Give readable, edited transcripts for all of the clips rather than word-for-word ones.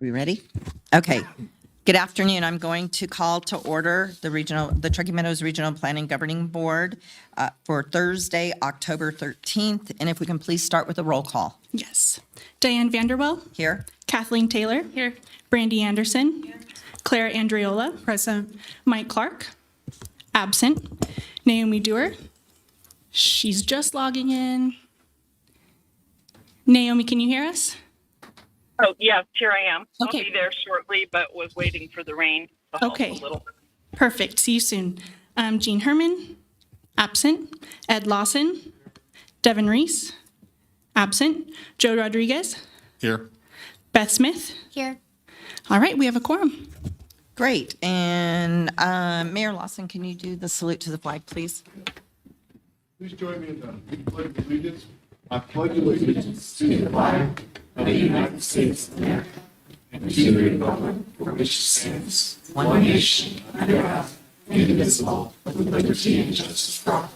we ready? Okay. Good afternoon. I'm going to call to order the Truckee Meadows Regional Planning Governing Board for Thursday, October 13th. And if we can please start with a roll call. Yes. Diane Vanderwell. Here. Kathleen Taylor. Here. Brandy Anderson. Here. Claire Andriola. Present. Mike Clark. Absent. Naomi Dewar. She's just logging in. Naomi, can you hear us? Oh, yes, here I am. Okay. I'll be there shortly, but was waiting for the rain to halt Okay. a little. Perfect. See you soon. Jean Herman. Absent. Ed Lawson. Devin Reese. Absent. Joe Rodriguez. Here. Beth Smith. Here. All right, we have a quorum. Great. And Mayor Lawson, can you do the salute to the flag, please? Please join me in the pledge of allegiance. I pledge allegiance to the flag of the United States of America and to the republic for which it stands, one nation, under God, indivisible, with liberty and justice for all.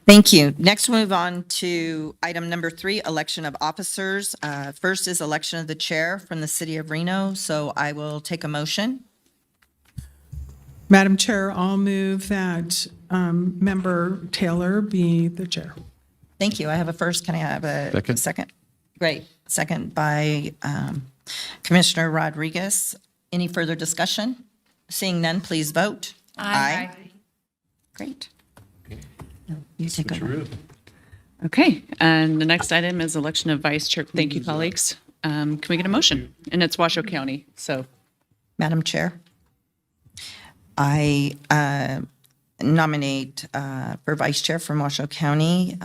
Thank you. Next, we'll move on to item number 3, election of officers. First is election of the chair from the city of Reno. So I will take a motion. Madam Chair, I'll move that Member Taylor be the chair. Thank you. I have a first. Can I have a second? Great. Second by Commissioner Rodriguez. Any further discussion? Seeing none, please vote. Aye. Great. You take over. Okay, and the next item is election of vice chair. Thank you, colleagues. Can we get a motion? And it's Washoe County, so. Madam Chair, I nominate for vice chair from Washoe County,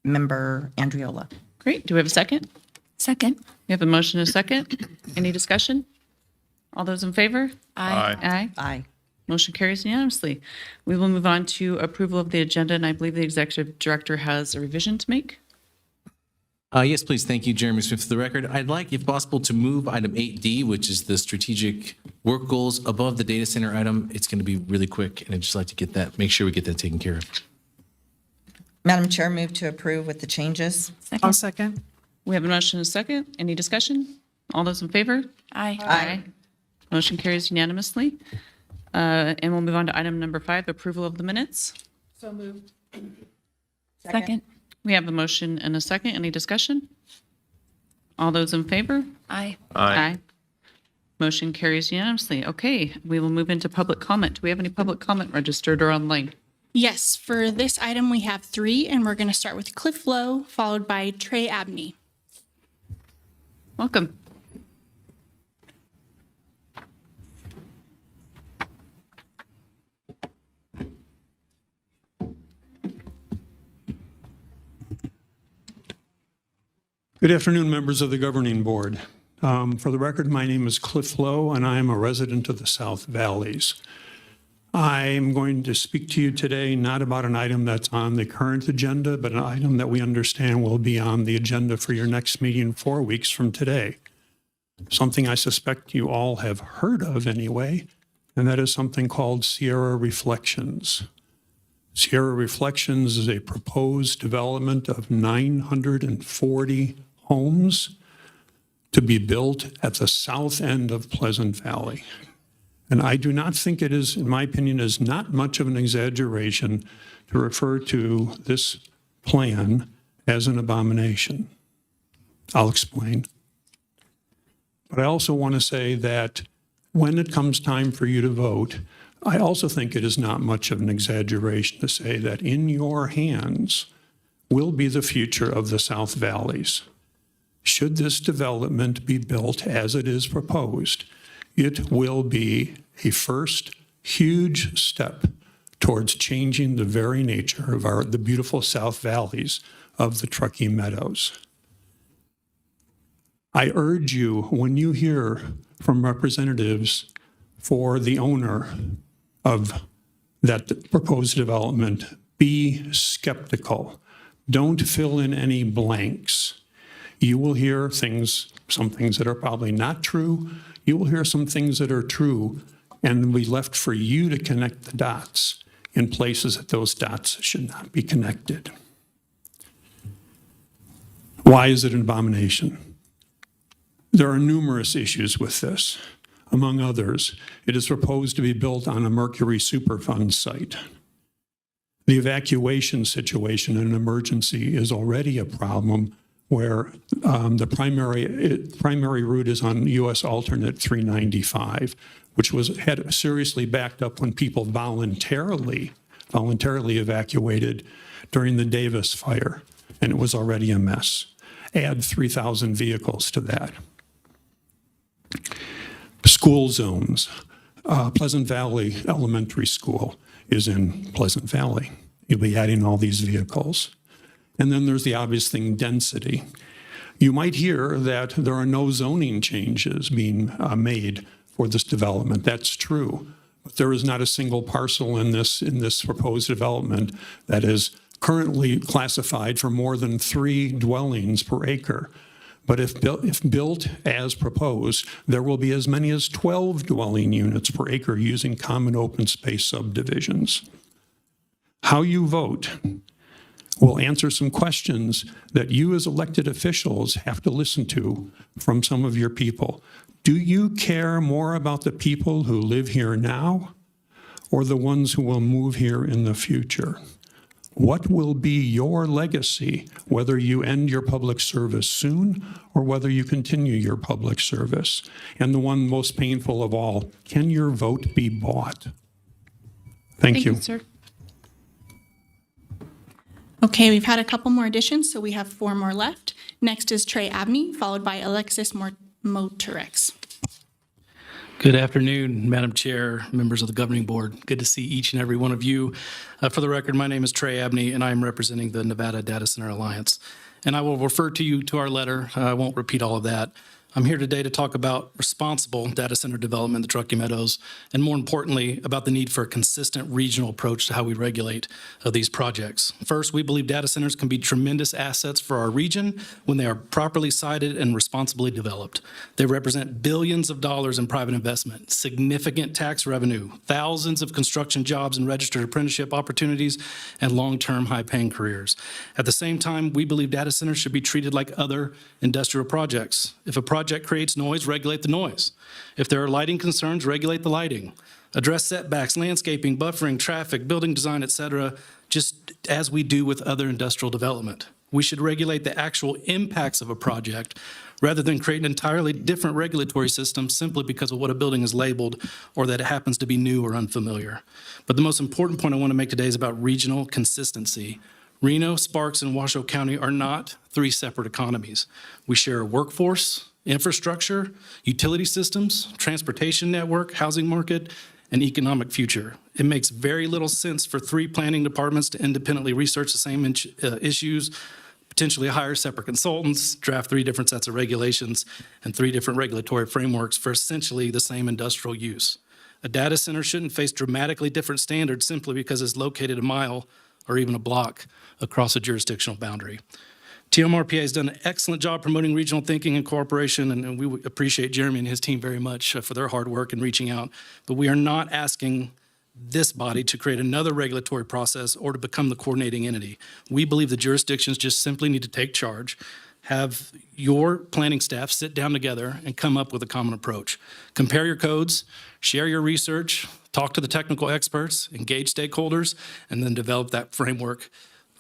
Member Andriola. Great, do we have a second? Second. We have a motion and a second. Any discussion? All those in favor? Aye. Aye. Aye. Motion carries unanimously. We will move on to approval of the agenda, and I believe the executive director has a revision to make. Yes, please. Thank you, Jeremy Smith. For the record, I'd like, if possible, to move item 8D, which is the strategic work goals, above the data center item. It's going to be really quick, and I'd just like to get that, make sure we get that taken care of. Madam Chair, move to approve with the changes. I'll second. We have a motion and a second. Any discussion? All those in favor? Aye. Aye. Motion carries unanimously. And we'll move on to item number 5, approval of the minutes. Second. We have a motion and a second. Any discussion? All those in favor? Aye. Aye. Motion carries unanimously. Okay, we will move into public comment. Do we have any public comment registered or online? Yes, for this item, we have 3, and we're going to start with Cliff Lowe, followed by Trey Abney. Welcome. Good afternoon, members of the Governing Board. For the record, my name is Cliff Lowe, and I am a resident of the South Valleys. I am going to speak to you today not about an item that's on the current agenda, but an item that we understand will be on the agenda for your next meeting 4 weeks from today. Something I suspect you all have heard of anyway, and that is something called Sierra Reflections. Sierra Reflections is a proposed development of 940 homes to be built at the south end of Pleasant Valley. And I do not think it is, in my opinion, is not much of an exaggeration to refer to this plan as an abomination. I'll explain. But I also want to say that when it comes time for you to vote, I also think it is not much of an exaggeration to say that in your hands will be the future of the South Valleys. Should this development be built as it is proposed, it will be a first huge step towards changing the very nature of the beautiful South Valleys of the Truckee Meadows. I urge you, when you hear from representatives for the owner of that proposed development, be skeptical. Don't fill in any blanks. You will hear things, some things that are probably not true. You will hear some things that are true, and it'll be left for you to connect the dots in places that those dots should not be connected. Why is it an abomination? There are numerous issues with this. Among others, it is proposed to be built on a Mercury Superfund site. The evacuation situation in an emergency is already a problem where the primary route is on US alternate 395, which had seriously backed up when people voluntarily evacuated during the Davis fire, and it was already a mess. Add 3,000 vehicles to that. School zones. Pleasant Valley Elementary School is in Pleasant Valley. You'll be adding all these vehicles. And then there's the obvious thing, density. You might hear that there are no zoning changes being made for this development. That's true. But there is not a single parcel in this proposed development that is currently classified for more than 3 dwellings per acre. But if built as proposed, there will be as many as 12 dwelling units per acre using common open space subdivisions. How you vote will answer some questions that you as elected officials have to listen to from some of your people. Do you care more about the people who live here now or the ones who will move here in the future? What will be your legacy, whether you end your public service soon or whether you continue your public service? And the one most painful of all, can your vote be bought? Thank you. sir. Okay, we've had a couple more additions, so we have 4 more left. Next is Trey Abney, followed by Alexis Motorex. Good afternoon, Madam Chair, members of the Governing Board. Good to see each and every one of you. For the record, my name is Trey Abney, and I am representing the Nevada Data Center Alliance. And I will refer to our letter. I won't repeat all of that. I'm here today to talk about responsible data center development in the Truckee Meadows, and more importantly, about the need for a consistent regional approach to how we regulate these projects. First, we believe data centers can be tremendous assets for our region when they are properly sited and responsibly developed. They represent billions of dollars in private investment, significant tax revenue, thousands of construction jobs and registered apprenticeship opportunities, and long-term high-paying careers. At the same time, we believe data centers should be treated like other industrial projects. If a project creates noise, regulate the noise. If there are lighting concerns, regulate the lighting. Address setbacks, landscaping, buffering, traffic, building design, et cetera, just as we do with other industrial development. We should regulate the actual impacts of a project rather than create an entirely different regulatory system simply because of what a building is labeled or that it happens to be new or unfamiliar. But the most important point I want to make today is about regional consistency. Reno, Sparks, and Washoe County are not 3 separate economies. We share a workforce, infrastructure, utility systems, transportation network, housing market, and economic future. It makes very little sense for 3 planning departments to independently research the same issues, potentially hire separate consultants, draft 3 different sets of regulations, and 3 different regulatory frameworks for essentially the same industrial use. A data center shouldn't face dramatically different standards simply because it's located a mile or even a block across a jurisdictional boundary. TMRPA has done an excellent job promoting regional thinking and cooperation, and we appreciate Jeremy and his team very much for their hard work in reaching out. But we are not asking this body to create another regulatory process or to become the coordinating entity. We believe the jurisdictions just simply need to take charge, have your planning staff sit down together and come up with a common approach. Compare your codes, share your research, talk to the technical experts, engage stakeholders, and then develop that framework.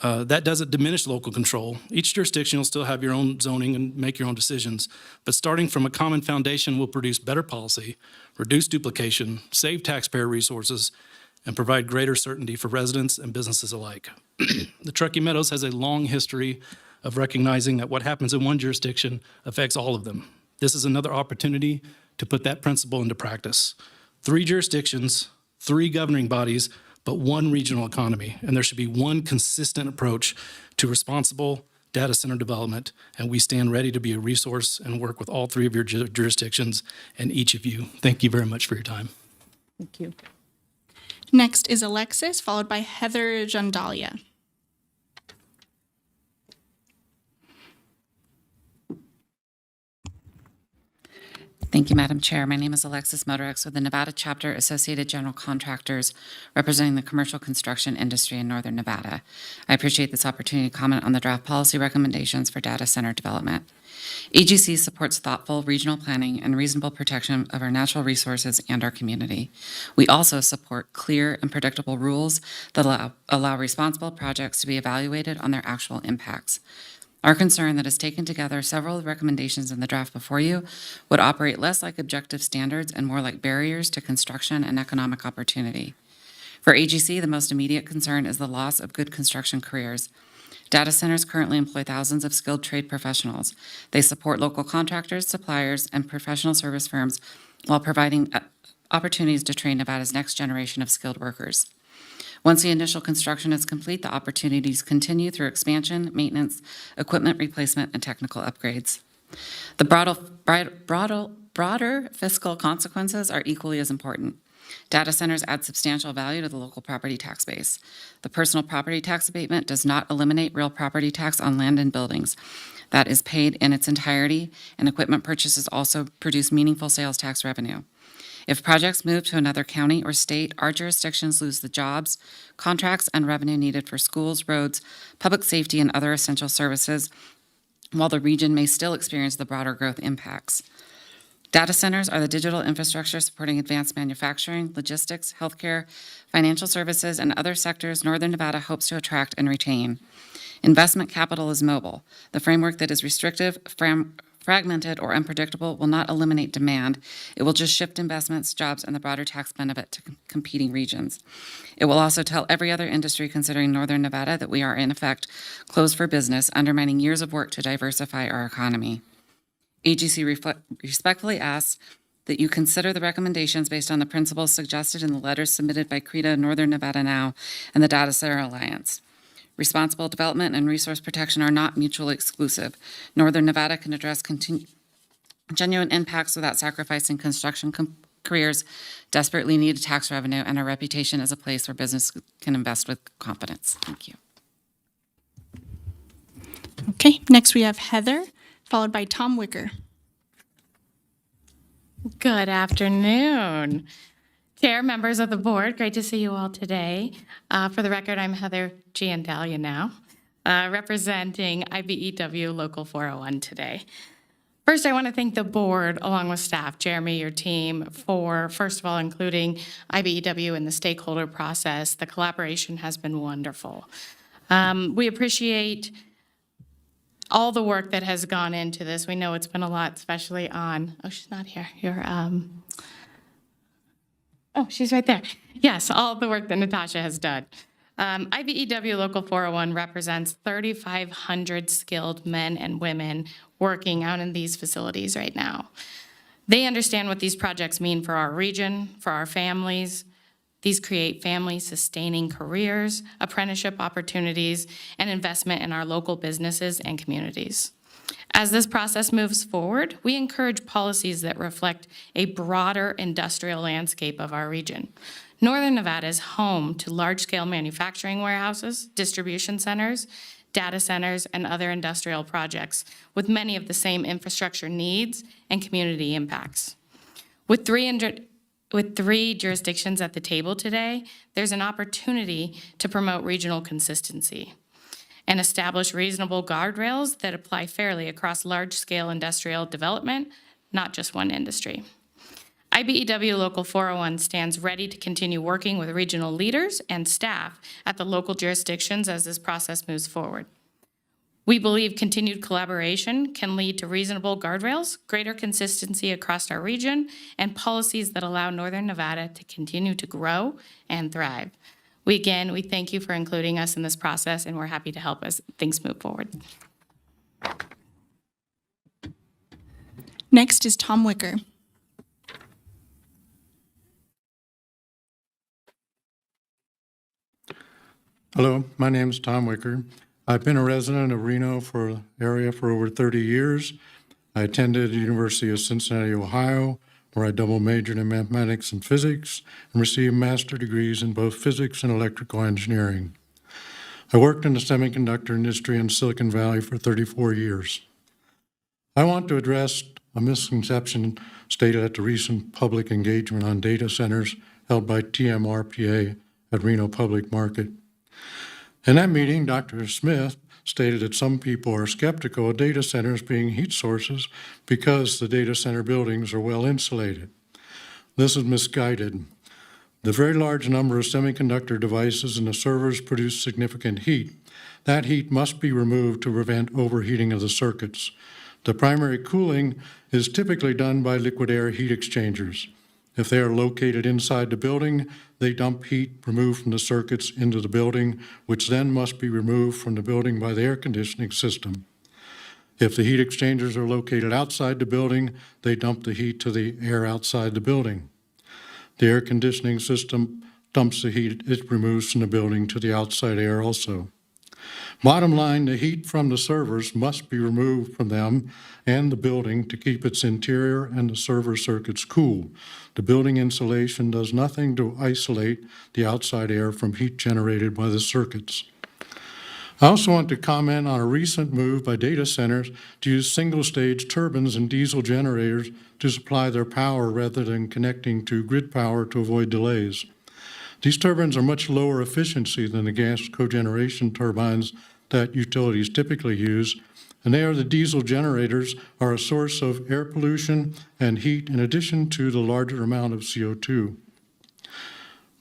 That doesn't diminish local control. Each jurisdiction will still have your own zoning and make your own decisions, but starting from a common foundation will produce better policy, reduce duplication, save taxpayer resources, and provide greater certainty for residents and businesses alike. The Truckee Meadows has a long history of recognizing that what happens in one jurisdiction affects all of them. This is another opportunity to put that principle into practice. 3 jurisdictions, 3 governing bodies, but 1 regional economy, and there should be 1 consistent approach to responsible data center development, and we stand ready to be a resource and work with all 3 of your jurisdictions and each of you. Thank you very much for your time. Thank you. Next is Alexis, followed by Heather Jandalia. Thank you, Madam Chair. My name is Alexis Motorex with the Nevada Chapter Associated General Contractors, representing the commercial construction industry in Northern Nevada. I appreciate this opportunity to comment on the draft policy recommendations for data center development. EGC supports thoughtful regional planning and reasonable protection of our natural resources and our community. We also support clear and predictable rules that allow responsible projects to be evaluated on their actual impacts. Our concern that has taken together several recommendations in the draft before you would operate less like objective standards and more like barriers to construction and economic opportunity. For AGC, the most immediate concern is the loss of good construction careers. Data centers currently employ thousands of skilled trade professionals. They support local contractors, suppliers, and professional service firms while providing opportunities to train Nevada's next generation of skilled workers. Once the initial construction is complete, the opportunities continue through expansion, maintenance, equipment replacement, and technical upgrades. The broader fiscal consequences are equally as important. Data centers add substantial value to the local property tax base. The personal property tax abatement does not eliminate real property tax on land and buildings. That is paid in its entirety, and equipment purchases also produce meaningful sales tax revenue. If projects move to another county or state, our jurisdictions lose the jobs, contracts, and revenue needed for schools, roads, public safety, and other essential services, while the region may still experience the broader growth impacts. Data centers are the digital infrastructure supporting advanced manufacturing, logistics, healthcare, financial services, and other sectors Northern Nevada hopes to attract and retain. Investment capital is mobile. The framework that is restrictive, fragmented, or unpredictable will not eliminate demand. It will just shift investments, jobs, and the broader tax benefit to competing regions. It will also tell every other industry considering Northern Nevada that we are, in effect, closed for business, undermining years of work to diversify our economy. AGC respectfully asks that you consider the recommendations based on the principles suggested in the letters submitted by CREDA, Northern Nevada Now, and the Data Center Alliance. Responsible development and resource protection are not mutually exclusive. Northern Nevada can address genuine impacts without sacrificing construction careers, desperately needed tax revenue, and a reputation as a place where business can invest with confidence. Thank you. Okay, next we have Heather, followed by Tom Wicker. Good afternoon. Chair, members of the board, great to see you all today. For the record, I'm Heather Giandalia now, representing IBEW Local 401 today. First, I want to thank the board, along with staff, Jeremy, your team, for, first of all, including IBEW in the stakeholder process. The collaboration has been wonderful. We appreciate all the work that has gone into this. We know it's been a lot, especially on, oh, she's not here. Oh, she's right there. Yes, all the work that Natasha has done. IBEW Local 401 represents 3,500 skilled men and women working out in these facilities right now. They understand what these projects mean for our region, for our families. These create family-sustaining careers, apprenticeship opportunities, and investment in our local businesses and communities. As this process moves forward, we encourage policies that reflect a broader industrial landscape of our region. Northern Nevada is home to large-scale manufacturing warehouses, distribution centers, data centers, and other industrial projects with many of the same infrastructure needs and community impacts. With three jurisdictions at the table today, there's an opportunity to promote regional consistency and establish reasonable guardrails that apply fairly across large-scale industrial development, not just one industry. IBEW Local 401 stands ready to continue working with regional leaders and staff at the local jurisdictions as this process moves forward. We believe continued collaboration can lead to reasonable guardrails, greater consistency across our region, and policies that allow Northern Nevada to continue to grow and thrive. We thank you for including us in this process, and we're happy to help as things move forward. Next is Tom Wicker. Hello, my name is Tom Wicker. I've been a resident of Reno area for over 30 years. I attended the University of Cincinnati, Ohio, where I double majored in mathematics and physics and received master's degrees in both physics and electrical engineering. I worked in the semiconductor industry in Silicon Valley for 34 years. I want to address a misconception stated at the recent public engagement on data centers held by TMRPA at Reno Public Market. In that meeting, Dr. Smith stated that some people are skeptical of data centers being heat sources because the data center buildings are well insulated. This is misguided. The very large number of semiconductor devices and the servers produce significant heat. That heat must be removed to prevent overheating of the circuits. The primary cooling is typically done by liquid air heat exchangers. If they are located inside the building, they dump heat removed from the circuits into the building, which then must be removed from the building by the air conditioning system. If the heat exchangers are located outside the building, they dump the heat to the air outside the building. The air conditioning system dumps the heat it removes from the building to the outside air also. Bottom line, the heat from the servers must be removed from them and the building to keep its interior and the server circuits cool. The building insulation does nothing to isolate the outside air from heat generated by the circuits. I also want to comment on a recent move by data centers to use single-stage turbines and diesel generators to supply their power rather than connecting to grid power to avoid delays. These turbines are much lower efficiency than the gas cogeneration turbines that utilities typically use, and the diesel generators are a source of air pollution and heat in addition to the larger amount of CO2.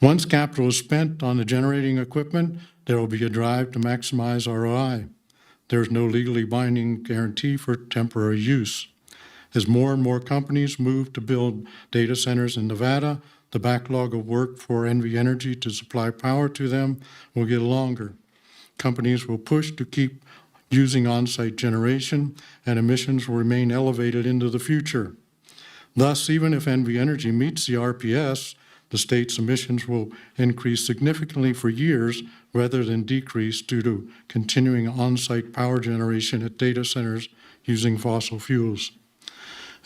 Once capital is spent on the generating equipment, there will be a drive to maximize ROI. There is no legally binding guarantee for temporary use. As more and more companies move to build data centers in Nevada, the backlog of work for NV Energy to supply power to them will get longer. Companies will push to keep using on-site generation, and emissions will remain elevated into the future. Thus, even if NV Energy meets the RPS, the state's emissions will increase significantly for years rather than decrease due to continuing on-site power generation at data centers using fossil fuels.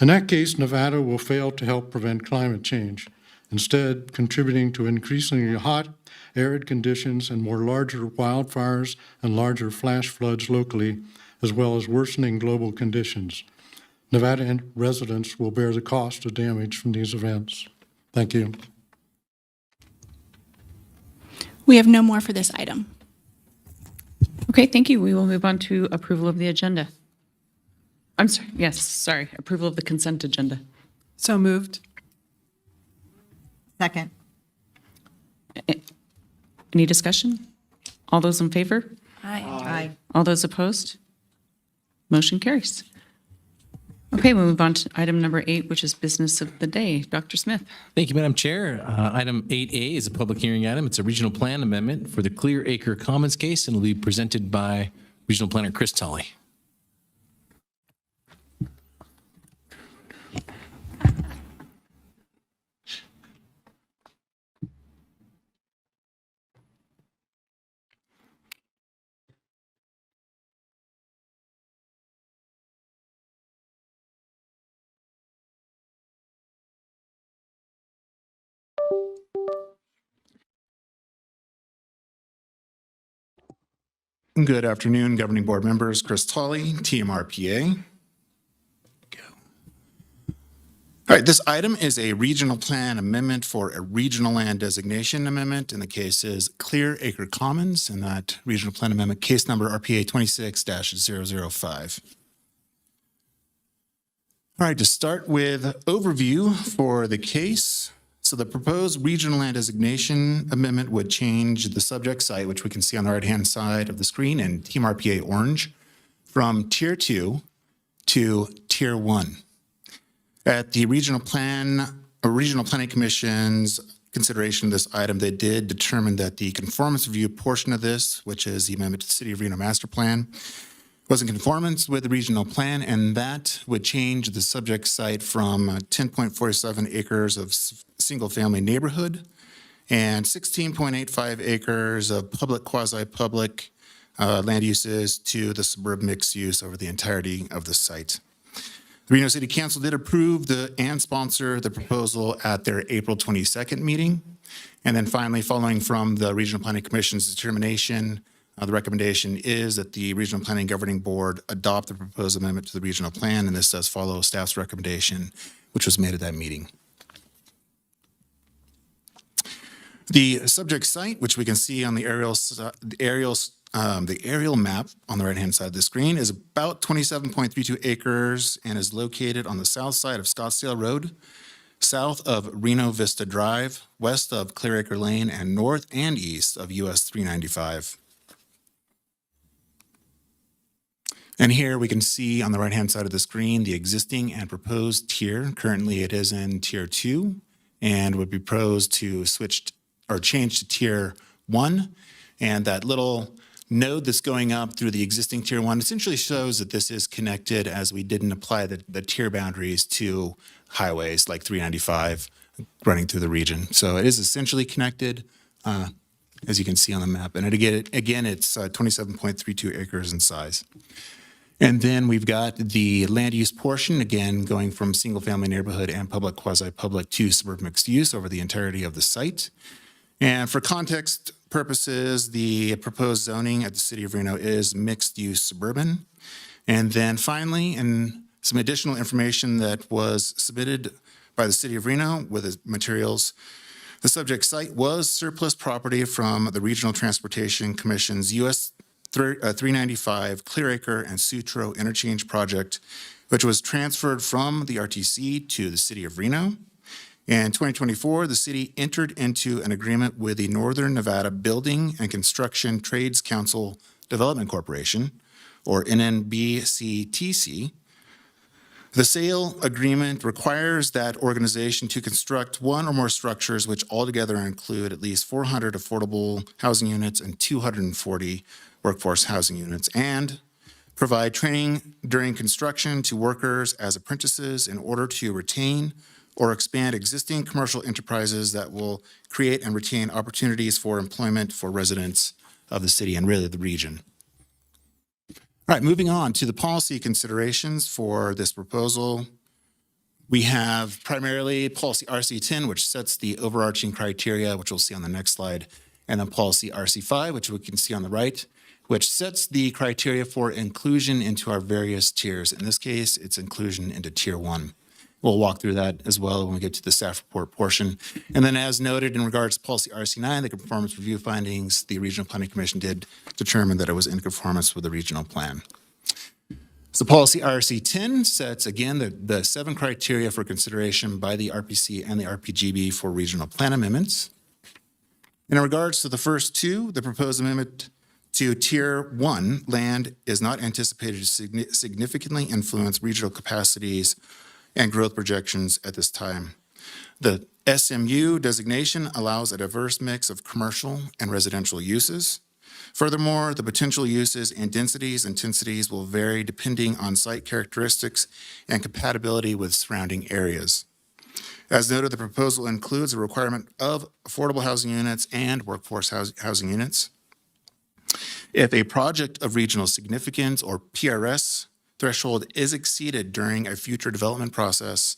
In that case, Nevada will fail to help prevent climate change, instead contributing to increasingly hot, arid conditions and more larger wildfires and larger flash floods locally, as well as worsening global conditions. Nevada residents will bear the cost of damage from these events. Thank you. We have no more for this item. Okay, thank you. We will move on to approval of the agenda. I'm sorry, yes, sorry, approval of the consent agenda. So moved. Second. Any discussion? All those in favor? Aye. All those opposed? Motion carries. Okay, we'll move on to item number 8, which is business of the day. Dr. Smith. Thank you, Madam Chair. Item 8A is a public hearing item. It's a regional plan amendment for the Clear Acre Commons case and will be presented by Regional Planner Chris Tully. Good afternoon, governing board members. Chris Tully, TMRPA. All right, this item is a regional plan amendment for a regional land designation amendment, and the case is Clear Acre Commons, and that regional plan amendment case number RPA 26-005. All right, to start with overview for the case. So the proposed regional land designation amendment would change the subject site, which we can see on the right-hand side of the screen in TMRPA orange, from Tier 2 to Tier 1. At the Regional Planning Commission's consideration of this item, they did determine that the conformance review portion of this, which is the amendment to the City of Reno Master Plan, was in conformance with the regional plan, and that would change the subject site from 10.47 acres of single-family neighborhood and 16.85 acres of public, quasi-public land uses to the suburban mixed use over the entirety of the site. The Reno City Council did approve and sponsor the proposal at their April 22nd meeting. And then finally, following from the Regional Planning Commission's determination, The recommendation is that the Regional Planning Governing Board adopt the proposed amendment to the regional plan, and this does follow staff's recommendation, which was made at that meeting. The subject site, which we can see on the aerial map on the right-hand side of the screen, is about 27.32 acres and is located on the south side of Scottsdale Road, south of Reno Vista Drive, west of Clearacre Lane, and north and east of US 395. And here we can see on the right-hand side of the screen the existing and proposed tier. Currently, it is in Tier 2 and would be proposed to switch or change to Tier 1. And that little node that's going up through the existing Tier 1 essentially shows that this is connected, as we didn't apply the tier boundaries to highways like 395 running through the region. So it is essentially connected, as you can see on the map. And again, it's 27.32 acres in size. And then we've got the land use portion, again, going from single-family neighborhood and public, quasi-public to suburban mixed use over the entirety of the site. And for context purposes, the proposed zoning at the City of Reno is mixed-use suburban. And then finally, and some additional information that was submitted by the City of Reno with the materials, the subject site was surplus property from the Regional Transportation Commission's US 395 Clearacre and Sutro Interchange Project, which was transferred from the RTC to the City of Reno. In 2024, the city entered into an agreement with the Northern Nevada Building and Construction Trades Council Development Corporation, or NNBCTC. The sale agreement requires that organization to construct one or more structures which altogether include at least 400 affordable housing units and 240 workforce housing units, and provide training during construction to workers as apprentices in order to retain or expand existing commercial enterprises that will create and retain opportunities for employment for residents of the city and really the region. All right, moving on to the policy considerations for this proposal. We have primarily policy RC10, which sets the overarching criteria, which we'll see on the next slide, and then policy RC5, which we can see on the right, which sets the criteria for inclusion into our various tiers. In this case, it's inclusion into Tier 1. We'll walk through that as well when we get to the staff report portion. And then as noted in regards to policy RC9, the conformance review findings, the Regional Planning Commission did determine that it was in conformance with the regional plan. So policy RC10 sets, again, the 7 criteria for consideration by the RPC and the RPGB for regional plan amendments. In regards to the first 2, the proposed amendment to Tier 1 land is not anticipated to significantly influence regional capacities and growth projections at this time. The SMU designation allows a diverse mix of commercial and residential uses. Furthermore, the potential uses and intensities will vary depending on site characteristics and compatibility with surrounding areas. As noted, the proposal includes a requirement of affordable housing units and workforce housing units. If a project of regional significance or PRS threshold is exceeded during a future development process,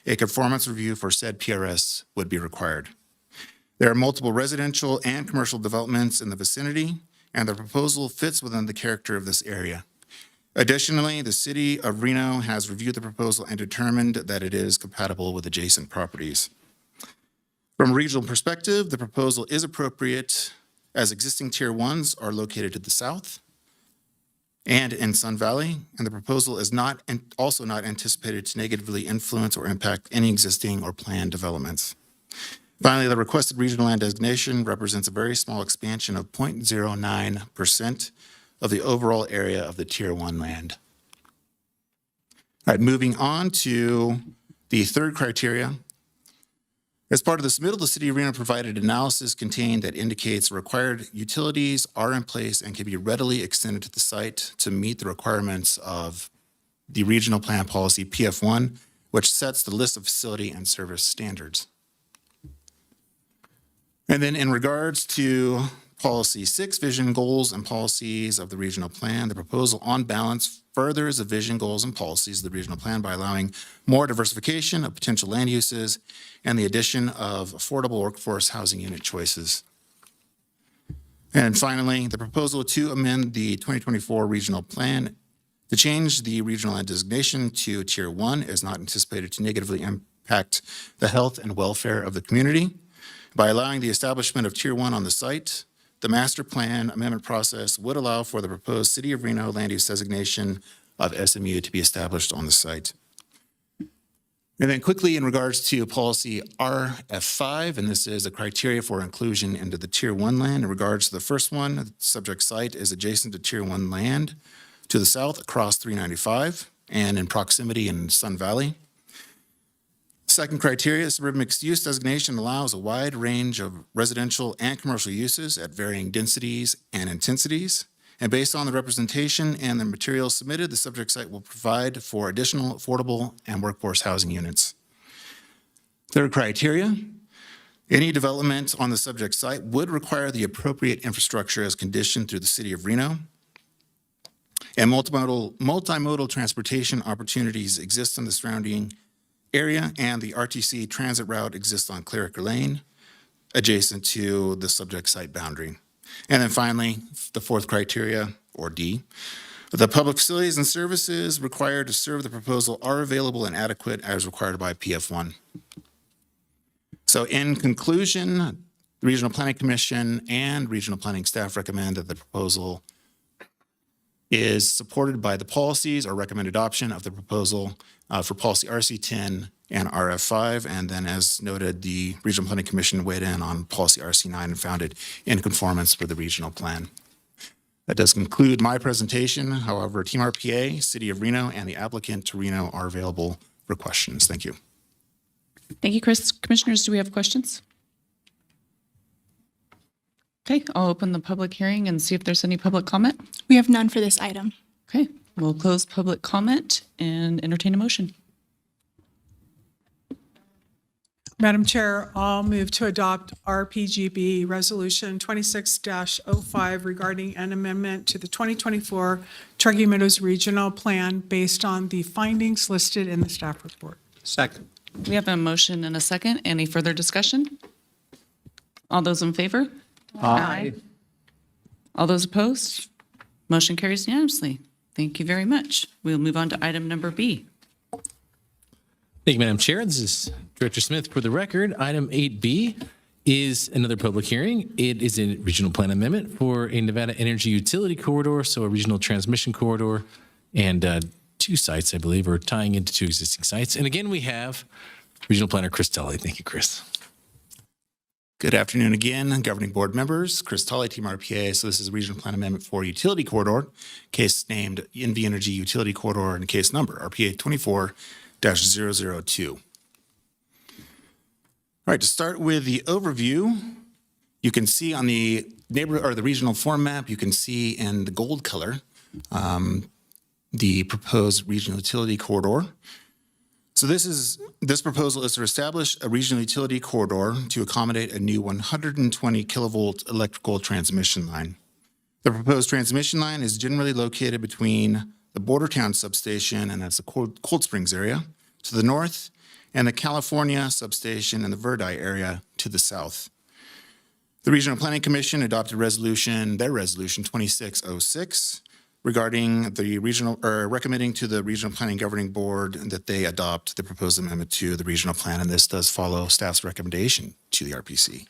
a conformance review for said PRS would be required. There are multiple residential and commercial developments in the vicinity, and the proposal fits within the character of this area. Additionally, the City of Reno has reviewed the proposal and determined that it is compatible with adjacent properties. From a regional perspective, the proposal is appropriate as existing Tier 1s are located to the south and in Sun Valley, and the proposal is also not anticipated to negatively influence or impact any existing or planned developments. Finally, the requested regional land designation represents a very small expansion of 0.09% of the overall area of the Tier 1 land. All right, moving on to the third criteria. As part of the submittal, the City of Reno provided analysis contained that indicates required utilities are in place and can be readily extended to the site to meet the requirements of the Regional Plan Policy PF1, which sets the list of facility and service standards. And then in regards to Policy 6, vision, goals, and policies of the regional plan, the proposal on balance furthers the vision, goals, and policies of the regional plan by allowing more diversification of potential land uses and the addition of affordable workforce housing unit choices. And finally, the proposal to amend the 2024 regional plan to change the regional land designation to Tier 1 is not anticipated to negatively impact the health and welfare of the community. By allowing the establishment of Tier 1 on the site, the master plan amendment process would allow for the proposed City of Reno land use designation of SMU to be established on the site. And then quickly in regards to policy RF5, and this is a criteria for inclusion into the Tier 1 land. In regards to the first one, the subject site is adjacent to Tier 1 land to the south across 395 and in proximity in Sun Valley. Second criteria, suburban mixed-use designation allows a wide range of residential and commercial uses at varying densities and intensities. And based on the representation and the materials submitted, the subject site will provide for additional affordable and workforce housing units. Third criteria, any development on the subject site would require the appropriate infrastructure as conditioned through the City of Reno. And multimodal transportation opportunities exist in the surrounding area, and the RTC transit route exists on Cleriker Lane, adjacent to the subject site boundary. And then finally, the fourth criteria, or D, the public facilities and services required to serve the proposal are available and adequate as required by PF1. So in conclusion, the Regional Planning Commission and Regional Planning staff recommend that the proposal is supported by the policies or recommend adoption of the proposal for policy RC10 and RF5. And then as noted, the Regional Planning Commission weighed in on policy RC9 and found it in conformance with the regional plan. That does conclude my presentation. However, Team RPA, City of Reno, and the applicant to Reno are available for questions. Thank you. Thank you, Chris. Commissioners, do we have questions? Okay, I'll open the public hearing and see if there's any public comment. We have none for this item. Okay, we'll close public comment and entertain a motion. Madam Chair, I'll move to adopt RPGB Resolution 26-05 regarding an amendment to the 2024 Truckee Meadows Regional Plan based on the findings listed in the staff report. Second. We have a motion and a second. Any further discussion? All those in favor? Aye. All those opposed? Motion carries unanimously. Thank you very much. We'll move on to item number B. Thank you, Madam Chair. This is Director Smith. For the record, item 8B is another public hearing. It is a regional plan amendment for a Nevada Energy Utility Corridor, so a regional transmission corridor, and two sites, I believe, are tying into two existing sites. And again, we have Regional Planner Chris Tully. Thank you, Chris. Good afternoon again, governing board members. Chris Tully, Team RPA. So this is a regional plan amendment for utility corridor, case named NV Energy Utility Corridor, and case number RPA 24-002. All right, to start with the overview, you can see on the neighborhood or the regional form map, you can see in the gold color the proposed regional utility corridor. So this proposal is to establish a regional utility corridor to accommodate a new 120 kilovolt electrical transmission line. The proposed transmission line is generally located between the Bordertown substation, and that's the Cold Springs area, to the north, and the California substation in the Verdi area to the south. The Regional Planning Commission adopted their resolution 2606, regarding the recommending to the Regional Planning Governing Board that they adopt the proposed amendment to the regional plan, and this does follow staff's recommendation to the RPC.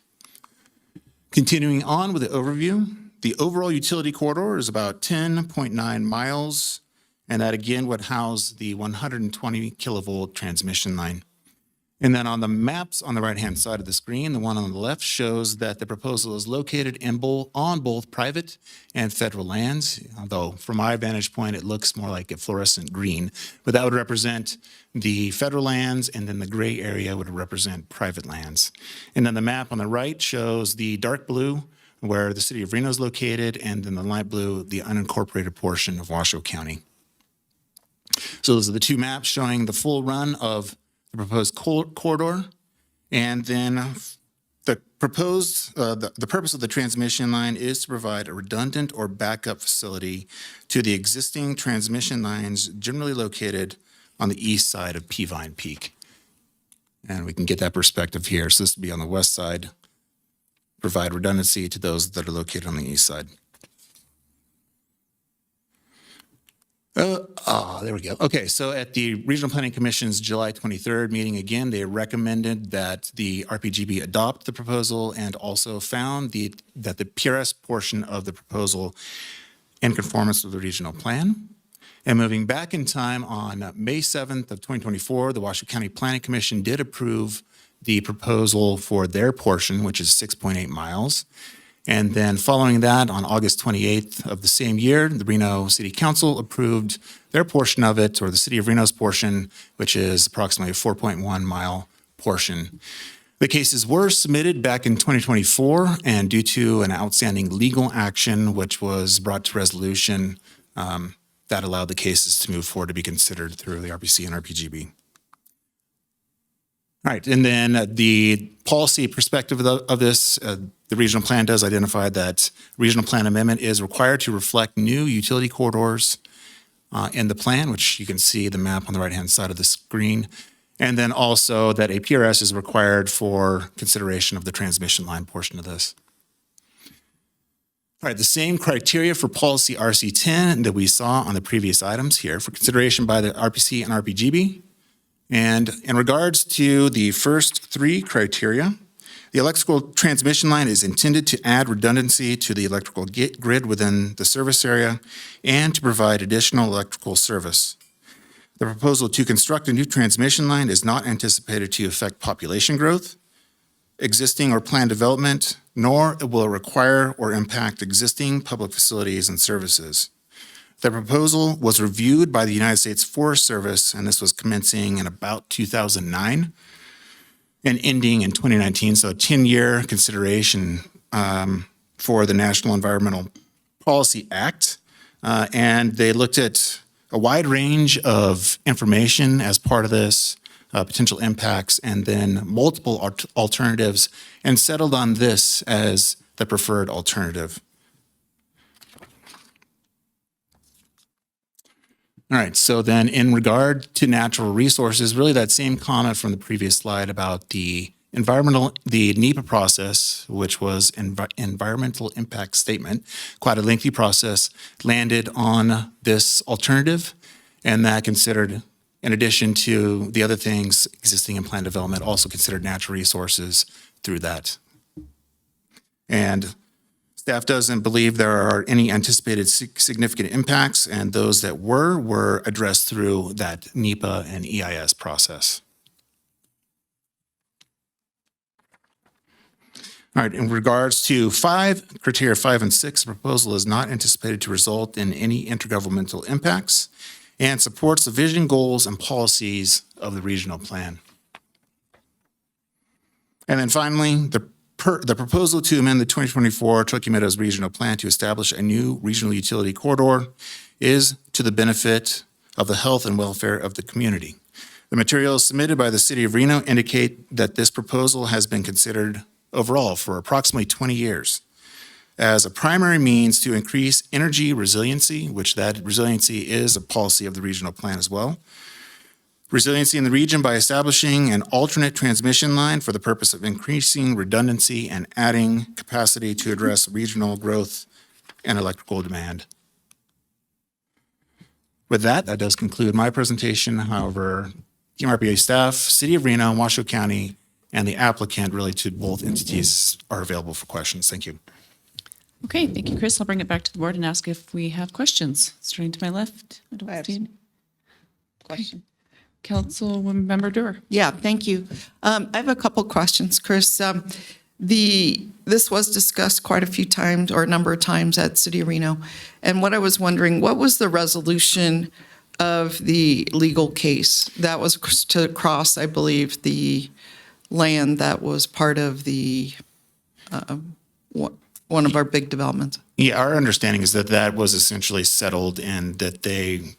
Continuing on with the overview, the overall utility corridor is about 10.9 miles, and that again would house the 120 kilovolt transmission line. And then on the maps on the right-hand side of the screen, the one on the left shows that the proposal is located on both private and federal lands, although from my vantage point, it looks more like a fluorescent green, but that would represent the federal lands, and then the gray area would represent private lands. And then the map on the right shows the dark blue, where the City of Reno is located, and then the light blue, the unincorporated portion of Washoe County. So those are the two maps showing the full run of the proposed corridor, and then the purpose of the transmission line is to provide a redundant or backup facility to the existing transmission lines generally located on the east side of Peavine Peak. And we can get that perspective here. So this would be on the west side provide redundancy to those that are located on the east side. There we go. Okay, so at the Regional Planning Commission's July 23rd meeting, again, they recommended that the RPGB adopt the proposal and also found that the PRS portion of the proposal in conformance with the regional plan. And moving back in time, on May 7th of 2024, the Washoe County Planning Commission did approve the proposal for their portion, which is 6.8 miles. And then following that, on August 28th of the same year, the Reno City Council approved their portion of it, or the City of Reno's portion, which is approximately a 4.1 mile portion. The cases were submitted back in 2024, and due to an outstanding legal action, which was brought to resolution, that allowed the cases to move forward to be considered through the RPC and RPGB. All right, and then the policy perspective of this, the regional plan does identify that regional plan amendment is required to reflect new utility corridors in the plan, which you can see the map on the right-hand side of the screen. And then also that a PRS is required for consideration of the transmission line portion of this. All right, the same criteria for policy RC10 that we saw on the previous items here for consideration by the RPC and RPGB. And in regards to the first three criteria, the electrical transmission line is intended to add redundancy to the electrical grid within the service area and to provide additional electrical service. The proposal to construct a new transmission line is not anticipated to affect population growth, existing or planned development, nor will it require or impact existing public facilities and services. The proposal was reviewed by the United States Forest Service, and this was commencing in about 2009 and ending in 2019, so a 10-year consideration for the National Environmental Policy Act. And they looked at a wide range of information as part of this, potential impacts, and then multiple alternatives, and settled on this as the preferred alternative. All right, so then in regard to natural resources, really that same comment from the previous slide about the NEPA process, which was environmental impact statement, quite a lengthy process, landed on this alternative, and that considered, in addition to the other things existing in plan development, also considered natural resources through that. And staff doesn't believe there are any anticipated significant impacts, and those that were addressed through that NEPA and EIS process. All right, in regards to criteria 5 and 6, the proposal is not anticipated to result in any intergovernmental impacts and supports the vision, goals, and policies of the regional plan. And then finally, the proposal to amend the 2024 Truckee Meadows Regional Plan to establish a new regional utility corridor is to the benefit of the health and welfare of the community. The materials submitted by the City of Reno indicate that this proposal has been considered overall for approximately 20 years as a primary means to increase energy resiliency, which that resiliency is a policy of the regional plan as well. Resiliency in the region by establishing an alternate transmission line for the purpose of increasing redundancy and adding capacity to address regional growth and electrical demand. With that does conclude my presentation. However, TMRPA staff, City of Reno, Washoe County, and the applicant related to both entities are available for questions. Thank you. Okay, thank you, Chris. I'll bring it back to the board and ask if we have questions. Starting to my left. I don't see any. Question. Councilmember Dewar. Yeah, thank you. I have a couple questions, Chris. This was discussed quite a few times or a number of times at City of Reno. And what I was wondering, what was the resolution of the legal case? That was to cross, I believe, the land that was part of the one of our big developments. Yeah, our understanding is that that was essentially settled and that they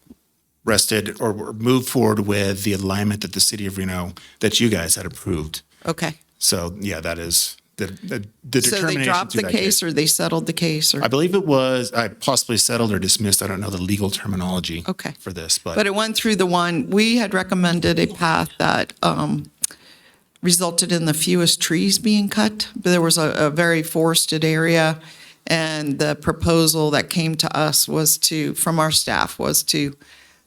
rested or moved forward with the alignment that the City of Reno, that you guys had approved. Okay. So yeah, that is the determination. So they dropped the case or they settled the case? Or? I believe it was possibly settled or dismissed. I don't know the legal terminology for this. But it went through the one, we had recommended a path that resulted in the fewest trees being cut. There was a very forested area, and the proposal that came to us was to, from our staff, was to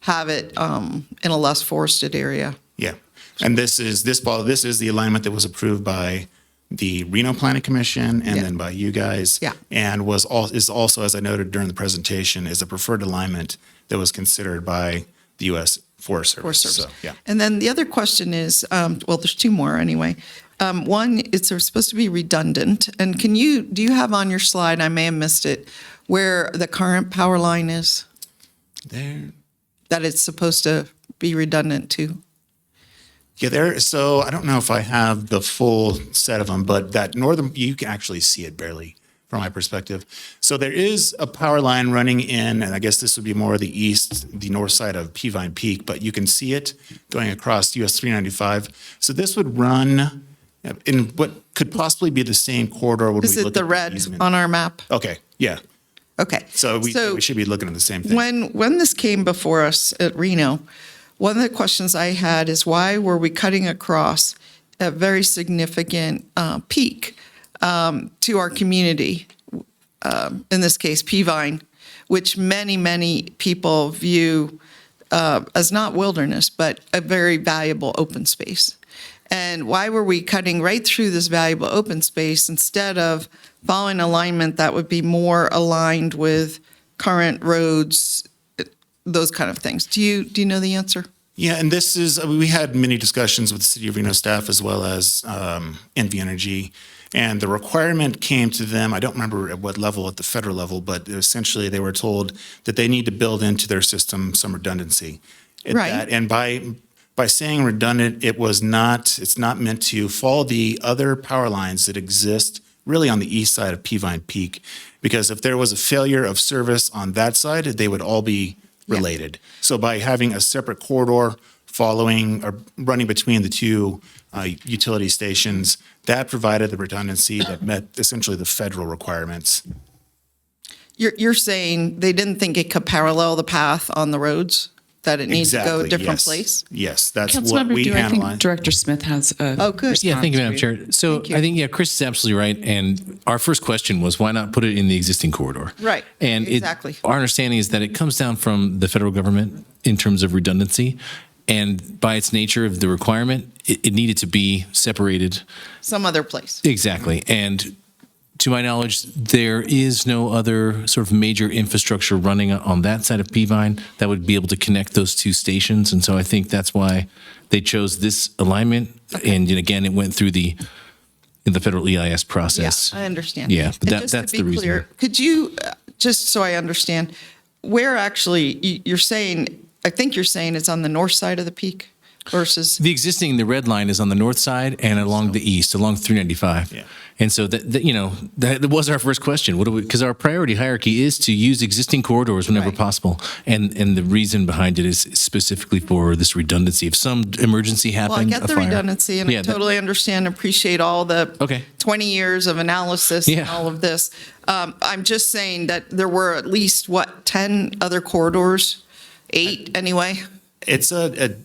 have it in a less forested area. Yeah. And this is the alignment that was approved by the Reno Planning Commission and then by you guys. Yeah. And is also, as I noted during the presentation, is a preferred alignment that was considered by the U.S. Forest Service. Forest Service. So, yeah. And then the other question is, well, there's two more anyway. One, it's supposed to be redundant. And do you have on your slide, I may have missed it, where the current power line is? There. That it's supposed to be redundant to? Yeah, so I don't know if I have the full set of them, but that northern, you can actually see it barely from my perspective. So there is a power line running in, and I guess this would be more the north side of Peavine Peak, but you can see it going across US 395. So this would run in what could possibly be the same corridor. Is it the red on our map? Okay, yeah. Okay. So we should be looking at the same thing. When this came before us at Reno, one of the questions I had is why were we cutting across a very significant peak to our community, in this case, Peavine, which many people view as not wilderness, but a very valuable open space. And why were we cutting right through this valuable open space instead of following alignment that would be more aligned with current roads, those kind of things? Do you know the answer? Yeah, and we had many discussions with the City of Reno staff as well as NV Energy, and the requirement came to them, I don't remember at what level, at the federal level, but essentially they were told that they need to build into their system some redundancy. Right. And by saying redundant, it's not meant to follow the other power lines that exist really on the east side of Peavine Peak, because if there was a failure of service on that side, they would all be related. So by having a separate corridor following or running between the two utility stations, that provided the redundancy that met essentially the federal requirements. You're saying they didn't think it could parallel the path on the roads? That it needs to go a different place? Yes, that's what Councilmember we Dewar, I think analyzed. Director Smith has a Oh, good. Yeah, thank you, Madam response Chair. So Thank you. I think, Chris is absolutely right. And our first question was, why not put it in the existing corridor? Right, And exactly. our understanding is that it comes down from the federal government in terms of redundancy. And by its nature of the requirement, it needed to be separated. Some other place. Exactly. And to my knowledge, there is no other sort of major infrastructure running on that side of Peavine that would be able to connect those two stations. And so I think that's why they chose this alignment. And again, it went through the federal EIS process. Yeah, I understand. Yeah, And but just that's to the be reason. clear, could you, just so I understand, where actually, you're saying, I think you're saying it's on the north side of the peak versus, The red line is on the north side and along the east, along 395. Yeah. And so that was our first question. Because our priority hierarchy is to use existing corridors whenever Right. possible. And the reason behind it is specifically for this redundancy. If some emergency well, I happened, get a the fire. redundancy and I Yeah, totally understand, appreciate all the Okay. 20 years of analysis and Yeah. all of this. I'm just saying that there were at least, 10 other corridors? 8 anyway?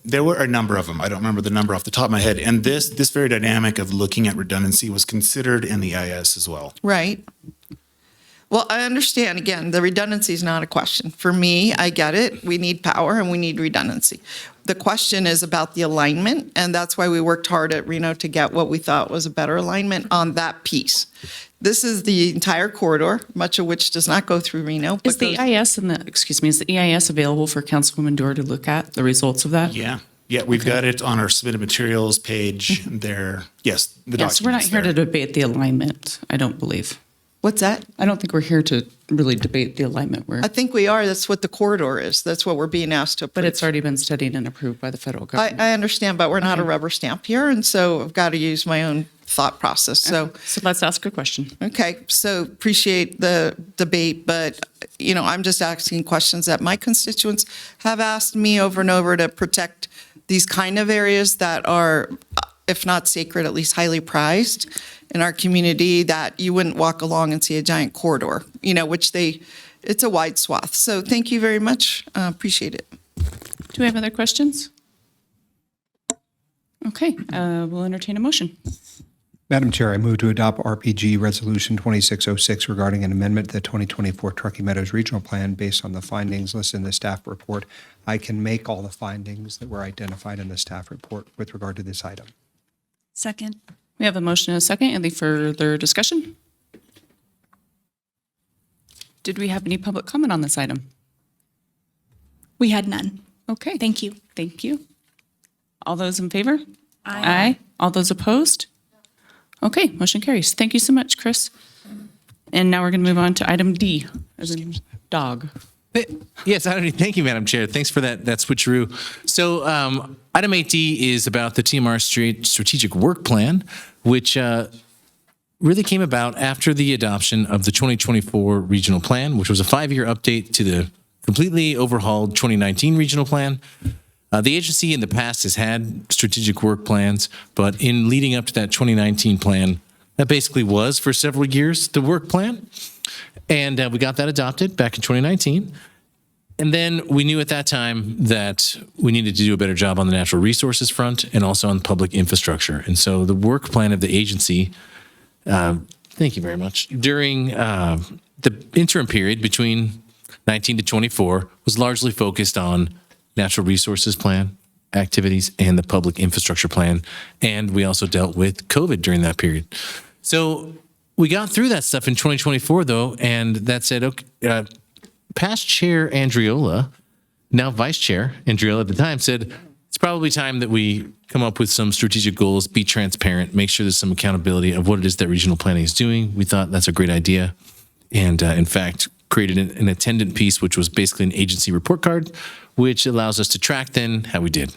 There were a number of them. I don't remember the number off the top of my head. And this very dynamic of looking at redundancy was considered in the EIS as well. Right. Well, I understand, again, the redundancy is not a question. For me, I get it. We need power and we need redundancy. The question is about the alignment, and that's why we worked hard at Reno to get what we thought was a better alignment on that piece. This is the entire corridor, much of which does not go through Reno. but Is the goes- EIS is the EIS available for Councilwoman Dewar to look at, the results of that? Yeah. Yeah, we've got it on our submitted materials page there. Yes, the Yes, we're not document's here to there. debate the alignment, I don't believe. What's that? I don't think we're here to really debate the alignment. I think we are. That's what the corridor is. That's what we're being asked to approve. But it's already been studied and approved by the federal government. I understand, but we're not a rubber stamp here, and so I've got to use my own thought process. So let's ask a question. Okay, so appreciate the debate, but, I'm just asking questions that my constituents have asked me over and over to protect these kind of areas that are, if not sacred, at least highly prized in our community, that you wouldn't walk along and see a giant corridor, it's a wide swath. So thank you very much. Appreciate it. Do we have other questions? Okay, we'll entertain a motion. Madam Chair, I move to adopt RPG Resolution 2606 regarding an amendment to the 2024 Truckee Meadows Regional Plan based on the findings listed in the staff report. I can make all the findings that were identified in the staff report with regard to this item. Second. We have a motion and a second. Any further discussion? Did we have any public comment on this item? We had none. Okay. Thank you. Thank you. All those in favor? Aye. All those opposed? Okay, motion carries. Thank you so much, Chris. And now we're going to move on to item D, as in dog. Yes, thank you, Madam Chair. Thanks for that switcheroo. So item 8D is about the TMR strategic work plan, which really came about after the adoption of the 2024 regional plan, which was a 5-year update to the completely overhauled 2019 regional plan. The agency in the past has had strategic work plans, but in leading up to that 2019 plan, that basically was for several years the work plan. And we got that adopted back in 2019. And then we knew at that time that we needed to do a better job on the natural resources front and also on public infrastructure. And so the work plan of the agency, thank you very much, during the interim period between 19 to 24 was largely focused on natural resources plan activities and the public infrastructure plan. And we also dealt with COVID during that period. So we got through that stuff in 2024, though, and that said, okay, past Chair Andriola, now Vice Chair Andriola at the time, said it's probably time that we come up with some strategic goals, be transparent, make sure there's some accountability of what it is that regional planning is doing. We thought that's a great idea. And in fact, created an attendant piece, which was basically an agency report card, which allows us to track then how we did.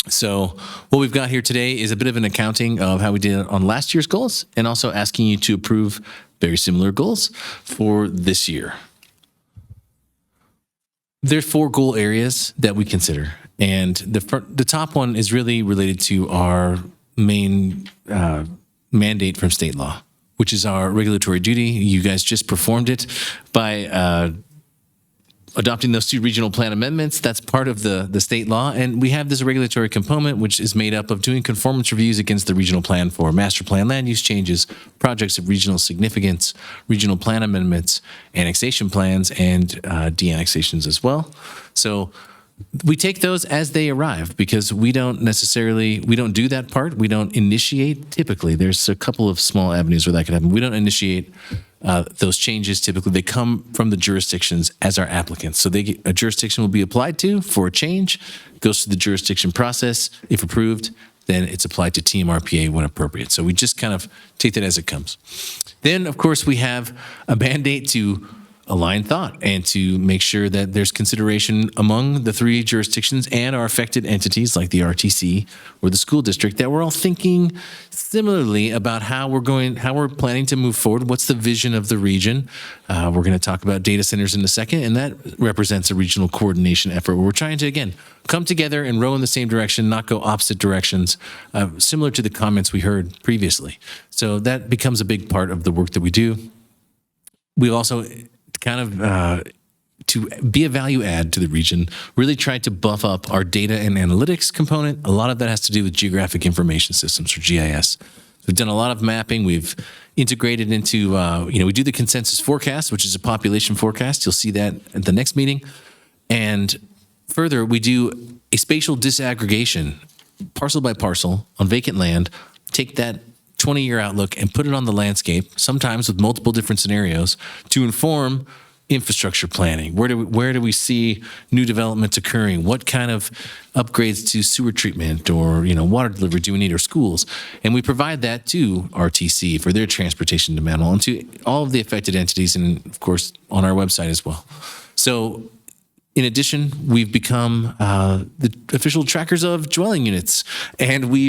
So what we've got here today is a bit of an accounting of how we did on last year's goals and also asking you to approve very similar goals for this year. There's 4 goal areas that we consider. And the top one is really related to our main mandate from state law, which is our regulatory duty. You guys just performed it by adopting those 2 regional plan amendments. That's part of the state law. And we have this regulatory component, which is made up of doing conformance reviews against the regional plan for master plan land use changes, projects of regional significance, regional plan amendments, annexation plans, and de-annexations as well. So we take those as they arrive because we don't do that part. We don't initiate typically. There's a couple of small avenues where that could happen. We don't initiate those changes. Typically, they come from the jurisdictions as our applicants. So a jurisdiction will be applied to for a change, goes through the jurisdiction process. If approved, then it's applied to TMRPA when appropriate. So we just kind of take that as it comes. Then, of course, we have a mandate to align thought and to make sure that there's consideration among the 3 jurisdictions and our affected entities like the RTC or the school district that we're all thinking similarly about how we're planning to move forward. What's the vision of the region? We're going to talk about data centers in a second, and that represents a regional coordination effort where we're trying to, again, come together and row in the same direction, not go opposite directions, similar to the comments we heard previously. So that becomes a big part of the work that we do. We also kind of to be a value add to the region, really tried to buff up our data and analytics component. A lot of that has to do with geographic information systems, or GIS. We've done a lot of mapping. We've integrated into, we do the consensus forecast, which is a population forecast. You'll see that at the next meeting. And further, we do a spatial disaggregation, parcel by parcel, on vacant land, take that 20-year outlook and put it on the landscape, sometimes with multiple different scenarios, to inform infrastructure planning. Where do we see new developments occurring? What kind of upgrades to sewer treatment or water delivery do we need, or schools? And we provide that to RTC for their transportation demand, and to all of the affected entities, and of course on our website as well. So in addition, we've become the official trackers of dwelling units, and we,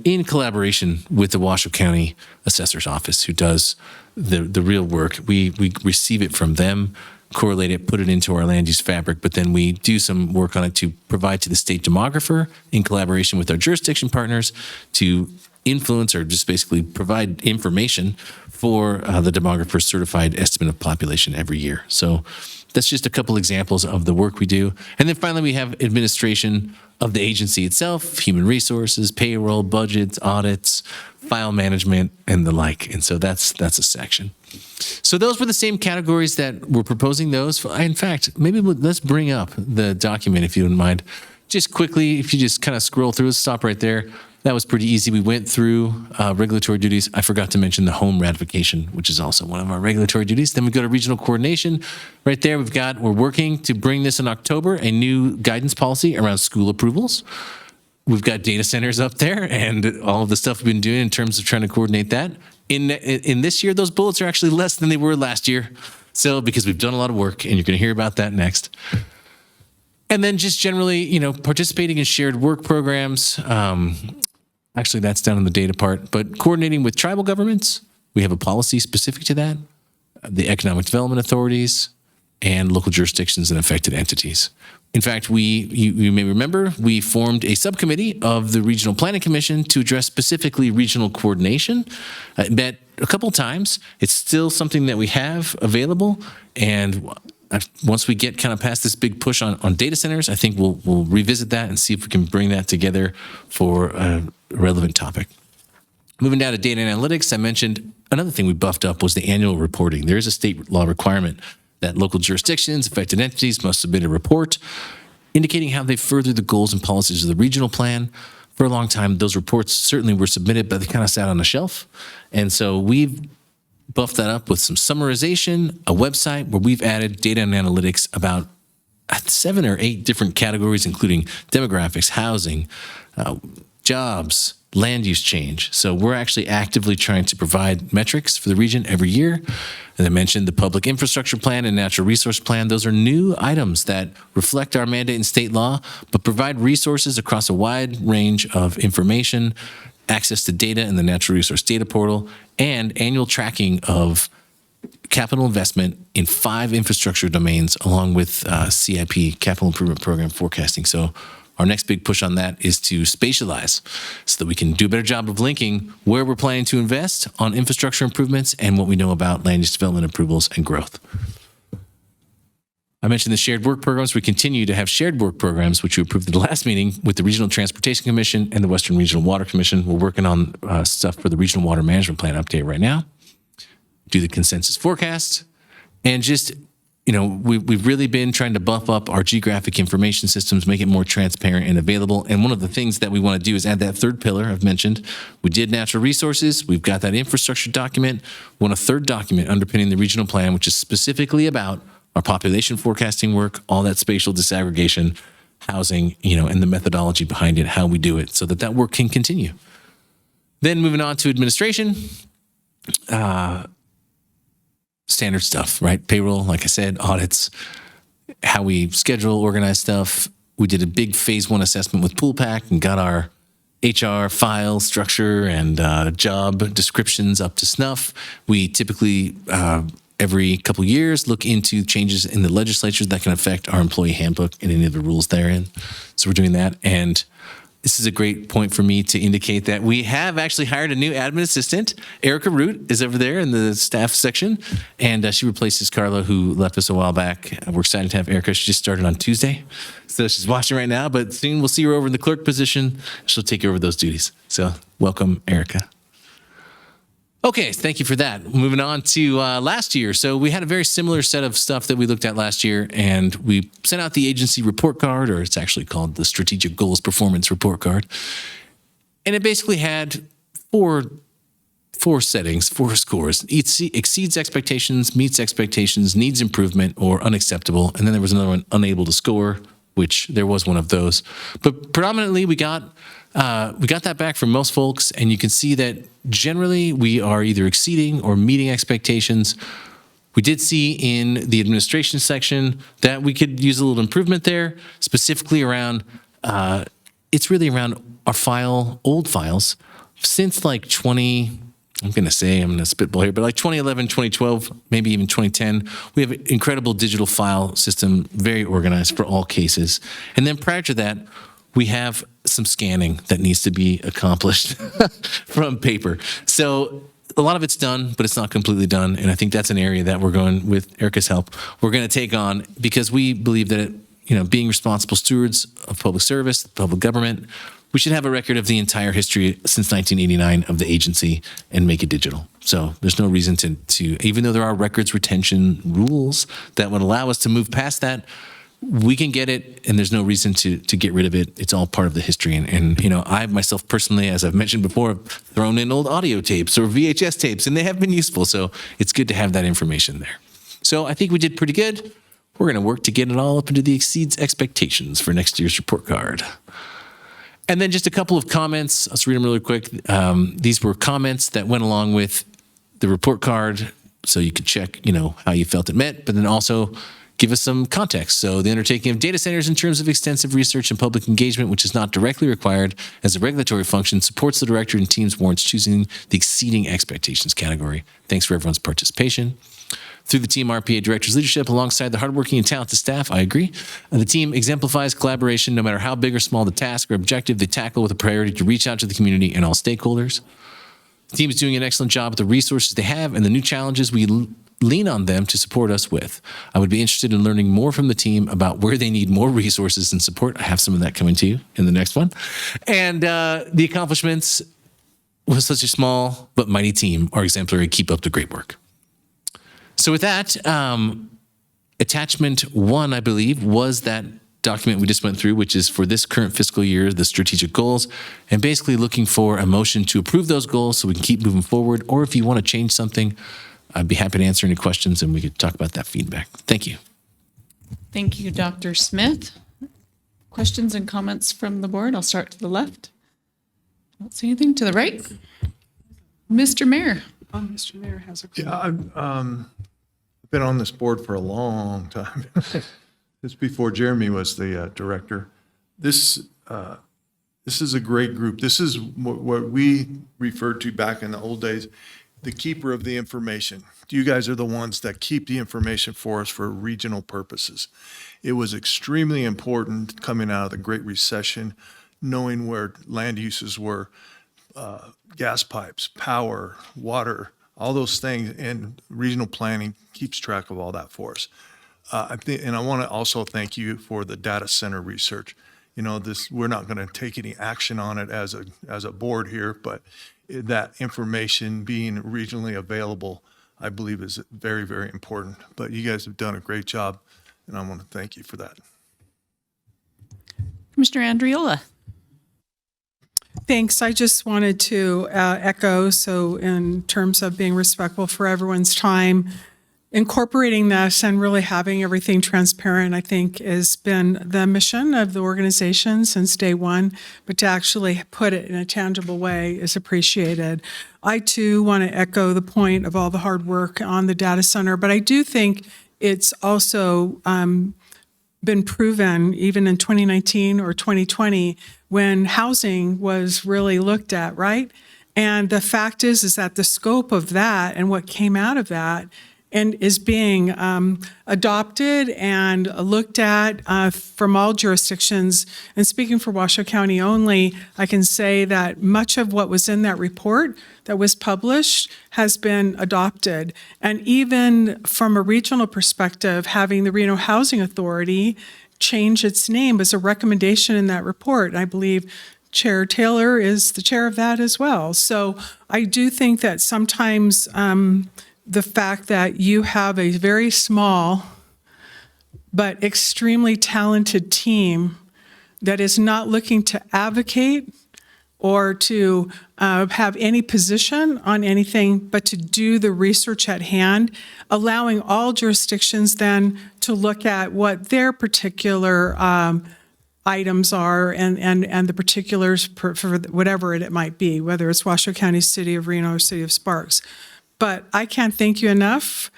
in collaboration with the Washoe County Assessor's Office, who does the real work, we receive it from them, correlate it, put it into our land use fabric, but then we do some work on it to provide to the state demographer in collaboration with our jurisdiction partners to influence or just basically provide information for the demographer's certified estimate of population every year. So that's just a couple examples of the work we do. And then finally, we have administration of the agency itself, human resources, payroll, budgets, audits, file management, and the like. And so that's a section. So those were the same categories that we're proposing those. In fact, maybe let's bring up the document if you wouldn't mind. Just quickly, if you just kind of scroll through, stop right there. That was pretty easy. We went through regulatory duties. I forgot to mention the home ratification, which is also one of our regulatory duties. Then we go to regional coordination. Right there, we're working to bring this in October, a new guidance policy around school approvals. We've got data centers up there and all of the stuff we've been doing in terms of trying to coordinate that. In this year, those bullets are actually less than they were last year. So because we've done a lot of work, and you're going to hear about that next. And then just generally, participating in shared work programs. Actually, that's down in the data part, but coordinating with tribal governments. We have a policy specific to that, the economic development authorities, and local jurisdictions and affected entities. In fact, you may remember, we formed a subcommittee of the Regional Planning Commission to address specifically regional coordination. It met a couple times. It's still something that we have available, and once we get kind of past this big push on data centers, I think we'll revisit that and see if we can bring that together for a relevant topic. Moving down to data and analytics, I mentioned another thing we buffed up was the annual reporting. There is a state law requirement that local jurisdictions, affected entities must submit a report indicating how they further the goals and policies of the regional plan. For a long time, those reports certainly were submitted, but they kind of sat on a shelf. And so we've buffed that up with some summarization, a website where we've added data and analytics about 7 or 8 different categories, including demographics, housing, jobs, land use change. So we're actually actively trying to provide metrics for the region every year. As I mentioned, the public infrastructure plan and natural resource plan, those are new items that reflect our mandate in state law, but provide resources across a wide range of information, access to data in the natural resource data portal, and annual tracking of capital investment in 5 infrastructure domains, along with CIP, Capital Improvement Program forecasting. So our next big push on that is to spatialize so that we can do a better job of linking where we're planning to invest on infrastructure improvements and what we know about land use development approvals and growth. I mentioned the shared work programs. We continue to have shared work programs, which we approved at the last meeting with the Regional Transportation Commission and the Western Regional Water Commission. We're working on stuff for the Regional Water Management Plan update right now. Do the consensus forecast, and just, we've really been trying to buff up our geographic information systems, make it more transparent and available. And one of the things that we want to do is add that third pillar I've mentioned. We did natural resources. We've got that infrastructure document. We want a third document underpinning the regional plan, which is specifically about our population forecasting work, all that spatial disaggregation, housing, and the methodology behind it, how we do it, so that work can continue. Then moving on to administration. Standard stuff, right? Payroll, like I said, audits, how we schedule, organize stuff. We did a big phase 1 assessment with PoolPack and got our HR file structure and job descriptions up to snuff. We typically, every couple years, look into changes in the legislature that can affect our employee handbook and any of the rules therein. So we're doing that. And this is a great point for me to indicate that we have actually hired a new admin assistant. Erica Root is over there in the staff section, and she replaces Carla, who left us a while back. We're excited to have Erica. She just started on Tuesday, so she's watching right now, but soon we'll see her over in the clerk position. She'll take over those duties. So welcome, Erica. Okay, thank you for that. Moving on to last year. So we had a very similar set of stuff that we looked at last year, and we sent out the agency report card, or it's actually called the Strategic Goals Performance Report Card. And it basically had four settings, 4 scores. Exceeds expectations, meets expectations, needs improvement, or unacceptable. And then there was another one, unable to score, which there was one of those. But predominantly we got that back from most folks, and you can see that generally we are either exceeding or meeting expectations. We did see in the administration section that we could use a little improvement there, specifically around, it's really around our old files. Since I'm going to spitball here, but like 2011, 2012, maybe even 2010, we have an incredible digital file system, very organized for all cases. And then prior to that, we have some scanning that needs to be accomplished from paper. So a lot of it's done, but it's not completely done. And I think that's an area that we're going, with Erica's help, we're going to take on, because we believe that, being responsible stewards of public service, public government, we should have a record of the entire history since 1989 of the agency and make it digital. So there's no reason to even though there are records retention rules that would allow us to move past that, we can get it, and there's no reason to get rid of it. It's all part of the history. And I myself personally, as I've mentioned before, have thrown in old audio tapes or VHS tapes, and they have been useful. So it's good to have that information there. So I think we did pretty good. We're going to work to get it all up into the exceeds expectations for next year's report card. And then just a couple of comments. Let's read them really quick. These were comments that went along with the report card, so you could check, how you felt it met, but then also give us some context. So the undertaking of data centers in terms of extensive research and public engagement, which is not directly required as a regulatory function, supports the director and team's warrants choosing the exceeding expectations category. Thanks for everyone's participation. Through the Team RPA director's leadership, alongside the hardworking and talented staff, I agree. The team exemplifies collaboration no matter how big or small the task or objective they tackle, with a priority to reach out to the community and all stakeholders. The team is doing an excellent job with the resources they have and the new challenges we lean on them to support us with. I would be interested in learning more from the team about where they need more resources and support. I have some of that coming to you in the next one. And the accomplishments with such a small but mighty team are exemplary. Keep up the great work. So with that, attachment 1, I believe, was that document we just went through, which is for this current fiscal year, the strategic goals, and basically looking for a motion to approve those goals so we can keep moving forward. Or if you want to change something, I'd be happy to answer any questions and we could talk about that feedback. Thank you. Thank you, Dr. Smith. Questions and comments from the board? I'll start to the left. Don't see anything to the right. Mr. Mayor. Mr. Mayor has a comment. Yeah, I've been on this board for a long time. It's before Jeremy was the director. This is a great group. This is what we referred to back in the old days, the keeper of the information. You guys are the ones that keep the information for us for regional purposes. It was extremely important coming out of the Great Recession, knowing where land uses were, gas pipes, power, water, all those things, and regional planning keeps track of all that for us. And I want to also thank you for the data center research. We're not going to take any action on it as a board here, but that information being regionally available, I believe, is very, very important. But you guys have done a great job, and I want to thank you for that. Mr. Andriola. Thanks. I just wanted to echo, so in terms of being respectful for everyone's time, incorporating this and really having everything transparent, I think, has been the mission of the organization since day one, but to actually put it in a tangible way is appreciated. I, too, want to echo the point of all the hard work on the data center, but I do think it's also been proven, even in 2019 or 2020, when housing was really looked at, right? And the fact is that the scope of that and what came out of that and is being adopted and looked at from all jurisdictions. And speaking for Washoe County only, I can say that much of what was in that report that was published has been adopted. And even from a regional perspective, having the Reno Housing Authority change its name was a recommendation in that report. And I believe Chair Taylor is the chair of that as well. So I do think that sometimes the fact that you have a very small but extremely talented team that is not looking to advocate or to have any position on anything, but to do the research at hand, allowing all jurisdictions then to look at what their particular items are and the particulars for whatever it might be, whether it's Washoe County, City of Reno, or City of Sparks. But I can't thank you enough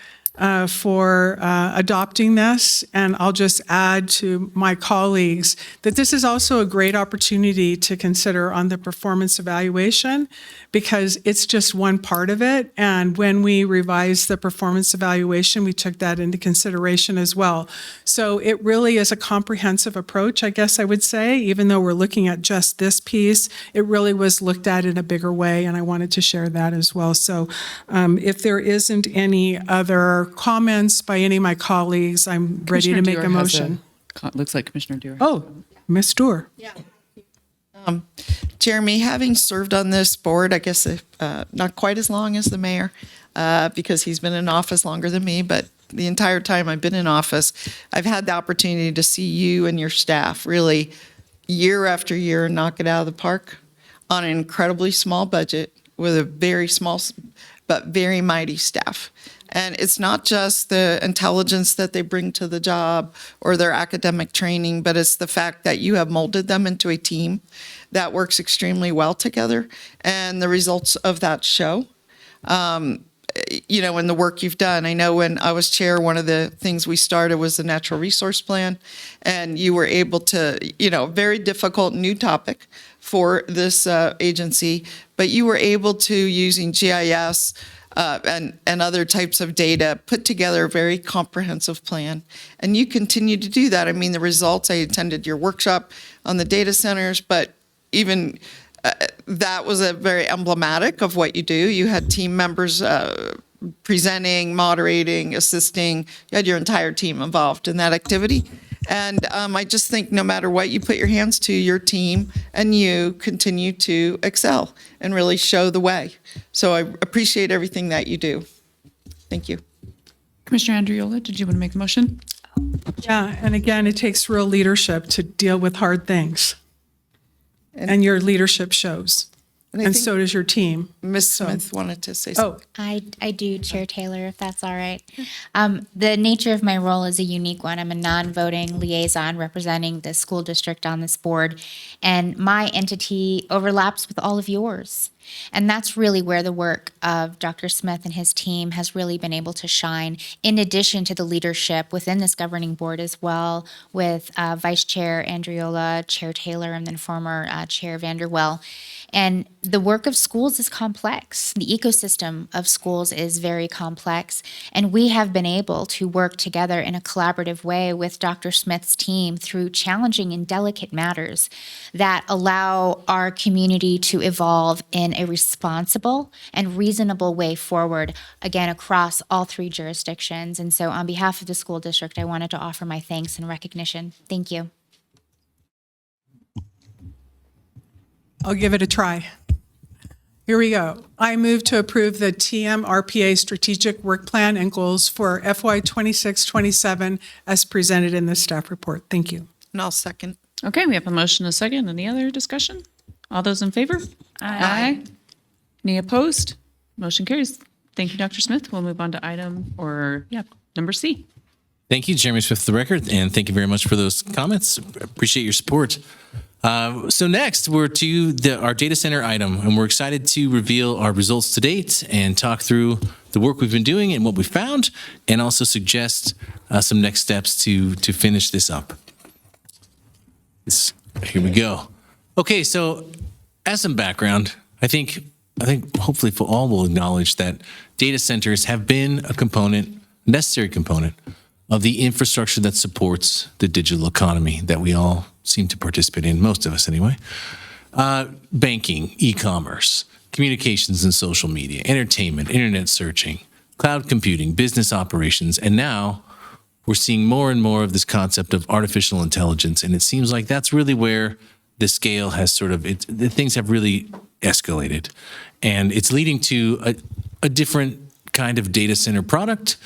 for adopting this. And I'll just add to my colleagues that this is also a great opportunity to consider on the performance evaluation, because it's just one part of it. And when we revised the performance evaluation, we took that into consideration as well. So it really is a comprehensive approach, I guess I would say. Even though we're looking at just this piece, it really was looked at in a bigger way, and I wanted to share that as well. So if there isn't any other comments by any of my colleagues, I'm ready to make a motion. Looks like Commissioner Dewar. Oh, Ms. Dewar. Jeremy, having served on this board, I guess not quite as long as the mayor, because he's been in office longer than me, but the entire time I've been in office, I've had the opportunity to see you and your staff really year after year knock it out of the park on an incredibly small budget with a very small but very mighty staff. And it's not just the intelligence that they bring to the job or their academic training, but it's the fact that you have molded them into a team that works extremely well together. And the results of that show, you know, in the work you've done. I know when I was chair, one of the things we started was the natural resource plan. And you were able to, you know, very difficult new topic for this agency, but you were able to, using GIS, and other types of data, put together a very comprehensive plan. And you continue to do that. I mean, the results, I attended your workshop on the data centers, but even that was a very emblematic of what you do. You had team members presenting, moderating, assisting. You had your entire team involved in that activity. And I just think no matter what you put your hands to, your team and you continue to excel and really show the way. So I appreciate everything that you do. Thank you. Commissioner Andriola, did you want to make a motion? Yeah, and again, it takes real leadership to deal with hard things. And your leadership shows. And so does your team. Ms. Smith wanted to say something. I do, Chair Taylor, if that's all right. The nature of my role is a unique one. I'm a non-voting liaison representing the school district on this board, and my entity overlaps with all of yours. And that's really where the work of Dr. Smith and his team has really been able to shine, in addition to the leadership within this governing board as well, with Vice Chair Andriola, Chair Taylor, and then former Chair Vanderwell. And the work of schools is complex. The ecosystem of schools is very complex. And we have been able to work together in a collaborative way with Dr. Smith's team through challenging and delicate matters that allow our community to evolve in a responsible and reasonable way forward, again, across all three jurisdictions. And so on behalf of the school district, I wanted to offer my thanks and recognition. Thank you. I'll give it a try. Here we go. I move to approve the TMRPA Strategic Work Plan and Goals for FY 26-27 as presented in the staff report. Thank you. And I'll second. Okay, we have a motion and a second. Any other discussion? All those in favor? Aye. Any opposed? Motion carries. Thank you, Dr. Smith. We'll move on to number C. Thank you, Jeremy Smith, for the record, and thank you very much for those comments. Appreciate your support. So next, we're to our data center item, and we're excited to reveal our results to date and talk through the work we've been doing and what we found, and also suggest some next steps to finish this up. Here we go. Okay, so as some background, I think hopefully for all will acknowledge that data centers have been a necessary component of the infrastructure that supports the digital economy that we all seem to participate in, most of us anyway. Banking, e-commerce, communications and social media, entertainment, internet searching, cloud computing, business operations, and now we're seeing more and more of this concept of artificial intelligence, and it seems like that's really where the scale has things have really escalated, and it's leading to a different kind of data center product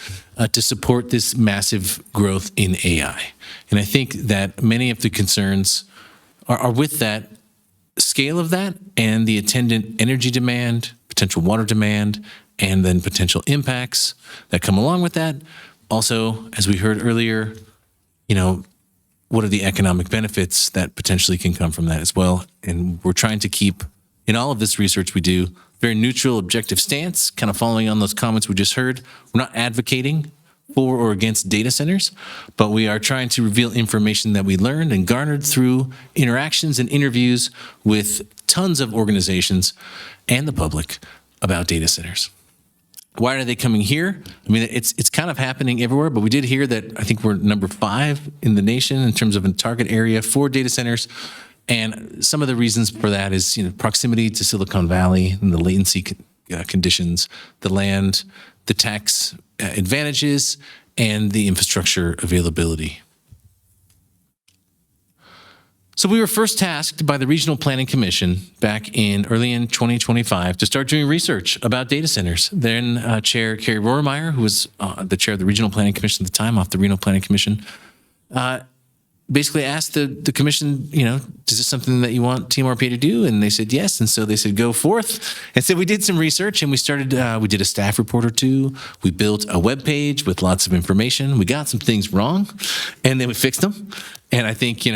to support this massive growth in AI. And I think that many of the concerns are with that scale of that and the attendant energy demand, potential water demand, and then potential impacts that come along with that. Also, as we heard earlier, what are the economic benefits that potentially can come from that as well? And we're trying to keep, in all of this research we do, very neutral, objective stance, kind of following on those comments we just heard. We're not advocating for or against data centers, but we are trying to reveal information that we learned and garnered through interactions and interviews with tons of organizations and the public about data centers. Why are they coming here? I mean, it's kind of happening everywhere, but we did hear that I think we're number 5 in the nation in terms of a target area for data centers. And some of the reasons for that is, proximity to Silicon Valley and the latency conditions, the land, the tax advantages, and the infrastructure availability. So we were first tasked by the Regional Planning Commission back early in 2025 to start doing research about data centers. Then Chair Carrie Rohrmeyer, who was the chair of the Regional Planning Commission at the time, off the Reno Planning Commission, basically asked the commission, is this something that you want TMRPA to do? And they said yes. And so they said, go forth. And so we did some research and we started, we did a staff report or two. We built a web page with lots of information. We got some things wrong and then we fixed them. And I think,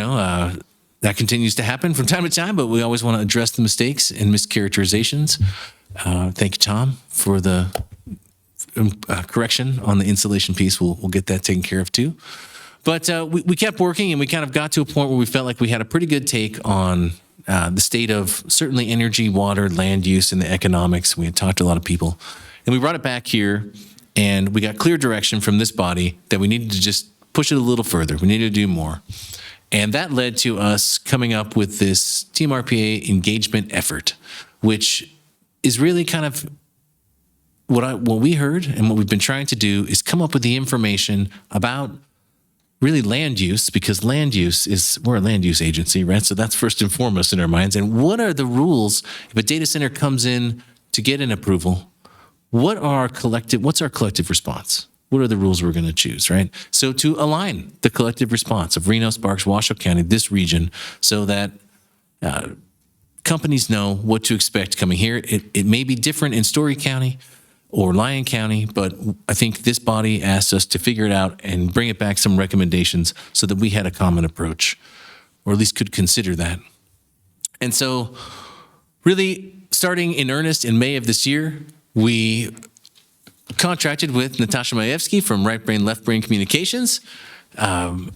that continues to happen from time to time, but we always want to address the mistakes and mischaracterizations. Thank you, Tom, for the correction on the installation piece. We'll get that taken care of too. But we kept working and we kind of got to a point where we felt like we had a pretty good take on the state of certainly energy, water, land use, and the economics. We had talked to a lot of people. And we brought it back here and we got clear direction from this body that we needed to just push it a little further. We needed to do more. And that led to us coming up with this TMRPA engagement effort, which is really kind of what we heard and what we've been trying to do is come up with the information about really land use, because land use we're a land use agency, right? So that's first and foremost in our minds. And what are the rules if a data center comes in to get an approval? What's our collective response? What are the rules we're going to choose, right? So to align the collective response of Reno, Sparks, Washoe County, this region, so that companies know what to expect coming here. It may be different in Story County or Lyon County, but I think this body asked us to figure it out and bring it back some recommendations so that we had a common approach, or at least could consider that. And so really starting in earnest in May of this year, we contracted with Natasha Majewski from Right Brain, Left Brain Communications. It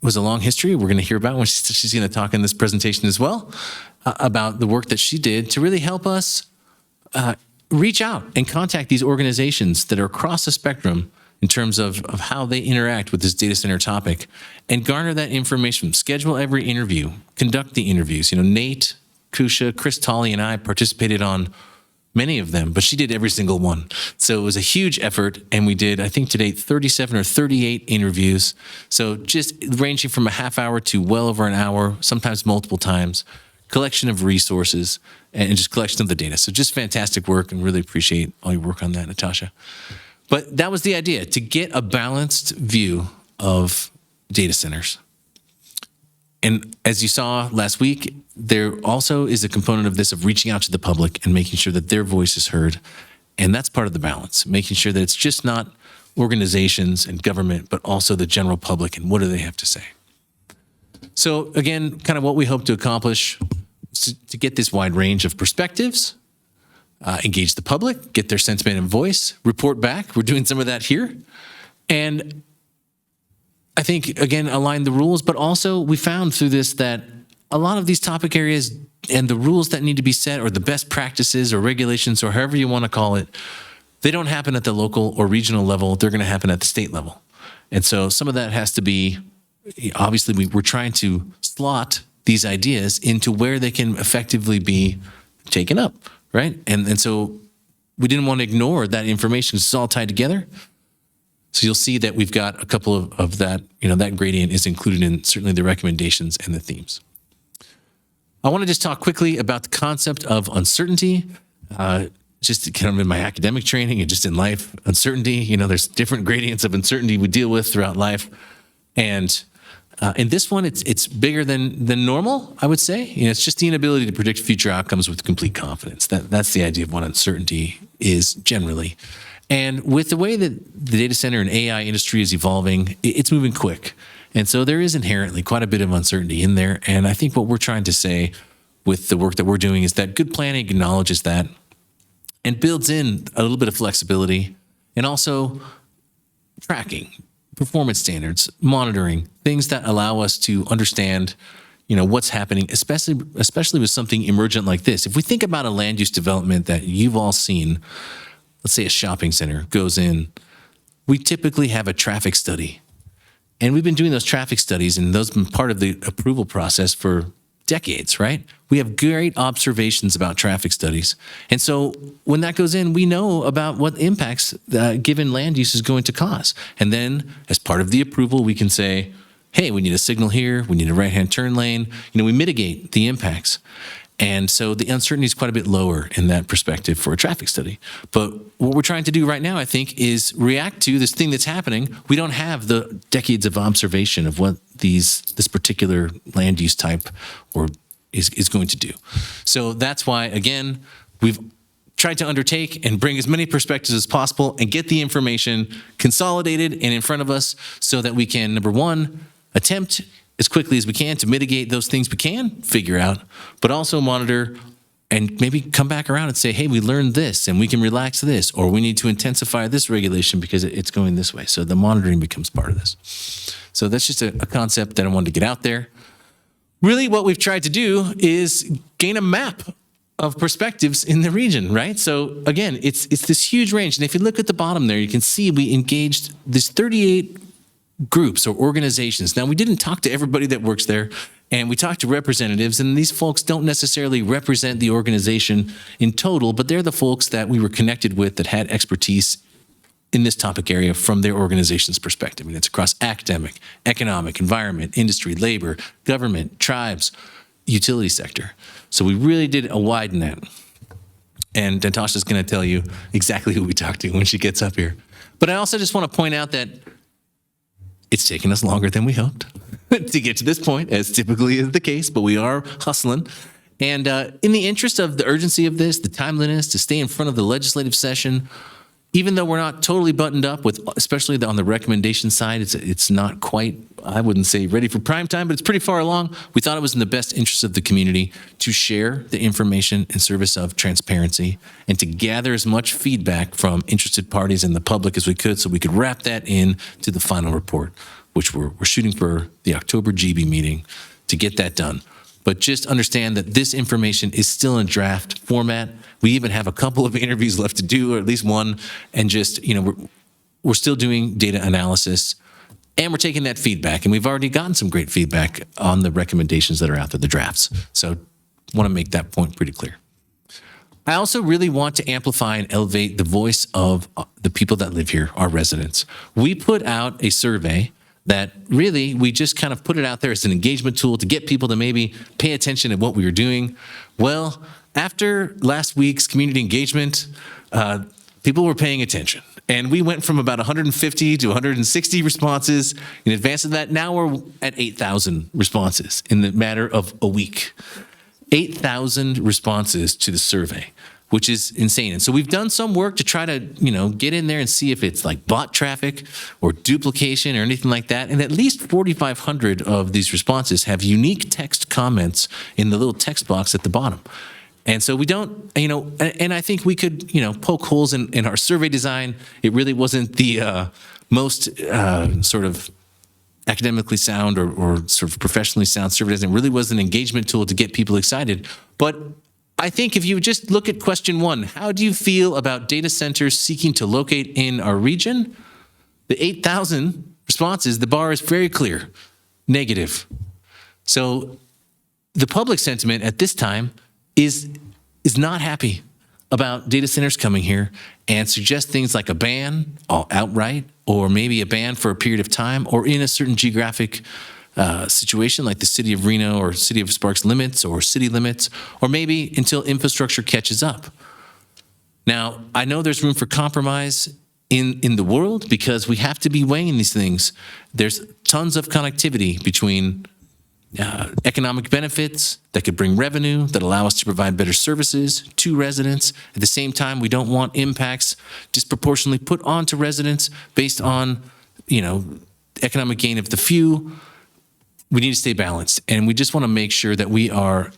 was a long history. We're going to hear about when she's going to talk in this presentation as well about the work that she did to really help us reach out and contact these organizations that are across the spectrum in terms of how they interact with this data center topic and garner that information, schedule every interview, conduct the interviews. Nate, Kusha, Chris Tolley, and I participated on many of them, but she did every single one. So it was a huge effort, and we did, I think to date, 37 or 38 interviews. So just ranging from a half hour to well over an hour, sometimes multiple times, collection of resources, and just collection of the data. So just fantastic work, and really appreciate all your work on that, Natasha. But that was the idea, to get a balanced view of data centers. And as you saw last week, there also is a component of this of reaching out to the public and making sure that their voice is heard. And that's part of the balance, making sure that it's just not organizations and government, but also the general public and what do they have to say. So again, kind of what we hope to accomplish is to get this wide range of perspectives, engage the public, get their sentiment and voice, report back. We're doing some of that here. And I think, again, align the rules, but also we found through this that a lot of these topic areas and the rules that need to be set, or the best practices or regulations, or however you want to call it, they don't happen at the local or regional level. They're going to happen at the state level. And so some of that has to be, obviously, we're trying to slot these ideas into where they can effectively be taken up, right? And so we didn't want to ignore that information. It's all tied together. So you'll see that we've got a couple of that, that gradient is included in certainly the recommendations and the themes. I want to just talk quickly about the concept of uncertainty, just kind of in my academic training and just in life. Uncertainty, there's different gradients of uncertainty we deal with throughout life. And in this one, it's bigger than normal, I would say. It's just the inability to predict future outcomes with complete confidence. That's the idea of what uncertainty is generally. And with the way that the data center and AI industry is evolving, it's moving quick. And so there is inherently quite a bit of uncertainty in there. And I think what we're trying to say with the work that we're doing is that good planning acknowledges that and builds in a little bit of flexibility and also tracking, performance standards, monitoring, things that allow us to understand, what's happening, especially with something emergent like this. If we think about a land use development that you've all seen, let's say a shopping center goes in, we typically have a traffic study. And we've been doing those traffic studies, and those have been part of the approval process for decades, right? We have great observations about traffic studies. And so when that goes in, we know about what impacts given land use is going to cause. And then as part of the approval, we can say, hey, we need a signal here, we need a right-hand turn lane. We mitigate the impacts. And so the uncertainty is quite a bit lower in that perspective for a traffic study. But what we're trying to do right now, I think, is react to this thing that's happening. We don't have the decades of observation of what this particular land use type is going to do. So that's why, again, we've tried to undertake and bring as many perspectives as possible and get the information consolidated and in front of us so that we can, number one, attempt as quickly as we can to mitigate those things we can figure out, but also monitor and maybe come back around and say, hey, we learned this and we can relax this, or we need to intensify this regulation because it's going this way. So the monitoring becomes part of this. So that's just a concept that I wanted to get out there. Really what we've tried to do is gain a map of perspectives in the region, right? So again, it's this huge range. And if you look at the bottom there, you can see we engaged this 38 groups or organizations. Now, we didn't talk to everybody that works there, and we talked to representatives, and these folks don't necessarily represent the organization in total, but they're the folks that we were connected with that had expertise in this topic area from their organization's perspective. And it's across academic, economic, environment, industry, labor, government, tribes, utility sector. So we really did a wide net. And Natasha's going to tell you exactly who we talked to when she gets up here. But I also just want to point out that it's taken us longer than we hoped to get to this point, as typically is the case, but we are hustling. And in the interest of the urgency of this, the timeliness, to stay in front of the legislative session, even though we're not totally buttoned up with, especially on the recommendation side, it's not quite, I wouldn't say ready for prime time, but it's pretty far along. We thought it was in the best interest of the community to share the information in service of transparency and to gather as much feedback from interested parties and the public as we could so we could wrap that in to the final report, which we're shooting for the October GB meeting to get that done. But just understand that this information is still in draft format. We even have a couple of interviews left to do, or at least one, and just, we're still doing data analysis, and we're taking that feedback, and we've already gotten some great feedback on the recommendations that are out there, the drafts. So want to make that point pretty clear. I also really want to amplify and elevate the voice of the people that live here, our residents. We put out a survey that really, we just kind of put it out there as an engagement tool to get people to maybe pay attention to what we were doing. Well, after last week's community engagement, people were paying attention. And we went from about 150 to 160 responses. In advance of that, now we're at 8,000 responses in the matter of a week. 8,000 responses to the survey, which is insane. And so we've done some work to try to, get in there and see if it's like bot traffic or duplication or anything like that. And at least 4,500 of these responses have unique text comments in the little text box at the bottom. And so we don't, and I think we could, poke holes in our survey design. It really wasn't the most sort of academically sound or sort of professionally sound survey design. It really was an engagement tool to get people excited. But I think if you just look at question 1, how do you feel about data centers seeking to locate in our region? The 8,000 responses, the bar is very clear, negative. So the public sentiment at this time is not happy about data centers coming here and suggest things like a ban outright, or maybe a ban for a period of time, or in a certain geographic situation like the city of Reno or city of Sparks limits or city limits, or maybe until infrastructure catches up. Now, I know there's room for compromise in the world because we have to be weighing these things. There's tons of connectivity between economic benefits that could bring revenue, that allow us to provide better services to residents. At the same time, we don't want impacts disproportionately put onto residents based on, economic gain of the few. We need to stay balanced, and we just want to make sure that we are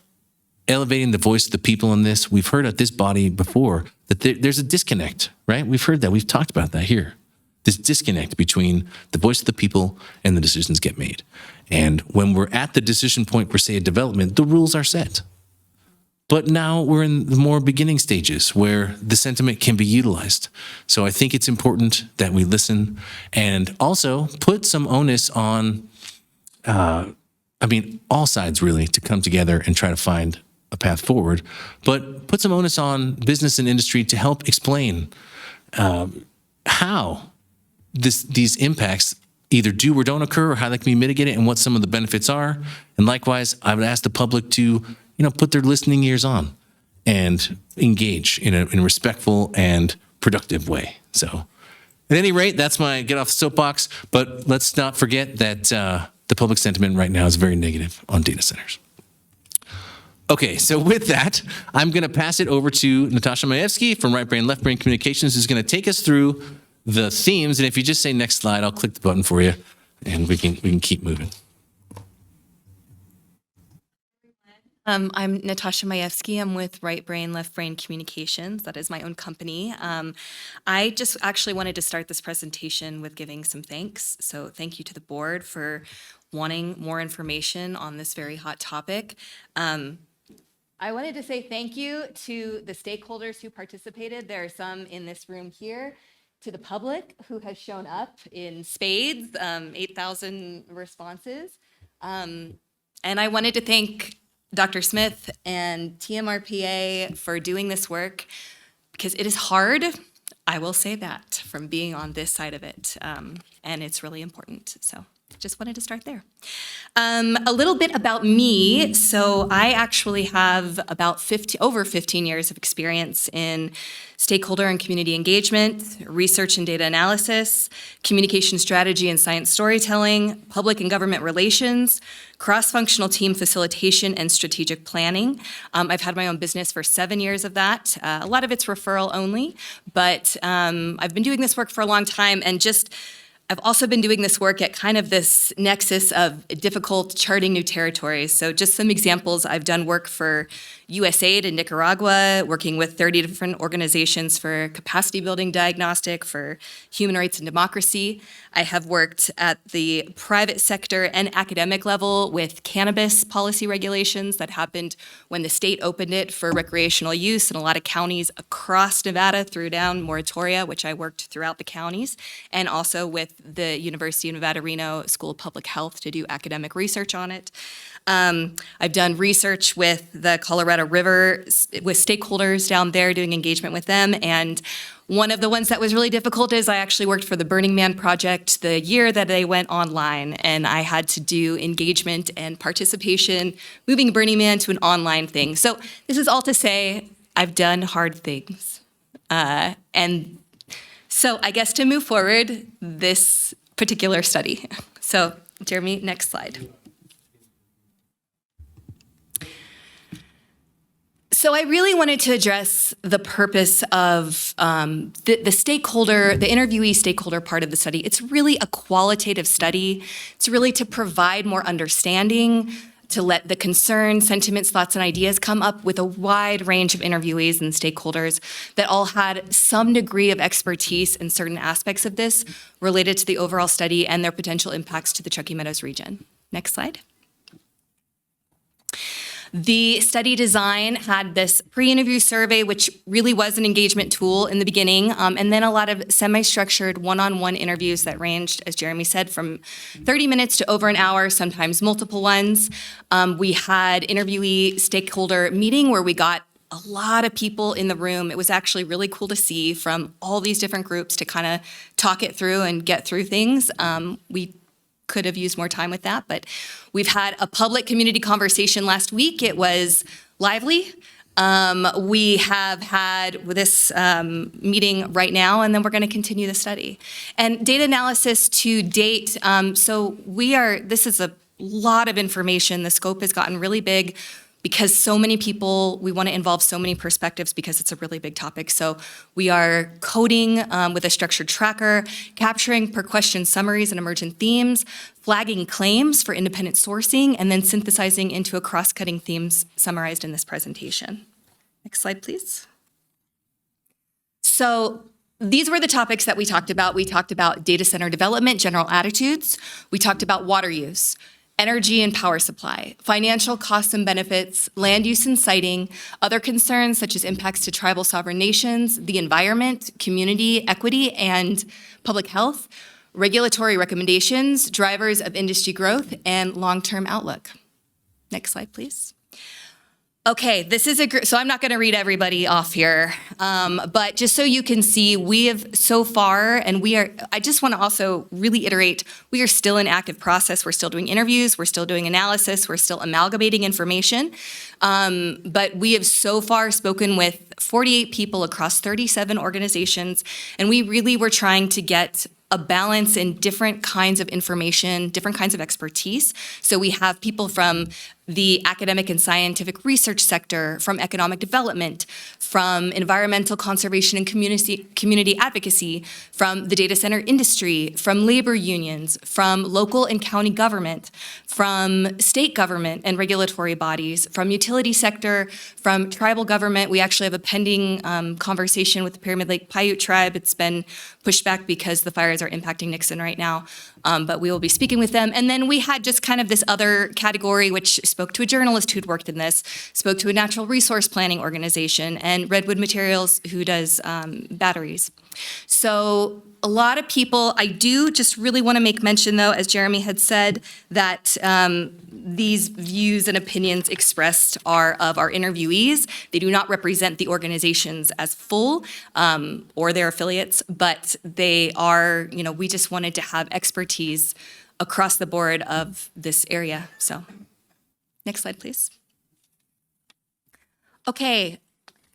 elevating the voice of the people in this. We've heard at this body before that there's a disconnect, right? We've heard that. We've talked about that here. this disconnect between the voice of the people and the decisions get made. And when we're at the decision point per se of development, the rules are set. But now we're in the more beginning stages where the sentiment can be utilized. So I think it's important that we listen and also put some onus on, all sides really, to come together and try to find a path forward, but put some onus on business and industry to help explain how these impacts either do or don't occur, or how they can be mitigated, and what some of the benefits are. And likewise, I would ask the public to, put their listening ears on and engage in a respectful and productive way. So at any rate, that's my get off the soapbox, but let's not forget that the public sentiment right now is very negative on data centers. Okay, so with that, I'm going to pass it over to Natasha Majewski from Right Brain Left Brain Communications, who's going to take us through the themes. And if you just say next slide, I'll click the button for you, and we can keep moving. I'm Natasha Majewski. I'm with Right Brain Left Brain Communications. That is my own company. I just actually wanted to start this presentation with giving some thanks. So thank you to the board for wanting more information on this very hot topic. I wanted to say thank you to the stakeholders who participated. There are some in this room here. To the public who has shown up in spades, 8,000 responses. And I wanted to thank Dr. Smith and TMRPA for doing this work, because it is hard. I will say that from being on this side of it, and it's really important. So just wanted to start there. A little bit about me. So I actually have about over 15 years of experience in stakeholder and community engagement, research and data analysis, communication strategy and science storytelling, public and government relations, cross-functional team facilitation, and strategic planning. I've had my own business for 7 years of that. A lot of it's referral only, but I've been doing this work for a long time, and I've also been doing this work at kind of this nexus of difficult charting new territories. So just some examples, I've done work for USAID in Nicaragua, working with 30 different organizations for capacity building diagnostic, for human rights and democracy. I have worked at the private sector and academic level with cannabis policy regulations that happened when the state opened it for recreational use, and a lot of counties across Nevada threw down moratoria, which I worked throughout the counties, and also with the University of Nevada, Reno School of Public Health to do academic research on it. I've done research with the Colorado River, with stakeholders down there, doing engagement with them. And one of the ones that was really difficult is I actually worked for the Burning Man Project the year that they went online, and I had to do engagement and participation, moving Burning Man to an online thing. So this is all to say I've done hard things. And so I guess to move forward, this particular study. So Jeremy, next slide. So I really wanted to address the purpose of the stakeholder, the interviewee stakeholder part of the study. It's really a qualitative study. It's really to provide more understanding, to let the concerns, sentiments, thoughts, and ideas come up with a wide range of interviewees and stakeholders that all had some degree of expertise in certain aspects of this related to the overall study and their potential impacts to the Truckee Meadows region. Next slide. The study design had this pre-interview survey, which really was an engagement tool in the beginning, and then a lot of semi-structured one-on-one interviews that ranged, as Jeremy said, from 30 minutes to over an hour, sometimes multiple ones. We had interviewee stakeholder meeting where we got a lot of people in the room. It was actually really cool to see from all these different groups to kind of talk it through and get through things. We could have used more time with that, but we've had a public community conversation last week. It was lively. We have had this meeting right now, and then we're going to continue the study. And data analysis to date, this is a lot of information. The scope has gotten really big because so many people, we want to involve so many perspectives because it's a really big topic. So we are coding with a structured tracker, capturing per question summaries and emergent themes, flagging claims for independent sourcing, and then synthesizing into a cross-cutting themes summarized in this presentation. Next slide, please. So these were the topics that we talked about. We talked about data center development, general attitudes. We talked about water use, energy and power supply, financial costs and benefits, land use and siting, other concerns such as impacts to tribal sovereign nations, the environment, community equity, and public health, regulatory recommendations, drivers of industry growth, and long-term outlook. Next slide, please. Okay, this is so I'm not going to read everybody off here, but just so you can see, we have so far, and I just want to also really iterate, we are still in active process. We're still doing interviews, we're still doing analysis, we're still amalgamating information, but we have so far spoken with 48 people across 37 organizations, and we really were trying to get a balance in different kinds of information, different kinds of expertise. So we have people from the academic and scientific research sector, from economic development, from environmental conservation and community advocacy, from the data center industry, from labor unions, from local and county government, from state government and regulatory bodies, from utility sector, from tribal government. We actually have a pending conversation with the Pyramid Lake Paiute tribe. It's been pushed back because the fires are impacting Nixon right now, but we will be speaking with them. And then we had just kind of this other category, which spoke to a journalist who'd worked in this, spoke to a natural resource planning organization, and Redwood Materials, who does batteries. So a lot of people, I do just really want to make mention, though, as Jeremy had said, that these views and opinions expressed are of our interviewees. They do not represent the organizations as full or their affiliates, but they are, we just wanted to have expertise across the board of this area. So next slide, please. Okay,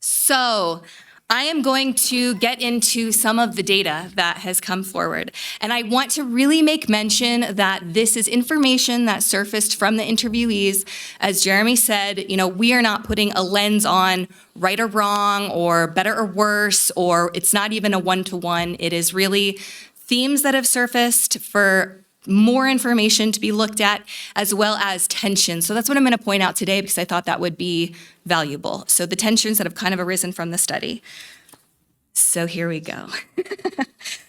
so I am going to get into some of the data that has come forward. And I want to really make mention that this is information that surfaced from the interviewees. As Jeremy said, we are not putting a lens on right or wrong or better or worse, or it's not even a one-to-one. It is really themes that have surfaced for more information to be looked at, as well as tensions. So that's what I'm going to point out today because I thought that would be valuable. So the tensions that have kind of arisen from the study. So here we go.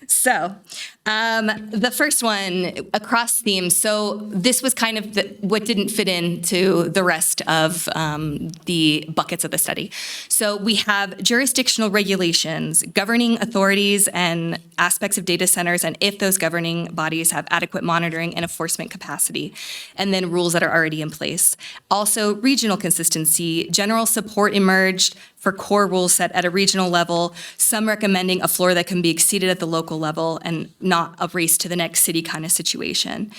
So the first one, across themes. So this was kind of what didn't fit into the rest of the buckets of the study. So we have jurisdictional regulations, governing authorities and aspects of data centers, and if those governing bodies have adequate monitoring and enforcement capacity, and then rules that are already in place. Also, regional consistency, general support emerged for core rules set at a regional level, some recommending a floor that can be exceeded at the local level and not a race to the next city kind of situation.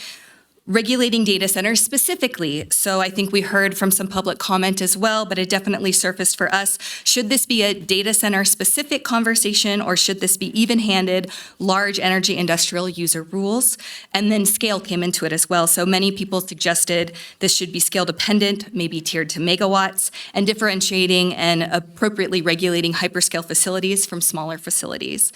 Regulating data centers specifically. So I think we heard from some public comment as well, but it definitely surfaced for us. Should this be a data center specific conversation, or should this be even-handed large energy industrial user rules? And then scale came into it as well. So many people suggested this should be scale dependent, maybe tiered to megawatts, and differentiating and appropriately regulating hyperscale facilities from smaller facilities.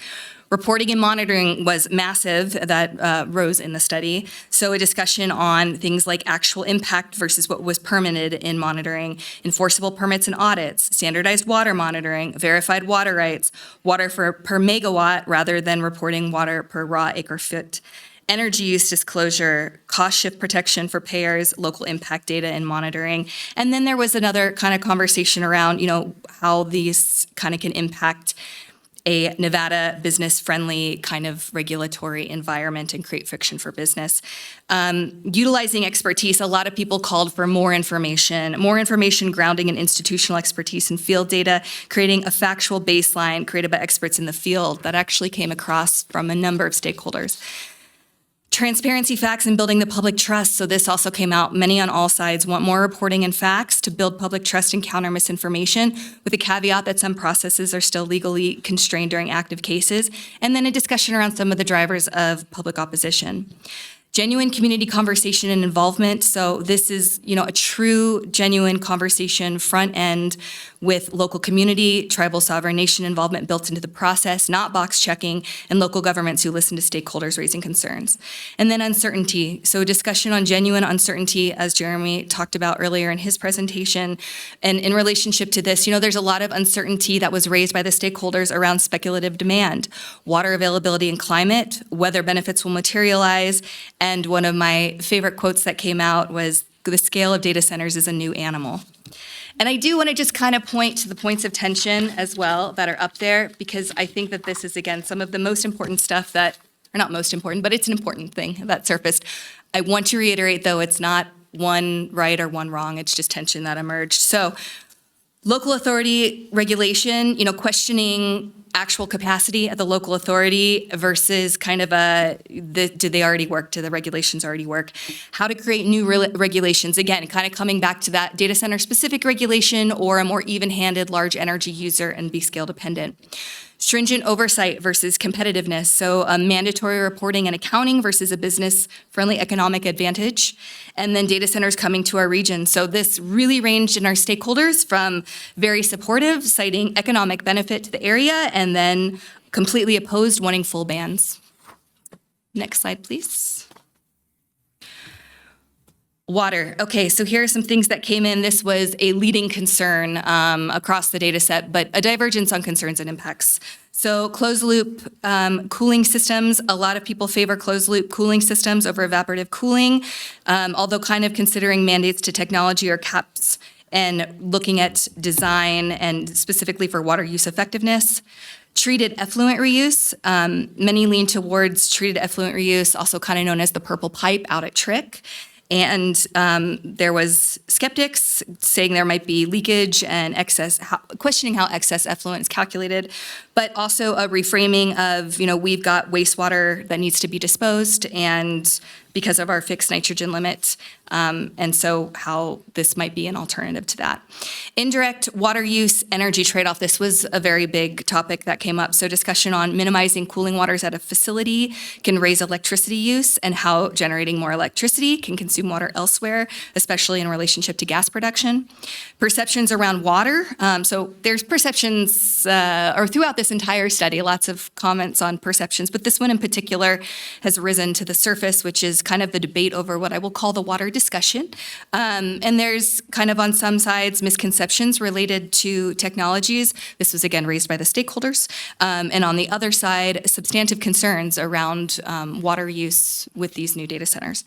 Reporting and monitoring was massive, that rose in the study. So a discussion on things like actual impact versus what was permitted in monitoring, enforceable permits and audits, standardized water monitoring, verified water rights, water per megawatt rather than reporting water per raw acre foot, energy use disclosure, cost shift protection for payers, local impact data and monitoring. And then there was another kind of conversation around, how these kind of can impact a Nevada business-friendly kind of regulatory environment and create friction for business. Utilizing expertise, a lot of people called for more information grounding in institutional expertise and field data, creating a factual baseline created by experts in the field that actually came across from a number of stakeholders. Transparency, facts, and building the public trust. So this also came out. Many on all sides want more reporting and facts to build public trust and counter misinformation, with a caveat that some processes are still legally constrained during active cases. And then a discussion around some of the drivers of public opposition. Genuine community conversation and involvement. So this is, a true, genuine conversation front end with local community, tribal sovereign nation involvement built into the process, not box checking, and local governments who listen to stakeholders raising concerns. And then uncertainty. So discussion on genuine uncertainty, as Jeremy talked about earlier in his presentation. And in relationship to this, there's a lot of uncertainty that was raised by the stakeholders around speculative demand, water availability and climate, whether benefits will materialize. And one of my favorite quotes that came out was, the scale of data centers is a new animal. And I do want to just kind of point to the points of tension as well that are up there, because I think that this is, again, some of the most important stuff that, or not most important, but it's an important thing that surfaced. I want to reiterate, though, it's not one right or one wrong, it's just tension that emerged. So local authority regulation, questioning actual capacity at the local authority versus kind of did they already work? Do the regulations already work? How to create new regulations. Again, kind of coming back to that data center specific regulation or a more even-handed large energy user and be scale dependent. Stringent oversight versus competitiveness. So mandatory reporting and accounting versus a business-friendly economic advantage. And then data centers coming to our region. So this really ranged in our stakeholders from very supportive, citing economic benefit to the area, and then completely opposed, wanting full bans. Next slide, please. Water. Okay, so here are some things that came in. This was a leading concern across the data set, but a divergence on concerns and impacts. So closed loop cooling systems, a lot of people favor closed loop cooling systems over evaporative cooling, although kind of considering mandates to technology or caps and looking at design and specifically for water use effectiveness. Treated effluent reuse, many lean towards treated effluent reuse, also kind of known as the purple pipe out at Trick. And there was skeptics saying there might be leakage and questioning how excess effluent is calculated, but also a reframing of, we've got wastewater that needs to be disposed and because of our fixed nitrogen limit, and so how this might be an alternative to that. Indirect water use, energy trade-off. This was a very big topic that came up. So discussion on minimizing cooling waters at a facility can raise electricity use and how generating more electricity can consume water elsewhere, especially in relationship to gas production. Perceptions around water. So there's perceptions, or throughout this entire study, lots of comments on perceptions, but this one in particular has risen to the surface, which is kind of the debate over what I will call the water discussion. And there's kind of on some sides misconceptions related to technologies. This was again raised by the stakeholders. And on the other side, substantive concerns around water use with these new data centers.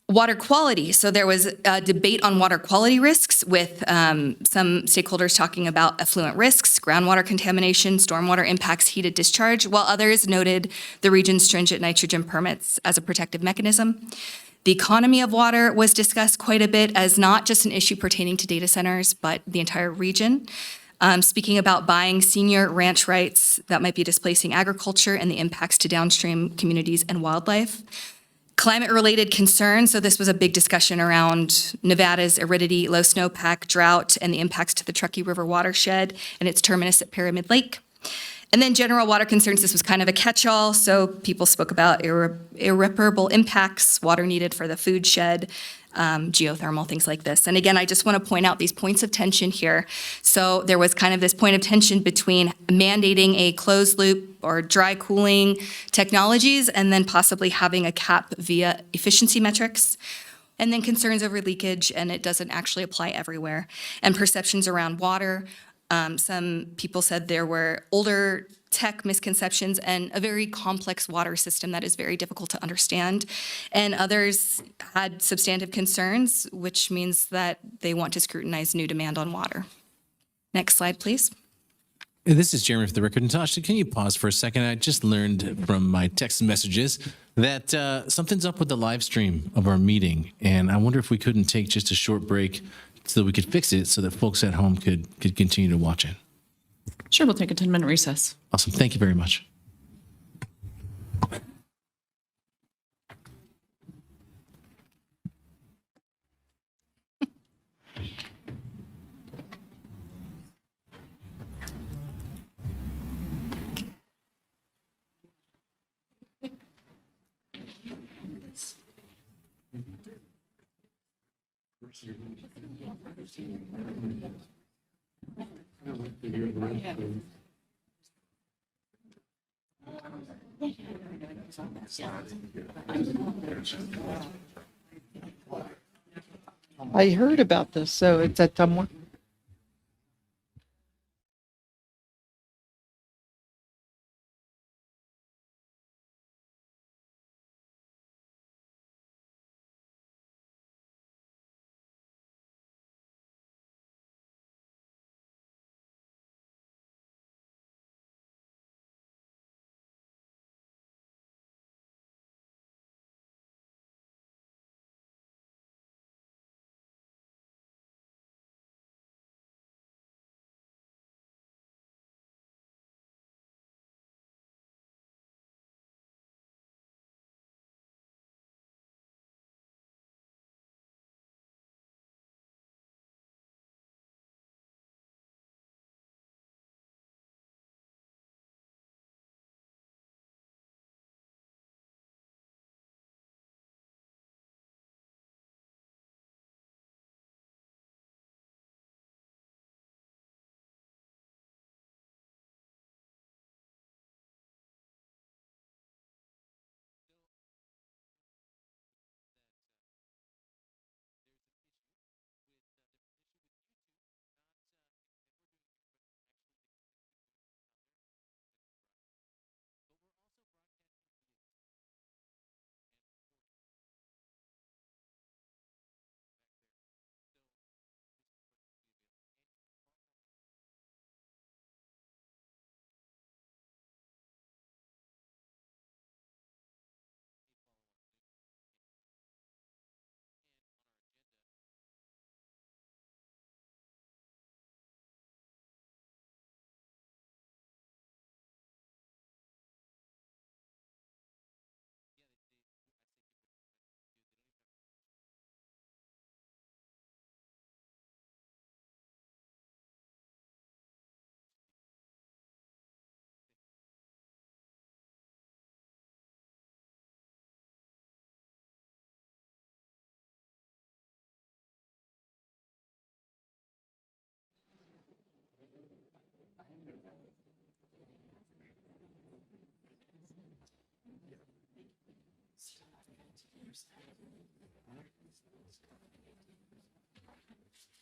Water quality. So there was a debate on water quality risks with some stakeholders talking about effluent risks, groundwater contamination, stormwater impacts, heated discharge, while others noted the region's stringent nitrogen permits as a protective mechanism. The economy of water was discussed quite a bit as not just an issue pertaining to data centers, but the entire region. Speaking about buying senior ranch rights that might be displacing agriculture and the impacts to downstream communities and wildlife. Climate-related concerns, so this was a big discussion around Nevada's aridity, low snowpack, drought, and the impacts to the Truckee River watershed and its terminus at Pyramid Lake. And then general water concerns, this was kind of a catch-all, so people spoke about irreparable impacts, water needed for the food shed, geothermal, things like this. And again, I just want to point out these points of tension here. So there was kind of this point of tension between mandating a closed loop or dry cooling technologies and then possibly having a cap via efficiency metrics. And then concerns over leakage, and it doesn't actually apply everywhere. And perceptions around water. Some people said there were older tech misconceptions and a very complex water system that is very difficult to understand. And others had substantive concerns, which means that they want to scrutinize new demand on water. Next slide, please. This is Jeremy for the record. Natasha, can you pause for a second? I just learned from my text messages that something's up with the live stream of our meeting. And I wonder if we couldn't take just a short break so that we could fix it so that folks at home could continue to watch it. Sure, we'll take a 10-minute recess. Awesome. Thank you very much. I heard about this, so it's at Tumwa.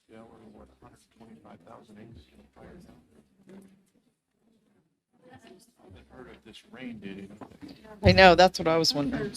Yeah, we're what, 125,000 acres of fire now. I've heard if this rain did anything. I know, that's what I was wondering.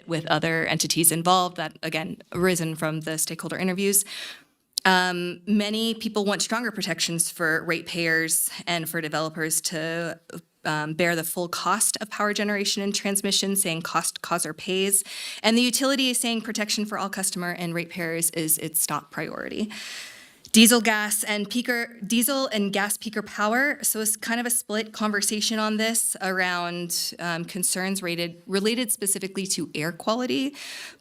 with other entities involved that, again, arisen from the stakeholder interviews. Many people want stronger protections for ratepayers and for developers to bear the full cost of power generation and transmission, saying cost causer pays. And the utility is saying protection for all customer and ratepayers is its top priority. Diesel and gas peaker power. So it's kind of a split conversation on this around concerns related specifically to air quality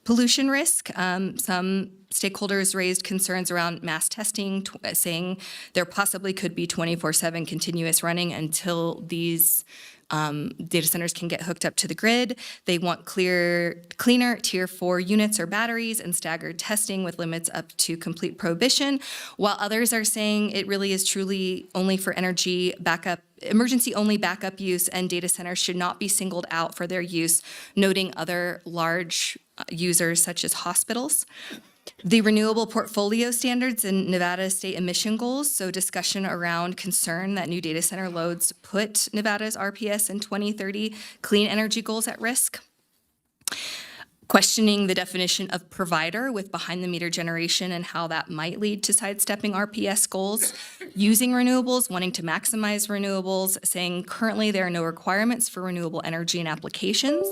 pollution risk. Some stakeholders raised concerns around mass testing, saying there possibly could be 24/7 continuous running until these data centers can get hooked up to the grid. They want cleaner Tier 4 units or batteries and staggered testing with limits up to complete prohibition, while others are saying it really is truly only for emergency-only backup use, and data centers should not be singled out for their use, noting other large users such as hospitals. The renewable portfolio standards and Nevada state emission goals, so discussion around concern that new data center loads put Nevada's RPS and 2030 clean energy goals at risk. Questioning the definition of provider with behind-the-meter generation and how that might lead to sidestepping RPS goals. Using renewables, wanting to maximize renewables, saying currently there are no requirements for renewable energy and applications,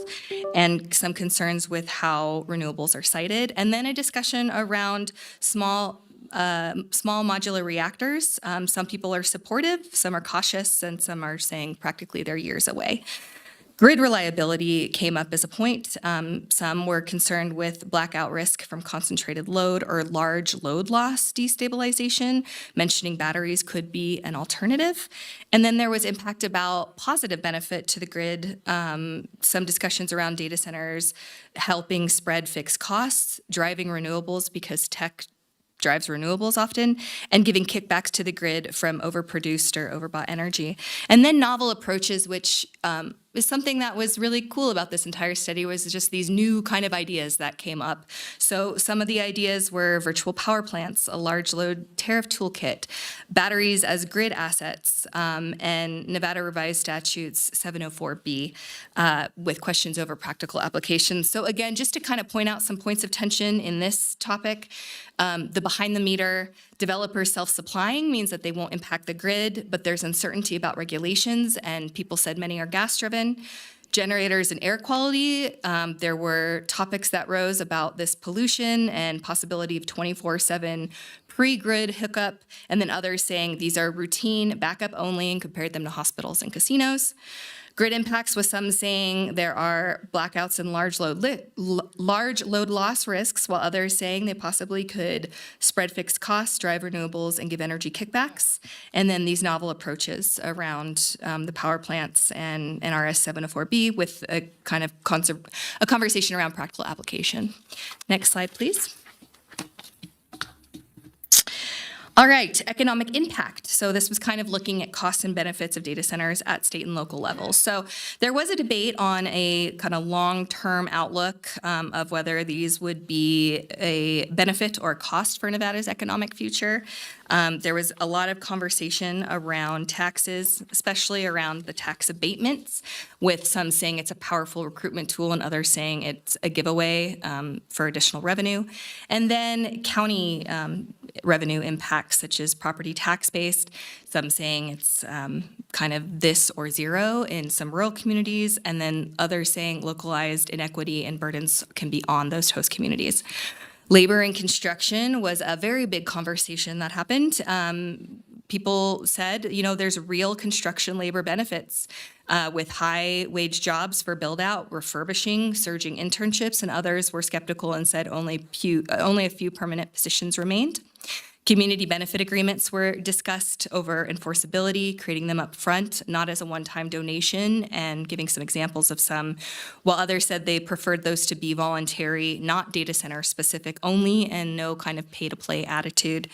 and some concerns with how renewables are cited. And then a discussion around small modular reactors. Some people are supportive, some are cautious, and some are saying practically they're years away. Grid reliability came up as a point. Some were concerned with blackout risk from concentrated load or large load loss destabilization, mentioning batteries could be an alternative. And then there was impact about positive benefit to the grid, some discussions around data centers helping spread fixed costs, driving renewables because tech drives renewables often, and giving kickbacks to the grid from overproduced or overbought energy. And then novel approaches, which is something that was really cool about this entire study, was just these new kind of ideas that came up. So some of the ideas were virtual power plants, a large load tariff toolkit, batteries as grid assets, and Nevada Revised Statutes 704B with questions over practical applications. So again, just to kind of point out some points of tension in this topic, the behind the meter developer self-supplying means that they won't impact the grid, but there's uncertainty about regulations, and people said many are gas-driven. Generators and air quality, there were topics that rose about this pollution and possibility of 24/7 pre-grid hookup, and then others saying these are routine backup only and compared them to hospitals and casinos. Grid impacts, with some saying there are blackouts and large load loss risks, while others saying they possibly could spread fixed costs, drive renewables, and give energy kickbacks. And then these novel approaches around the power plants and NRS 704B with a kind of a conversation around practical application. Next slide, please. All right, economic impact. So this was kind of looking at costs and benefits of data centers at state and local levels. So there was a debate on a kind of long-term outlook of whether these would be a benefit or a cost for Nevada's economic future. There was a lot of conversation around taxes, especially around the tax abatements, with some saying it's a powerful recruitment tool and others saying it's a giveaway for additional revenue. And then county revenue impacts, such as property tax-based, some saying it's kind of this or zero in some rural communities, and then others saying localized inequity and burdens can be on those host communities. Labor and construction was a very big conversation that happened. People said, there's real construction labor benefits with high wage jobs for build out, refurbishing, surging internships, and others were skeptical and said only a few permanent positions remained. Community benefit agreements were discussed over enforceability, creating them up front, not as a one-time donation, and giving some examples of some, while others said they preferred those to be voluntary, not data center specific only, and no kind of pay-to-play attitude.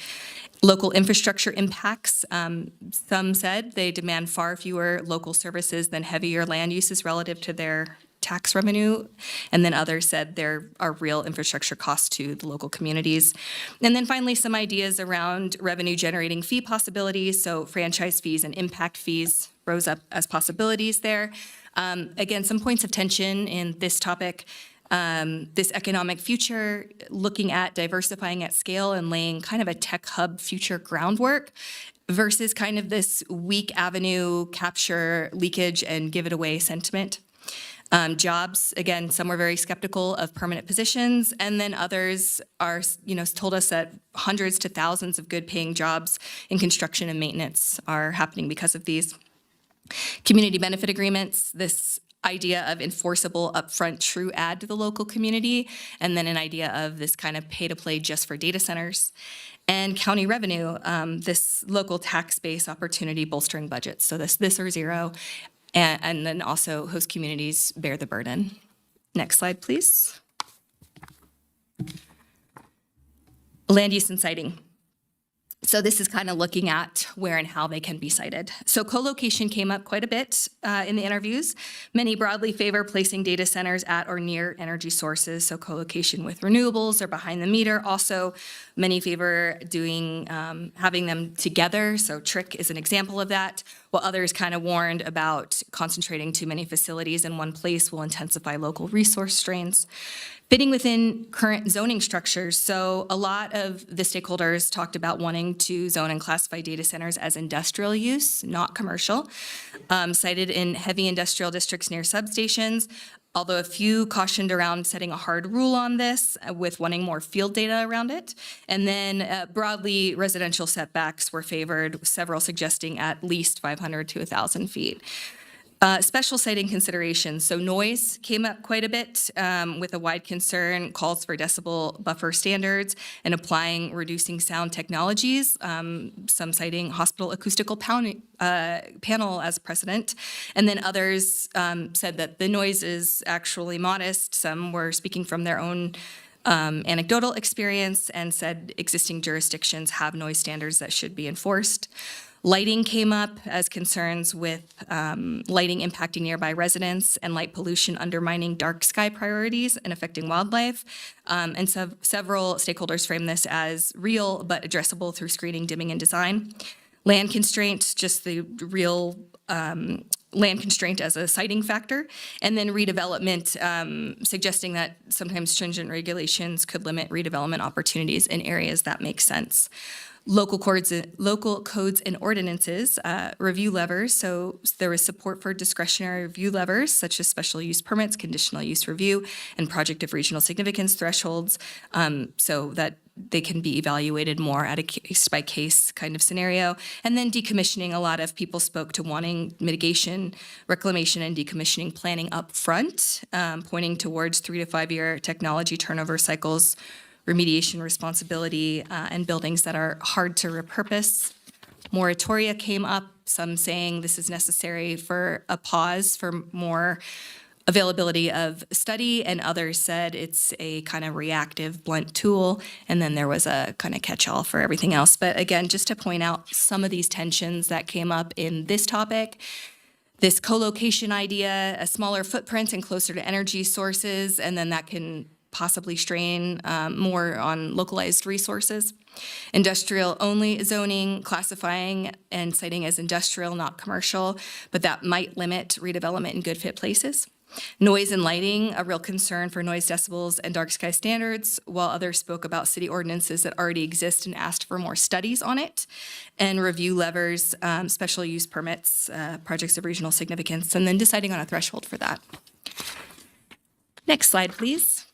Local infrastructure impacts, some said they demand far fewer local services than heavier land uses relative to their tax revenue, and then others said there are real infrastructure costs to the local communities. And then finally, some ideas around revenue generating fee possibilities, so franchise fees and impact fees rose up as possibilities there. Again, some points of tension in this topic. This economic future, looking at diversifying at scale and laying kind of a tech hub future groundwork versus kind of this weak avenue capture leakage and give it away sentiment. Jobs, again, some were very skeptical of permanent positions, and then others are, told us that hundreds to thousands of good paying jobs in construction and maintenance are happening because of these. Community benefit agreements, this idea of enforceable upfront true add to the local community, and then an idea of this kind of pay to play just for data centers. And county revenue, this local tax base opportunity bolstering budgets. So this or zero. And then also host communities bear the burden. Next slide, please. Land use and siting. So this is kind of looking at where and how they can be sited. So co-location came up quite a bit in the interviews. Many broadly favor placing data centers at or near energy sources, so co-location with renewables or behind the meter. Also, many favor doing having them together, so TRIC is an example of that, while others kind of warned about concentrating too many facilities in one place will intensify local resource strains. Fitting within current zoning structures. So a lot of the stakeholders talked about wanting to zone and classify data centers as industrial use, not commercial, cited in heavy industrial districts near substations, although a few cautioned around setting a hard rule on this with wanting more field data around it. And then broadly, residential setbacks were favored, several suggesting at least 500 to 1,000 feet. Special siting considerations. So noise came up quite a bit with a wide concern, calls for decibel buffer standards and applying reducing sound technologies, some citing hospital acoustical panel as precedent. And then others said that the noise is actually modest. Some were speaking from their own anecdotal experience and said existing jurisdictions have noise standards that should be enforced. Lighting came up as concerns with lighting impacting nearby residents and light pollution undermining dark sky priorities and affecting wildlife. And so several stakeholders frame this as real but addressable through screening, dimming, and design. Land constraint, just the real land constraint as a siting factor, and then redevelopment, suggesting that sometimes stringent regulations could limit redevelopment opportunities in areas that make sense. Local codes and ordinances, review levers. So there was support for discretionary review levers, such as special use permits, conditional use review, and project of regional significance thresholds, so that they can be evaluated more at a case-by-case kind of scenario. And then decommissioning, a lot of people spoke to wanting mitigation, reclamation, and decommissioning planning up front, pointing towards 3 to 5 year technology turnover cycles, remediation responsibility, and buildings that are hard to repurpose. Moratoria came up, some saying this is necessary for a pause for more availability of study, and others said it's a kind of reactive, blunt tool, and then there was a kind of catch-all for everything else. But again, just to point out some of these tensions that came up in this topic, this co-location idea, a smaller footprint and closer to energy sources, and then that can possibly strain more on localized resources. Industrial only zoning, classifying and citing as industrial, not commercial, but that might limit redevelopment in good fit places. Noise and lighting, a real concern for noise decibels and dark sky standards, while others spoke about city ordinances that already exist and asked for more studies on it. And review levers, special use permits, projects of regional significance, and then deciding on a threshold for that. Next slide, please.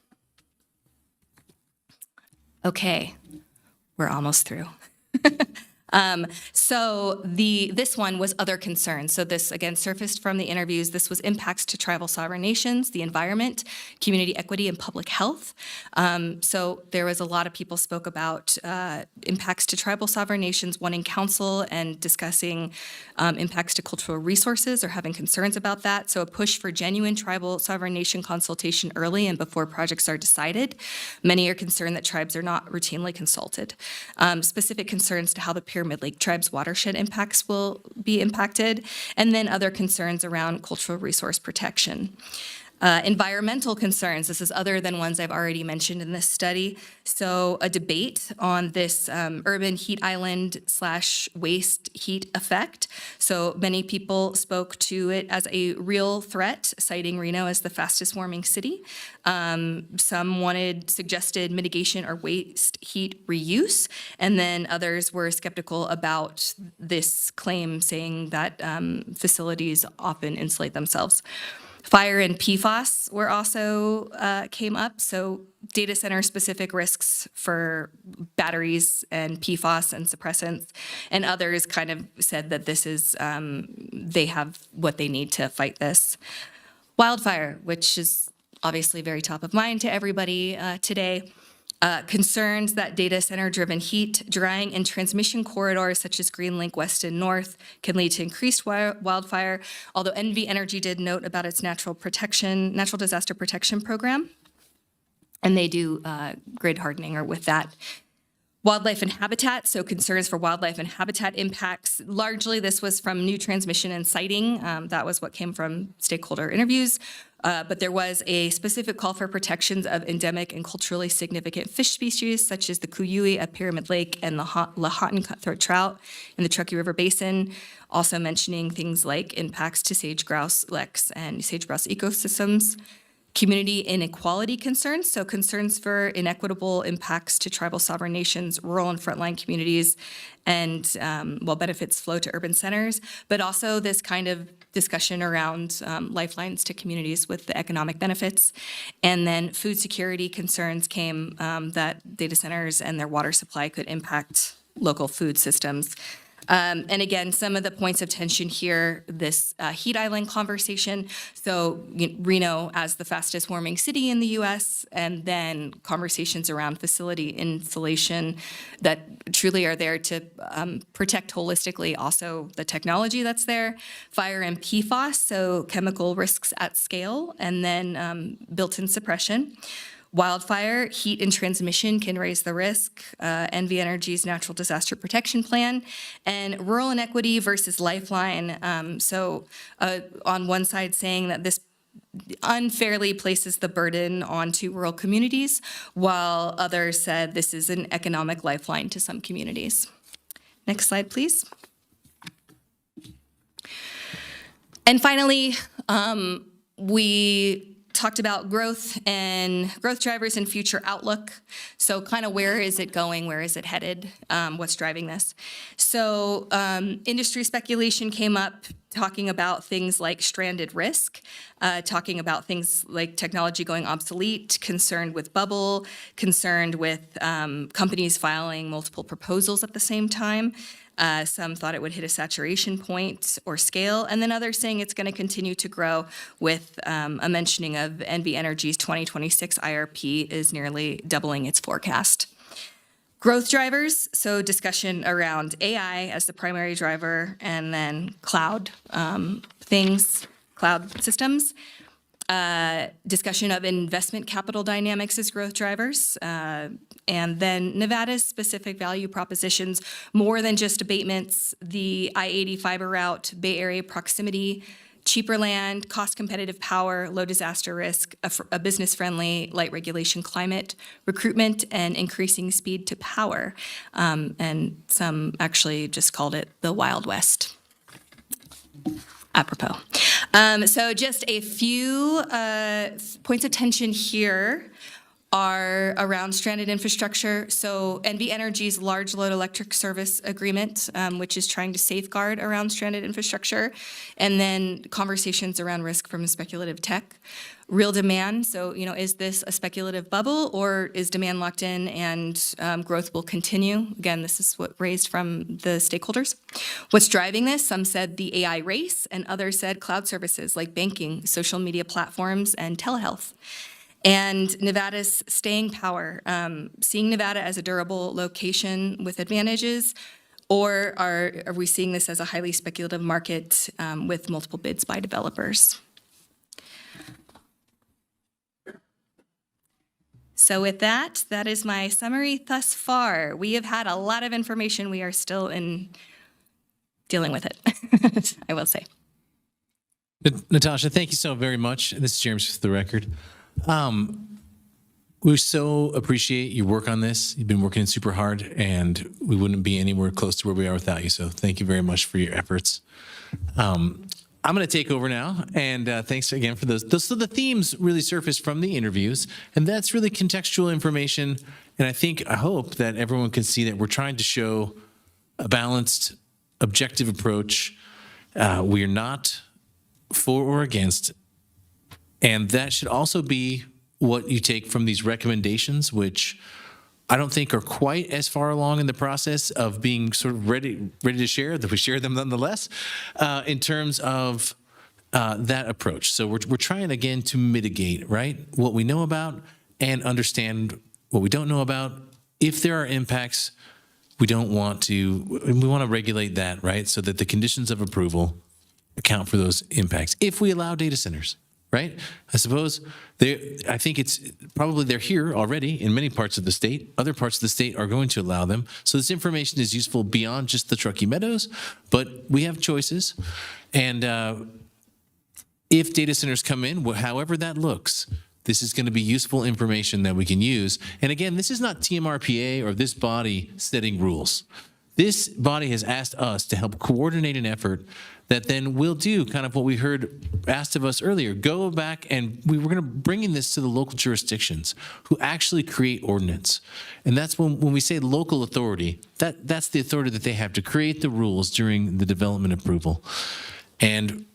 Okay, we're almost through. So this one was other concerns. So this, again, surfaced from the interviews. This was impacts to tribal sovereign nations, the environment, community equity, and public health. So there was a lot of people spoke about impacts to tribal sovereign nations, wanting counsel and discussing impacts to cultural resources or having concerns about that. So a push for genuine tribal sovereign nation consultation early and before projects are decided. Many are concerned that tribes are not routinely consulted. Specific concerns to how the Pyramid Lake Tribe's watershed impacts will be impacted, and then other concerns around cultural resource protection. Environmental concerns, this is other than ones I've already mentioned in this study. So a debate on this urban heat island / waste heat effect. So many people spoke to it as a real threat, citing Reno as the fastest warming city. Some suggested mitigation or waste heat reuse, and then others were skeptical about this claim, saying that facilities often insulate themselves. Fire and PFAS were also came up. So data center specific risks for batteries and PFAS and suppressants, and others kind of said that this is, they have what they need to fight this. Wildfire, which is obviously very top of mind to everybody today. Concerns that data center-driven heat, drying, and transmission corridors such as Greenlink West and North can lead to increased wildfire, although NV Energy did note about its natural disaster protection program, and they do grid hardening or with that. Wildlife and habitat, so concerns for wildlife and habitat impacts. Largely, this was from new transmission and siting. That was what came from stakeholder interviews. But there was a specific call for protections of endemic and culturally significant fish species, such as the kuyui at Pyramid Lake and the Lahontan cutthroat trout in the Truckee River Basin. Also mentioning things like impacts to sage grouse leks and sage grouse ecosystems. Community inequality concerns, so concerns for inequitable impacts to tribal sovereign nations, rural and frontline communities, and benefits flow to urban centers, but also this kind of discussion around lifelines to communities with the economic benefits. And then food security concerns came that data centers and their water supply could impact local food systems. And again, some of the points of tension here, this heat island conversation. So Reno as the fastest warming city in the US, and then conversations around facility insulation that truly are there to protect holistically also the technology that's there. Fire and PFAS, so chemical risks at scale, and then built-in suppression. Wildfire, heat and transmission can raise the risk, NV Energy's natural disaster protection plan, and rural inequity versus lifeline. On one side saying that this unfairly places the burden onto rural communities, while others said this is an economic lifeline to some communities. Next slide, please. And finally, we talked about growth and growth drivers and future outlook. So kind of where is it going? Where is it headed? What's driving this? So industry speculation came up talking about things like stranded risk, talking about things like technology going obsolete, concerned with bubble, concerned with companies filing multiple proposals at the same time. Some thought it would hit a saturation point or scale, and then others saying it's going to continue to grow with a mentioning of NV Energy's 2026 IRP is nearly doubling its forecast. Growth drivers, so discussion around AI as the primary driver, and then cloud cloud systems. Discussion of investment capital dynamics as growth drivers, and then Nevada's specific value propositions, more than just abatements, the I-80 fiber route, Bay Area proximity, cheaper land, cost-competitive power, low disaster risk, a business-friendly, light regulation climate, recruitment, and increasing speed to power. And some actually just called it the Wild West. Apropos. So just a few points of tension here are around stranded infrastructure. So NV Energy's large load electric service agreement, which is trying to safeguard around stranded infrastructure, and then conversations around risk from speculative tech. Real demand, so is this a speculative bubble, or is demand locked in and growth will continue? Again, this is what raised from the stakeholders. What's driving this? Some said the AI race, and others said cloud services like banking, social media platforms, and telehealth. And Nevada's staying power, seeing Nevada as a durable location with advantages, or are we seeing this as a highly speculative market with multiple bids by developers? So with that, that is my summary thus far. We have had a lot of information. We are still dealing with it, I will say. Natasha, thank you so very much. This is Jeremy for the record. We so appreciate your work on this. You've been working super hard, and we wouldn't be anywhere close to where we are without you. So thank you very much for your efforts. I'm going to take over now, and thanks again for those. So the themes really surfaced from the interviews, and that's really contextual information. And I hope that everyone can see that we're trying to show a balanced, objective approach. We are not for or against, and that should also be what you take from these recommendations, which I don't think are quite as far along in the process of being sort of ready to share, that we share them nonetheless, in terms of that approach. So we're trying again to mitigate, right, what we know about and understand what we don't know about. If there are impacts, we want to regulate that, right, so that the conditions of approval account for those impacts. If we allow data centers, right? I suppose I think it's probably they're here already in many parts of the state. Other parts of the state are going to allow them. So this information is useful beyond just the Truckee Meadows, but we have choices. And if data centers come in, however that looks, this is going to be useful information that we can use. And again, this is not TMRPA or this body setting rules. This body has asked us to help coordinate an effort that then will do kind of what we heard asked of us earlier. Go back and we were going to bring in this to the local jurisdictions who actually create ordinance. And that's when we say local authority, that's the authority that they have to create the rules during the development approval. And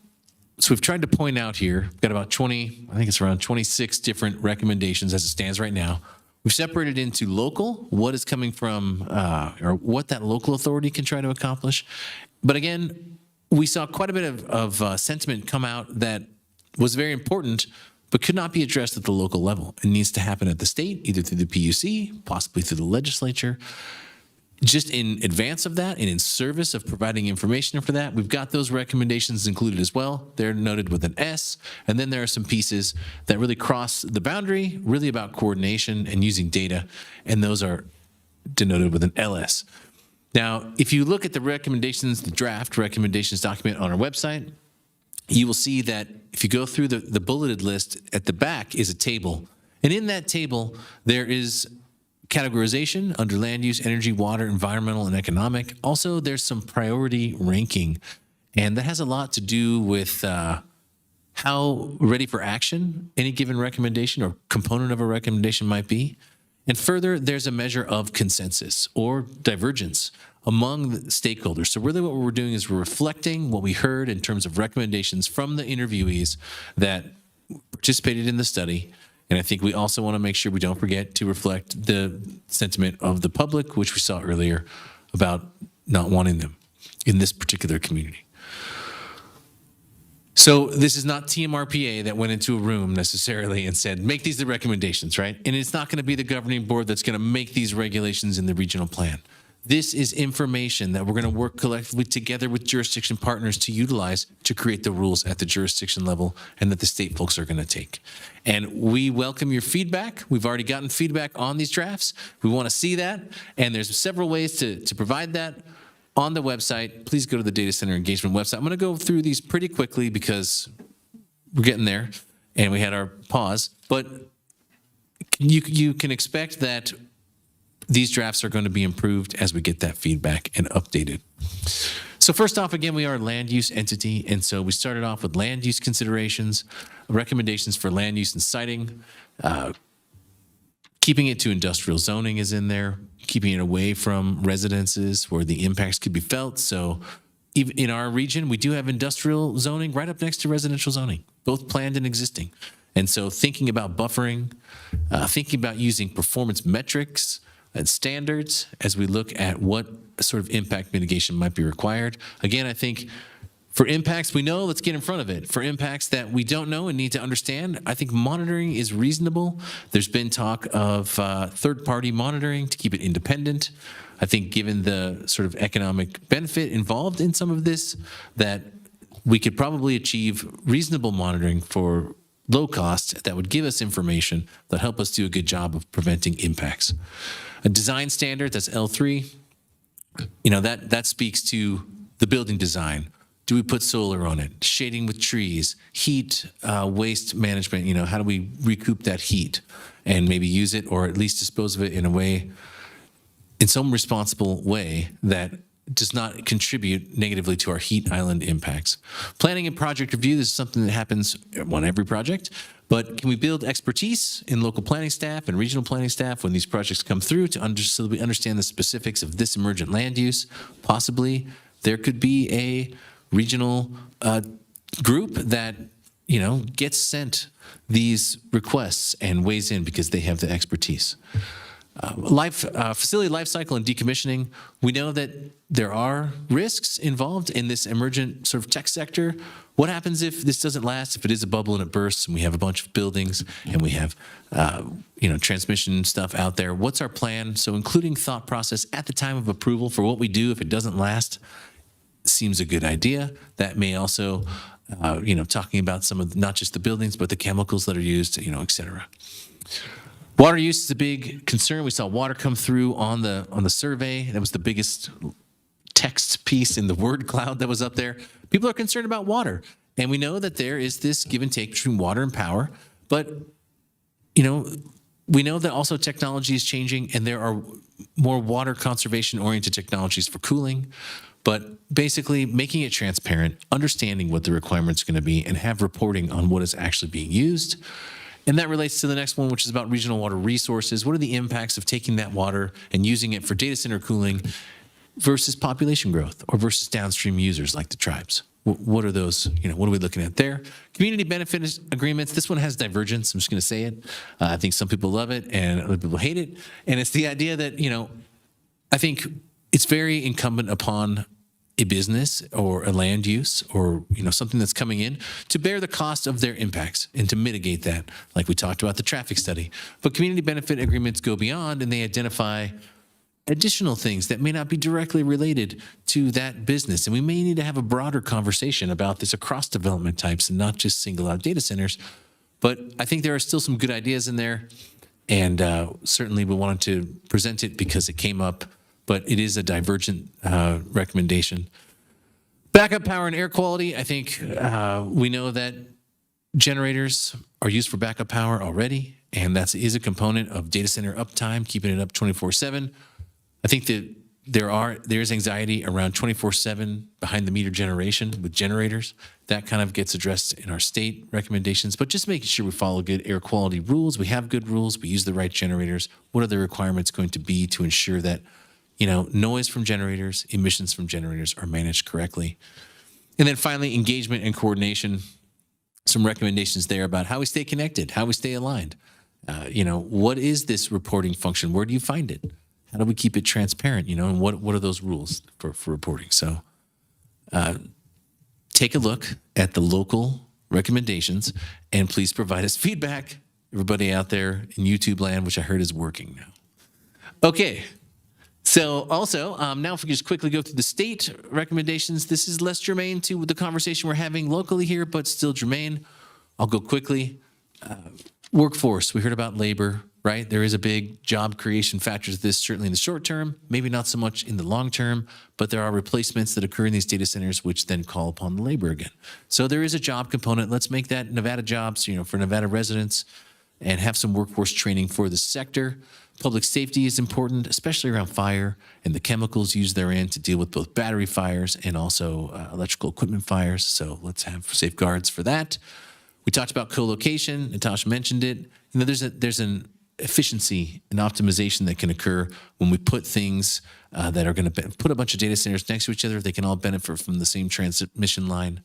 so we've tried to point out here, we've got about 20, I think it's around 26 different recommendations as it stands right now. We've separated into local, what is coming from, or what that local authority can try to accomplish. But again, we saw quite a bit of sentiment come out that was very important, but could not be addressed at the local level. It needs to happen at the state, either through the PUC, possibly through the legislature. Just in advance of that and in service of providing information for that, we've got those recommendations included as well. They're noted with an S. And then there are some pieces that really cross the boundary, really about coordination and using data. And those are denoted with an LS. Now, if you look at the recommendations, the draft recommendations document on our website, you will see that if you go through the bulleted list, at the back is a table. And in that table, there is categorization under land use, energy, water, environmental, and economic. Also, there's some priority ranking, and that has a lot to do with how ready for action any given recommendation or component of a recommendation might be. And further, there's a measure of consensus or divergence among the stakeholders. So really what we're doing is we're reflecting what we heard in terms of recommendations from the interviewees that participated in the study. And I think we also want to make sure we don't forget to reflect the sentiment of the public, which we saw earlier about not wanting them in this particular community. So this is not TMRPA that went into a room necessarily and said, make these the recommendations, right? And it's not going to be the governing board that's going to make these regulations in the regional plan. This is information that we're going to work collectively together with jurisdiction partners to utilize to create the rules at the jurisdiction level and that the state folks are going to take. And we welcome your feedback. We've already gotten feedback on these drafts. We want to see that. And there's several ways to provide that on the website. Please go to the Data Center Engagement website. I'm going to go through these pretty quickly because we're getting there and we had our pause. But you can expect that these drafts are going to be improved as we get that feedback and updated. So first off, again, we are a land use entity. And so we started off with land use considerations, recommendations for land use and siting. Keeping it to industrial zoning is in there, keeping it away from residences where the impacts could be felt. So even in our region, we do have industrial zoning right up next to residential zoning, both planned and existing. And so thinking about buffering, thinking about using performance metrics and standards as we look at what sort of impact mitigation might be required. Again, I think for impacts we know, let's get in front of it. For impacts that we don't know and need to understand, I think monitoring is reasonable. There's been talk of third-party monitoring to keep it independent. I think given the sort of economic benefit involved in some of this, that we could probably achieve reasonable monitoring for low cost that would give us information that help us do a good job of preventing impacts. A design standard, that's L3, that speaks to the building design. Do we put solar on it? Shading with trees, heat, waste management, how do we recoup that heat and maybe use it or at least dispose of it in some responsible way that does not contribute negatively to our heat island impacts. Planning and project review, this is something that happens on every project, but can we build expertise in local planning staff and regional planning staff when these projects come through so that we understand the specifics of this emergent land use? Possibly there could be a regional group that, gets sent these requests and weighs in because they have the expertise. Facility life cycle and decommissioning. We know that there are risks involved in this emergent sort of tech sector. What happens if this doesn't last, if it is a bubble and it bursts and we have a bunch of buildings and we have, transmission stuff out there? What's our plan? So including thought process at the time of approval for what we do if it doesn't last seems a good idea. That may also, talking about some of not just the buildings, but the chemicals that are used, et cetera. Water use is a big concern. We saw water come through on the survey. That was the biggest text piece in the word cloud that was up there. People are concerned about water. And we know that there is this give and take between water and power. But, we know that also technology is changing and there are more water conservation oriented technologies for cooling. But basically making it transparent, understanding what the requirements are going to be, and have reporting on what is actually being used. And that relates to the next one, which is about regional water resources. What are the impacts of taking that water and using it for data center cooling versus population growth or versus downstream users like the tribes? What are those, what are we looking at there? Community benefit agreements. This one has divergence. I'm just going to say it. I think some people love it and other people hate it. And it's the idea that, I think it's very incumbent upon a business or a land use or something that's coming in to bear the cost of their impacts and to mitigate that, like we talked about the traffic study. But community benefit agreements go beyond and they identify additional things that may not be directly related to that business. And we may need to have a broader conversation about this across development types and not just single out data centers. But I think there are still some good ideas in there. And certainly we wanted to present it because it came up, but it is a divergent recommendation. Backup power and air quality. I think we know that generators are used for backup power already, and that is a component of data center uptime, keeping it up 24/7. I think that there's anxiety around 24/7 behind the meter generation with generators. That kind of gets addressed in our state recommendations, but just making sure we follow good air quality rules. We have good rules. We use the right generators. What are the requirements going to be to ensure that noise from generators, emissions from generators are managed correctly? And then finally, engagement and coordination. Some recommendations there about how we stay connected, how we stay aligned. What is this reporting function? Where do you find it? How do we keep it transparent? And what are those rules for reporting? So take a look at the local recommendations and please provide us feedback. Everybody out there in YouTube land, which I heard is working now. Okay. So also, now if we just quickly go through the state recommendations, this is less germane to the conversation we're having locally here, but still germane. I'll go quickly. Workforce, we heard about labor, right? There is a big job creation factor to this, certainly in the short term, maybe not so much in the long term, but there are replacements that occur in these data centers which then call upon the labor again. So there is a job component. Let's make that Nevada jobs, for Nevada residents and have some workforce training for the sector. Public safety is important, especially around fire and the chemicals used therein to deal with both battery fires and also electrical equipment fires. So let's have safeguards for that. We talked about co-location. Natasha mentioned it. There's an efficiency and optimization that can occur when we put things that are going to put a bunch of data centers next to each other. They can all benefit from the same transmission line.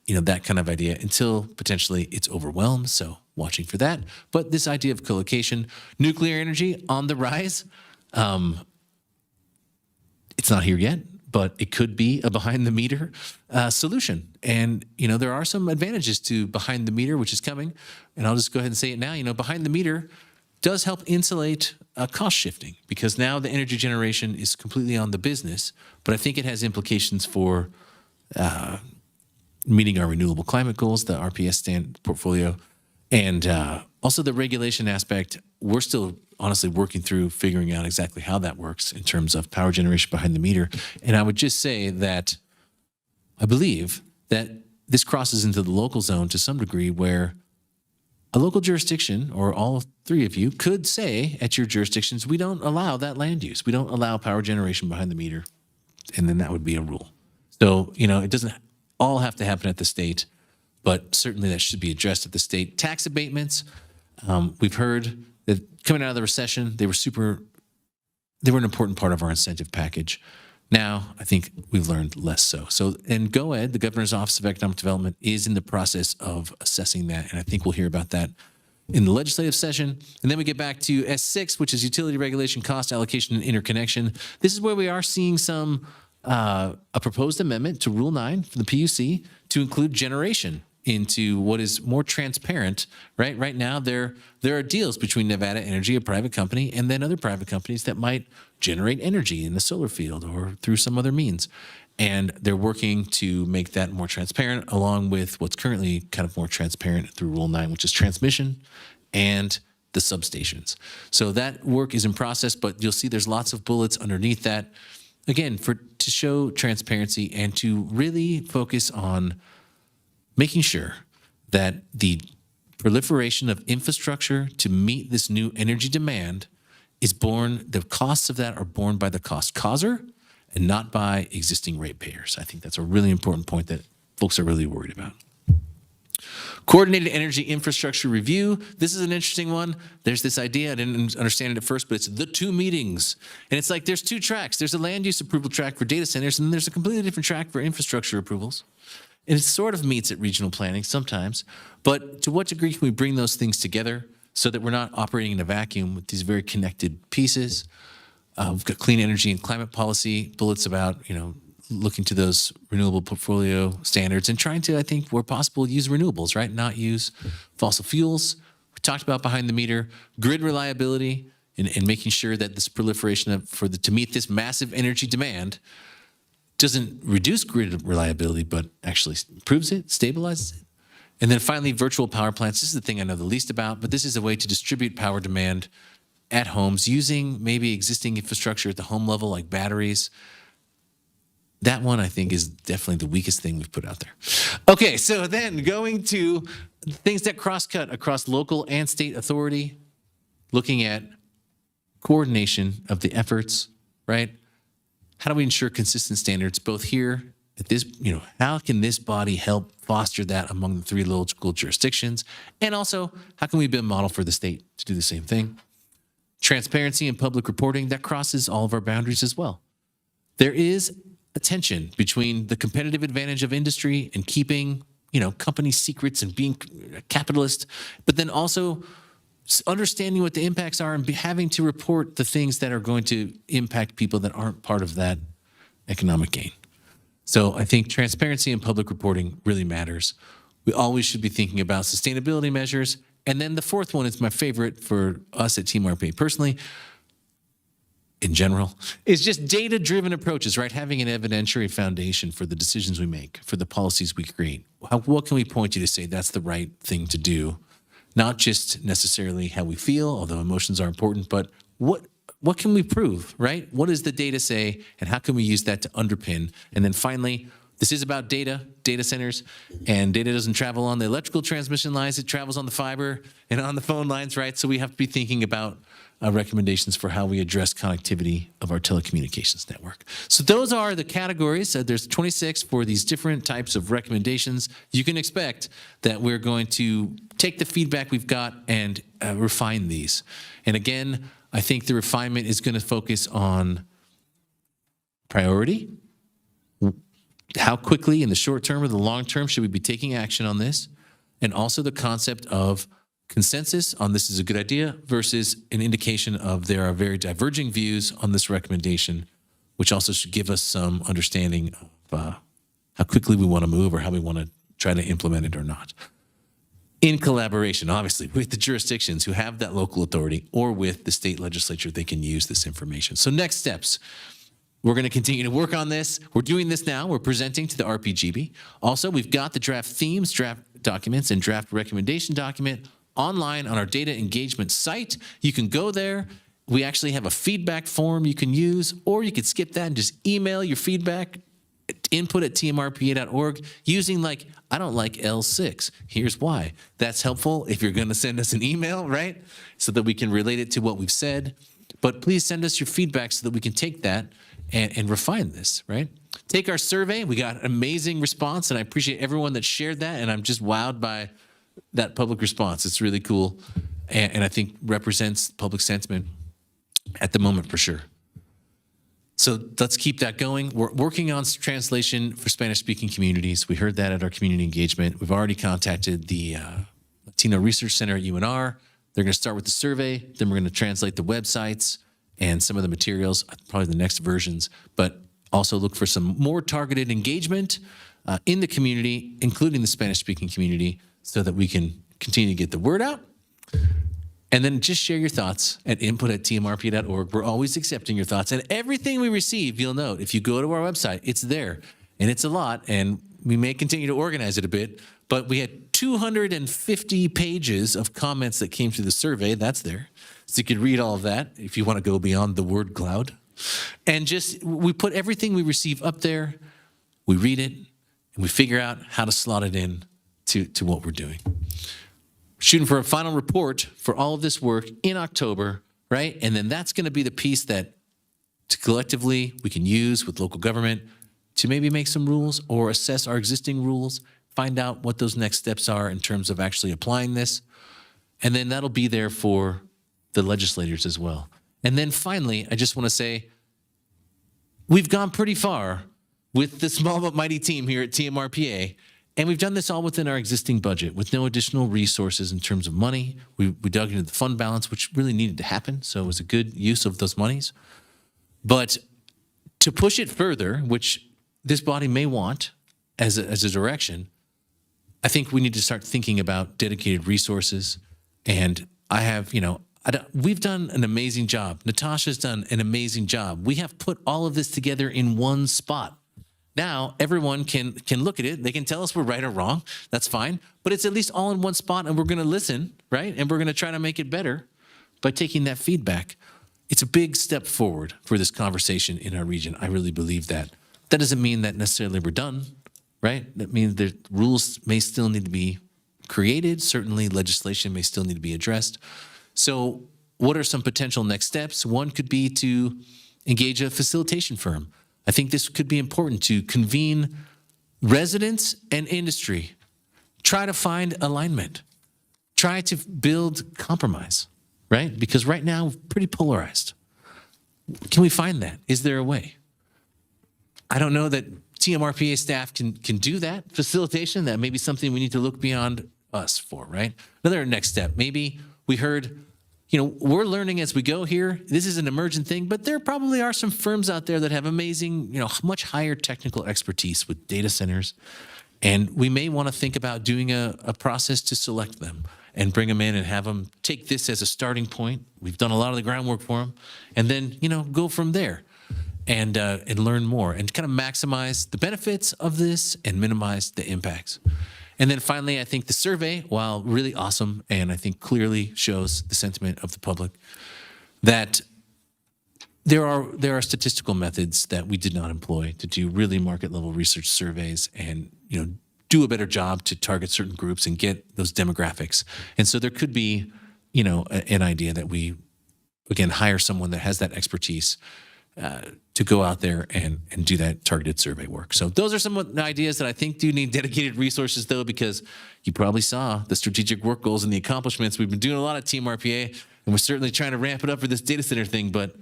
That kind of idea until potentially it's overwhelmed. So watching for that. But this idea of co-location, nuclear energy on the rise. It's not here yet, but it could be a behind the meter solution. And, there are some advantages to behind the meter, which is coming. And I'll just go ahead and say it now. Behind the meter does help insulate cost shifting because now the energy generation is completely on the business. But I think it has implications for meeting our renewable climate goals, the RPS portfolio, and also the regulation aspect. We're still honestly working through figuring out exactly how that works in terms of power generation behind the meter. And I would just say that I believe that this crosses into the local zone to some degree where a local jurisdiction, or all three of you, could say at your jurisdictions, we don't allow that land use. We don't allow power generation behind the meter. And then that would be a rule. So, it doesn't all have to happen at the state, but certainly that should be addressed at the state. Tax abatements, we've heard that coming out of the recession, they were an important part of our incentive package. Now, I think we've learned less so. And GOED, the Governor's Office of Economic Development, is in the process of assessing that. And I think we'll hear about that in the legislative session. And then we get back to S6, which is utility regulation, cost allocation, and interconnection. This is where we are seeing a proposed amendment to Rule 9 for the PUC to include generation into what is more transparent, right? Right now, there are deals between Nevada Energy, a private company, and then other private companies that might generate energy in the solar field or through some other means. And they're working to make that more transparent, along with what's currently kind of more transparent through Rule 9, which is transmission and the substations. So that work is in process, but you'll see there's lots of bullets underneath that, again, to show transparency and to really focus on making sure that the proliferation of infrastructure to meet this new energy demand the costs of that are borne by the cost causer and not by existing ratepayers. I think that's a really important point that folks are really worried about. Coordinated energy infrastructure review. This is an interesting one. There's this idea, I didn't understand it at first, but it's the two meetings. And it's like there's two tracks. There's a land use approval track for data centers, and then there's a completely different track for infrastructure approvals. And it sort of meets at regional planning sometimes. But to what degree can we bring those things together so that we're not operating in a vacuum with these very connected pieces? We've got clean energy and climate policy, bullets about, looking to those renewable portfolio standards and trying to, I think, where possible, use renewables, right? Not use fossil fuels. We talked about behind the meter, grid reliability, and making sure that this proliferation to meet this massive energy demand doesn't reduce grid reliability, but actually improves it, stabilizes it. And then finally, virtual power plants. This is the thing I know the least about, but this is a way to distribute power demand at homes using maybe existing infrastructure at the home level, like batteries. That one, I think, is definitely the weakest thing we've put out there. Okay, so then going to things that cross-cut across local and state authority, looking at coordination of the efforts, right? How do we ensure consistent standards both here at this, how can this body help foster that among the three local jurisdictions? And also, how can we be a model for the state to do the same thing? Transparency and public reporting, that crosses all of our boundaries as well. There is a tension between the competitive advantage of industry and keeping, company secrets and being a capitalist, but then also understanding what the impacts are and having to report the things that are going to impact people that aren't part of that economic gain. So I think transparency and public reporting really matters. We always should be thinking about sustainability measures. And then the fourth one is my favorite for us at Team RPA personally, in general, is just data-driven approaches, right? Having an evidentiary foundation for the decisions we make, for the policies we create. What can we point you to say that's the right thing to do? Not just necessarily how we feel, although emotions are important, but what can we prove, right? What does the data say, and how can we use that to underpin? And then finally, this is about data centers, and data doesn't travel on the electrical transmission lines, it travels on the fiber and on the phone lines, right? So we have to be thinking about recommendations for how we address connectivity of our telecommunications network. So those are the categories. There's 26 for these different types of recommendations. You can expect that we're going to take the feedback we've got and refine these. And again, I think the refinement is going to focus on priority. How quickly in the short term or the long term should we be taking action on this? And also the concept of consensus on this is a good idea versus an indication of there are very diverging views on this recommendation, which also should give us some understanding of how quickly we want to move or how we want to try to implement it or not. In collaboration, obviously, with the jurisdictions who have that local authority or with the state legislature, they can use this information. So next steps. We're going to continue to work on this. We're doing this now. We're presenting to the RPGB. Also, we've got the draft themes, draft documents, and draft recommendation document online on our data engagement site. You can go there. We actually have a feedback form you can use, or you could skip that and just email your feedback input@tmrpa.org using like, I don't like L6. Here's why. That's helpful if you're going to send us an email, right? So that we can relate it to what we've said. But please send us your feedback so that we can take that and refine this, right? Take our survey. We got an amazing response, and I appreciate everyone that shared that, and I'm just wowed by that public response. It's really cool, and I think represents public sentiment at the moment for sure. So let's keep that going. We're working on translation for Spanish-speaking communities. We heard that at our community engagement. We've already contacted the Latino Research Center at UNR. They're going to start with the survey. Then we're going to translate the websites and some of the materials, probably the next versions, but also look for some more targeted engagement in the community, including the Spanish-speaking community, so that we can continue to get the word out. And then just share your thoughts at input@tmrpa.org. We're always accepting your thoughts. And everything we receive, you'll note, if you go to our website, it's there. And it's a lot, and we may continue to organize it a bit. But we had 250 pages of comments that came through the survey. That's there. So you could read all of that if you want to go beyond the word cloud. And just, we put everything we receive up there. We read it, and we figure out how to slot it in to what we're doing. Shooting for a final report for all of this work in October, right? And then that's going to be the piece that collectively we can use with local government to maybe make some rules or assess our existing rules, find out what those next steps are in terms of actually applying this. And then that'll be there for the legislators as well. And then finally, I just want to say, we've gone pretty far with the small but mighty team here at TMRPA. And we've done this all within our existing budget with no additional resources in terms of money. We dug into the fund balance, which really needed to happen. So it was a good use of those monies. But to push it further, which this body may want as a direction, I think we need to start thinking about dedicated resources. And I have, we've done an amazing job. Natasha's done an amazing job. We have put all of this together in one spot. Now, everyone can look at it. They can tell us we're right or wrong. That's fine. But it's at least all in one spot, and we're going to listen, right? And we're going to try to make it better by taking that feedback. It's a big step forward for this conversation in our region. I really believe that. That doesn't mean that necessarily we're done, right? That means the rules may still need to be created. Certainly, legislation may still need to be addressed. So what are some potential next steps? One could be to engage a facilitation firm. I think this could be important to convene residents and industry. Try to find alignment. Try to build compromise, right? Because right now, we're pretty polarized. Can we find that? Is there a way? I don't know that TMRPA staff can do that. Facilitation, that may be something we need to look beyond us for, right? Another next step, maybe we heard, we're learning as we go here. This is an emergent thing, but there probably are some firms out there that have amazing, much higher technical expertise with data centers. And we may want to think about doing a process to select them and bring them in and have them take this as a starting point. We've done a lot of the groundwork for them. And then, go from there and learn more and kind of maximize the benefits of this and minimize the impacts. And then finally, I think the survey, while really awesome, and I think clearly shows the sentiment of the public, that there are statistical methods that we did not employ to do really market level research surveys and do a better job to target certain groups and get those demographics. And so there could be an idea that we again hire someone that has that expertise to go out there and do that targeted survey work. So those are some of the ideas that I think do need dedicated resources, though, because you probably saw the strategic work goals and the accomplishments. We've been doing a lot of Team RPA, and we're certainly trying to ramp it up for this data center thing, but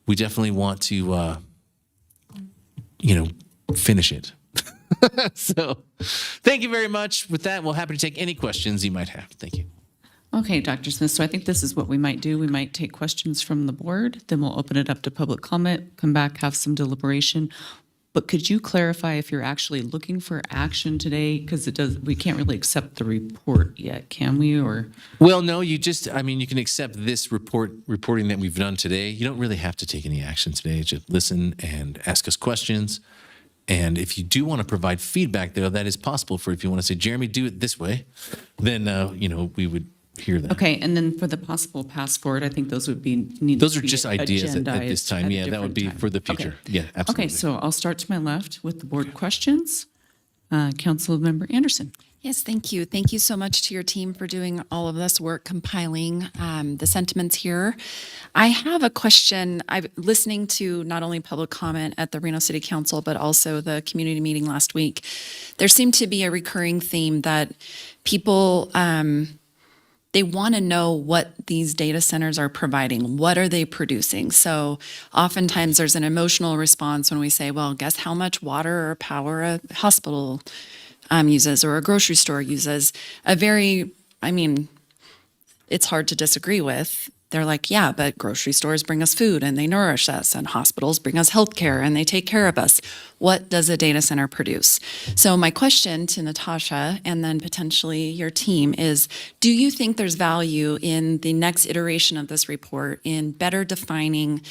we definitely want to, finish it. So thank you very much. With that, we're happy to take any questions you might have. Thank you. Okay, Dr. Smith, so I think this is what we might do. We might take questions from the board, then we'll open it up to public comment, come back, have some deliberation. But could you clarify if you're actually looking for action today? Because we can't really accept the report yet, can we? Or well, no, you can accept this reporting that we've done today. You don't really have to take any action today. Just listen and ask us questions. And if you do want to provide feedback, though, that is possible. For if you want to say, Jeremy, do it this way, then we would hear that. Okay, and then for the possible pass forward, I think those would be, Those are just ideas at this agendized time. at a Yeah, that would be different for the time. future. Okay. Yeah, absolutely. Okay, so I'll start to my left with the board questions. Councilmember Anderson. Yes, thank you. Thank you so much to your team for doing all of this work, compiling the sentiments here. I have a question. I'm listening to not only public comment at the Reno City Council, but also the community meeting last week. There seemed to be a recurring theme that people, they want to know what these data centers are providing. What are they producing? So oftentimes there's an emotional response when we say, well, guess how much water or power a hospital uses or a grocery store uses. It's hard to disagree with. They're like, yeah, but grocery stores bring us food and they nourish us, and hospitals bring us healthcare and they take care of us. What does a data center produce? So my question to Natasha and then potentially your team is, do you think there's value in the next iteration of this report in better defining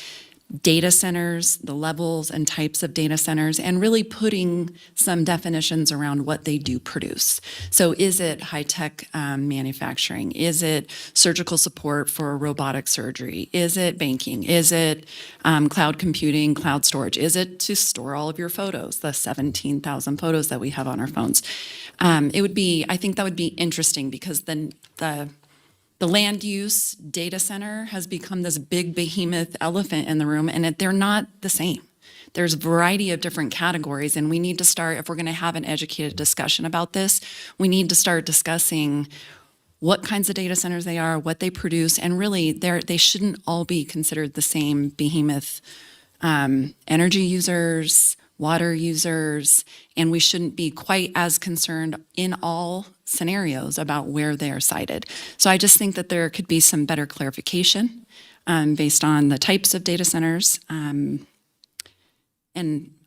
data centers, the levels and types of data centers, and really putting some definitions around what they do produce? So is it high-tech manufacturing? Is it surgical support for robotic surgery? Is it banking? Is it cloud computing, cloud storage? Is it to store all of your photos, the 17,000 photos that we have on our phones? I think that would be interesting, because then the land use data center has become this big behemoth elephant in the room, and they're not the same. There's a variety of different categories, and we need to start, if we're going to have an educated discussion about this, we need to start discussing what kinds of data centers they are, what they produce, and really they shouldn't all be considered the same behemoth energy users, water users, and we shouldn't be quite as concerned in all scenarios about where they are sited. So I just think that there could be some better clarification based on the types of data centers. And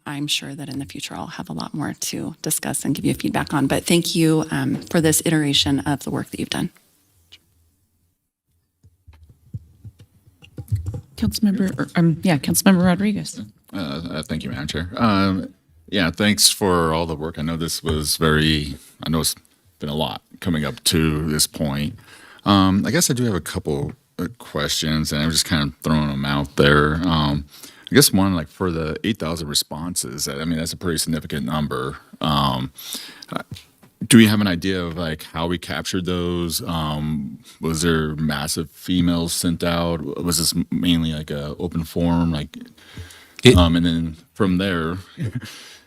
I'm sure that in the future I'll have a lot more to discuss and give you feedback on. But thank you for this iteration of the work that you've done. Councilmember Rodriguez. Thank you, Madam Chair. Thanks for all the work. I know it's been a lot coming up to this point. I guess I do have a couple of questions, and I'm just kind of throwing them out there. I guess one, like for the 8,000 responses, that's a pretty significant number. Do we have an idea of like how we captured those? Was there massive emails sent out? Was this mainly like a open forum? And then from there,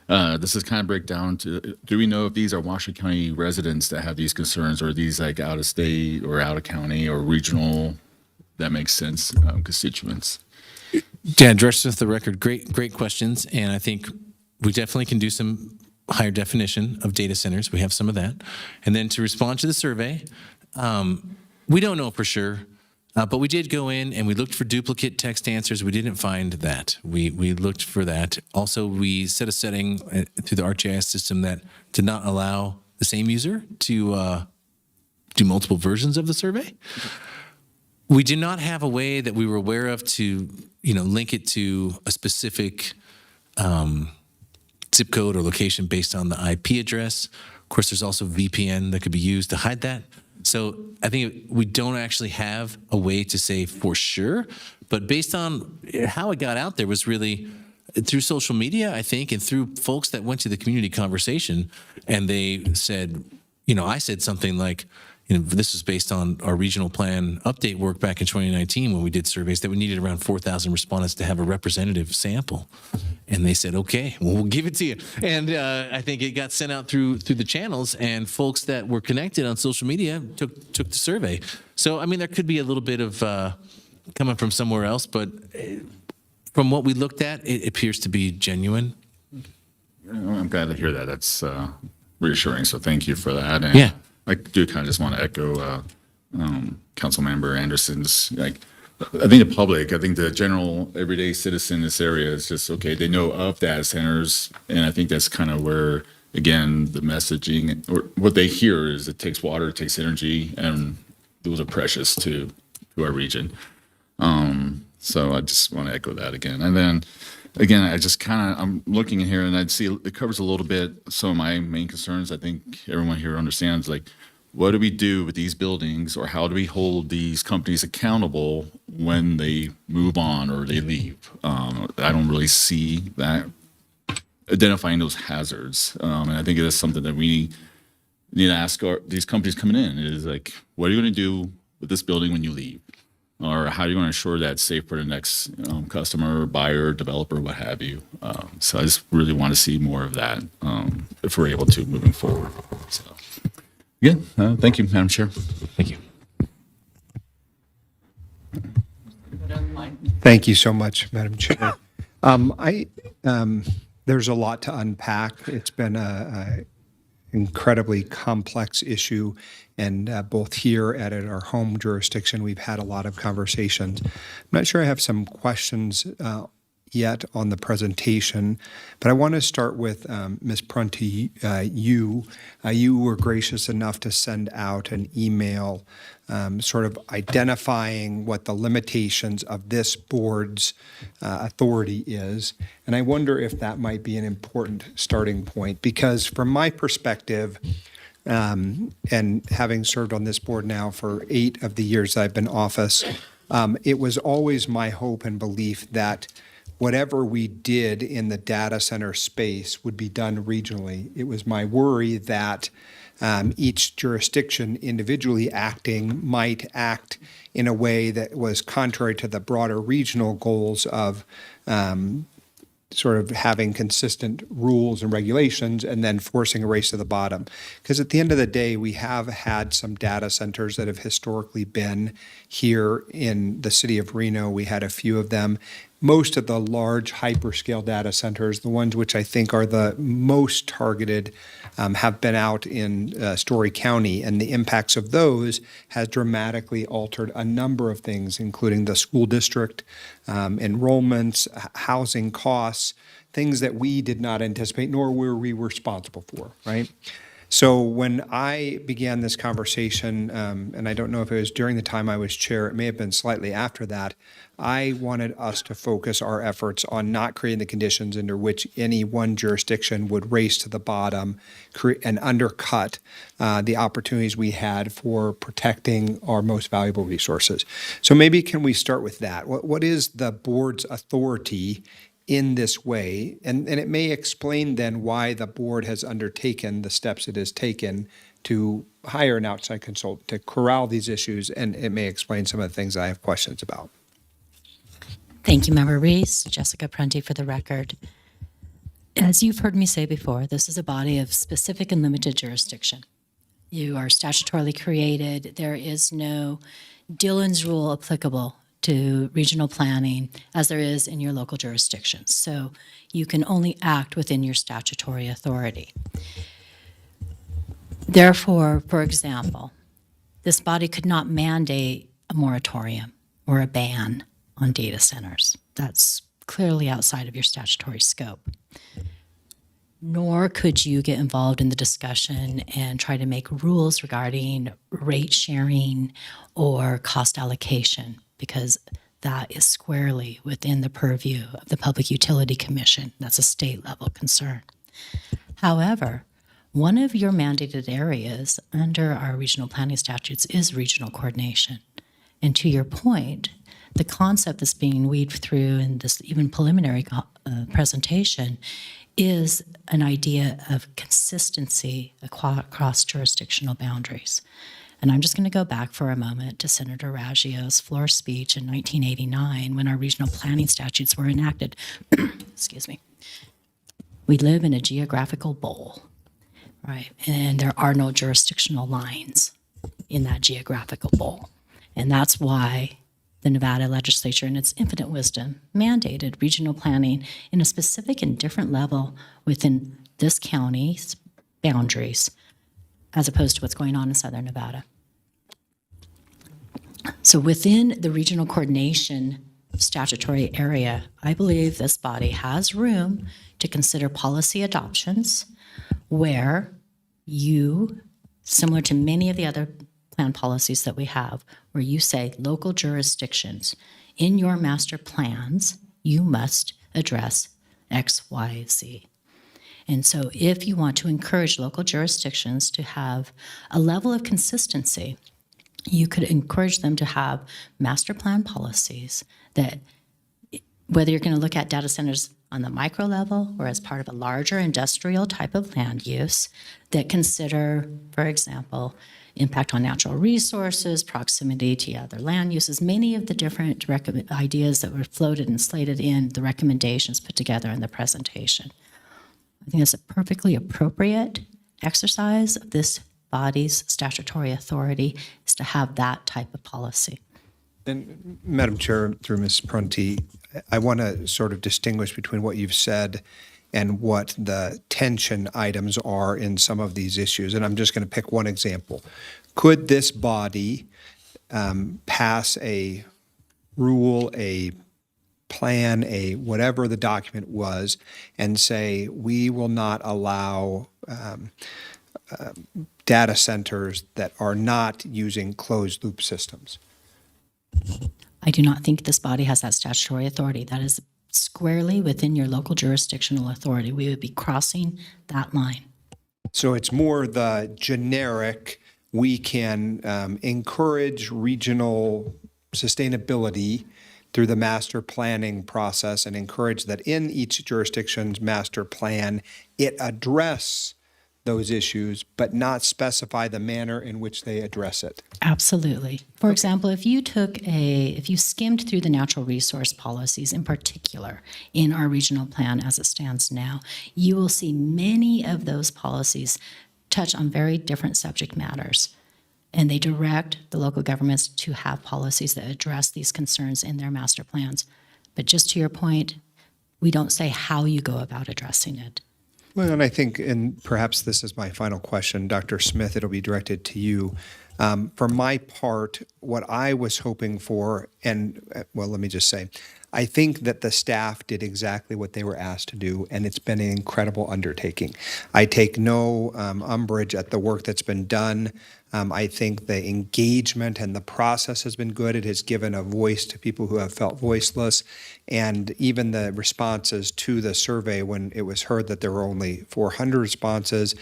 this is kind of break down to, do we know if these are Washoe County residents that have these concerns, or are these like out of state or out of county or regional, that makes sense, constituents? Dan, Director of the record, great questions. And I think we definitely can do some higher definition of data centers. We have some of that. And then to respond to the survey, we don't know for sure. But we did go in and we looked for duplicate text answers. We didn't find that. We looked for that. Also, we set a setting through the ArcGIS system that did not allow the same user to do multiple versions of the survey. We did not have a way that we were aware of to, link it to a specific zip code or location based on the IP address. Of course, there's also VPN that could be used to hide that. So I think we don't actually have a way to say for sure, but based on how it got out there was really through social media, I think, and through folks that went to the community conversation, and they said, I said something like, this was based on our regional plan update work back in 2019 when we did surveys, that we needed around 4,000 respondents to have a representative sample. And they said, okay, well, we'll give it to you. And I think it got sent out through the channels, and folks that were connected on social media took the survey. So, there could be a little bit of coming from somewhere else, but from what we looked at, it appears to be genuine. I'm glad to hear that. That's reassuring. So thank you for that. And I do kind of just want to echo Councilmember Anderson's, I think the general everyday citizen in this area is just, okay, they know of data centers. And I think that's kind of where, again, the messaging or what they hear is it takes water, it takes energy, and those are precious to our region. So I just want to echo that again. And then, again, I'm looking in here and I'd see it covers a little bit some of my main concerns. I think everyone here understands, like, what do we do with these buildings, or how do we hold these companies accountable when they move on or they leave? I don't really see that identifying those hazards. And I think it is something that we need to ask these companies coming in is like, what are you going to do with this building when you leave? Or how are you going to ensure that it's safe for the next customer, buyer, developer, what have you? So I just really want to see more of that if we're able to moving forward. So again, thank you, Madam Chair. Thank you. Thank you so much, Madam Chair. There's a lot to unpack. It's been a incredibly complex issue, and both here and at our home jurisdiction, we've had a lot of conversations. I'm not sure I have some questions yet on the presentation, but I want to start with Ms. Prunty. You were gracious enough to send out an email sort of identifying what the limitations of this board's authority is. And I wonder if that might be an important starting point, because from my perspective, and having served on this board now for 8 of the years I've been in office, it was always my hope and belief that whatever we did in the data center space would be done regionally. It was my worry that each jurisdiction individually acting might act in a way that was contrary to the broader regional goals of sort of having consistent rules and regulations and then forcing a race to the bottom. Because at the end of the day, we have had some data centers that have historically been here in the city of Reno. We had a few of them. Most of the large hyperscale data centers, the ones which I think are the most targeted, have been out in Story County, and the impacts of those has dramatically altered a number of things, including the school district, enrollments, housing costs, things that we did not anticipate, nor were we responsible for, right? So when I began this conversation, and I don't know if it was during the time I was chair, it may have been slightly after that, I wanted us to focus our efforts on not creating the conditions under which any one jurisdiction would race to the bottom and undercut the opportunities we had for protecting our most valuable resources. So maybe can we start with that? What is the board's authority in this way? And it may explain then why the board has undertaken the steps it has taken to hire an outside consultant to corral these issues, and it may explain some of the things I have questions about. Thank you, Member Reese. Jessica Prunty for the record. As you've heard me say before, this is a body of specific and limited jurisdiction. You are statutorily created. There is no Dillon's rule applicable to regional planning as there is in your local jurisdictions. So you can only act within your statutory authority. Therefore, for example, this body could not mandate a moratorium or a ban on data centers. That's clearly outside of your statutory scope. Nor could you get involved in the discussion and try to make rules regarding rate sharing or cost allocation, because that is squarely within the purview of the Public Utility Commission. That's a state level concern. However, one of your mandated areas under our regional planning statutes is regional coordination. And to your point, the concept that's being weaved through in this even preliminary presentation is an idea of consistency across jurisdictional boundaries. And I'm just going to go back for a moment to Senator Raggio's floor speech in 1989 when our regional planning statutes were enacted. Excuse me. We live in a geographical bowl, right? And there are no jurisdictional lines in that geographical bowl. And that's why the Nevada legislature, in its infinite wisdom, mandated regional planning in a specific and different level within this county's boundaries, as opposed to what's going on in Southern Nevada. So within the regional coordination statutory area, I believe this body has room to consider policy adoptions where you, similar to many of the other plan policies that we have, where you say local jurisdictions, in your master plans, you must address X, Y, Z. And so if you want to encourage local jurisdictions to have a level of consistency, you could encourage them to have master plan policies that, whether you're going to look at data centers on the micro level or as part of a larger industrial type of land use, that consider, for example, impact on natural resources, proximity to other land uses, many of the different ideas that were floated and slated in the recommendations put together in the presentation. I think it's a perfectly appropriate exercise of this body's statutory authority is to have that type of policy. And Madam Chair, through Ms. Prunty, I want to sort of distinguish between what you've said and what the tension items are in some of these issues. And I'm just going to pick one example. Could this body pass a rule, a plan, a whatever the document was, and say, we will not allow data centers that are not using closed loop systems? I do not think this body has that statutory authority. That is squarely within your local jurisdictional authority. We would be crossing that line. So it's more the generic, we can encourage regional sustainability through the master planning process and encourage that in each jurisdiction's master plan, it address those issues, but not specify the manner in which they address it. Absolutely. For example, if you skimmed through the natural resource policies in particular in our regional plan as it stands now, you will see many of those policies touch on very different subject matters. And they direct the local governments to have policies that address these concerns in their master plans. But just to your point, we don't say how you go about addressing it. Well, and I think, and perhaps this is my final question, Dr. Smith, it'll be directed to you. For my part, what I was hoping for, and well, let me just say, I think that the staff did exactly what they were asked to do, and it's been an incredible undertaking. I take no umbrage at the work that's been done. I think the engagement and the process has been good. It has given a voice to people who have felt voiceless. And even the responses to the survey, when it was heard that there were only 400 responses,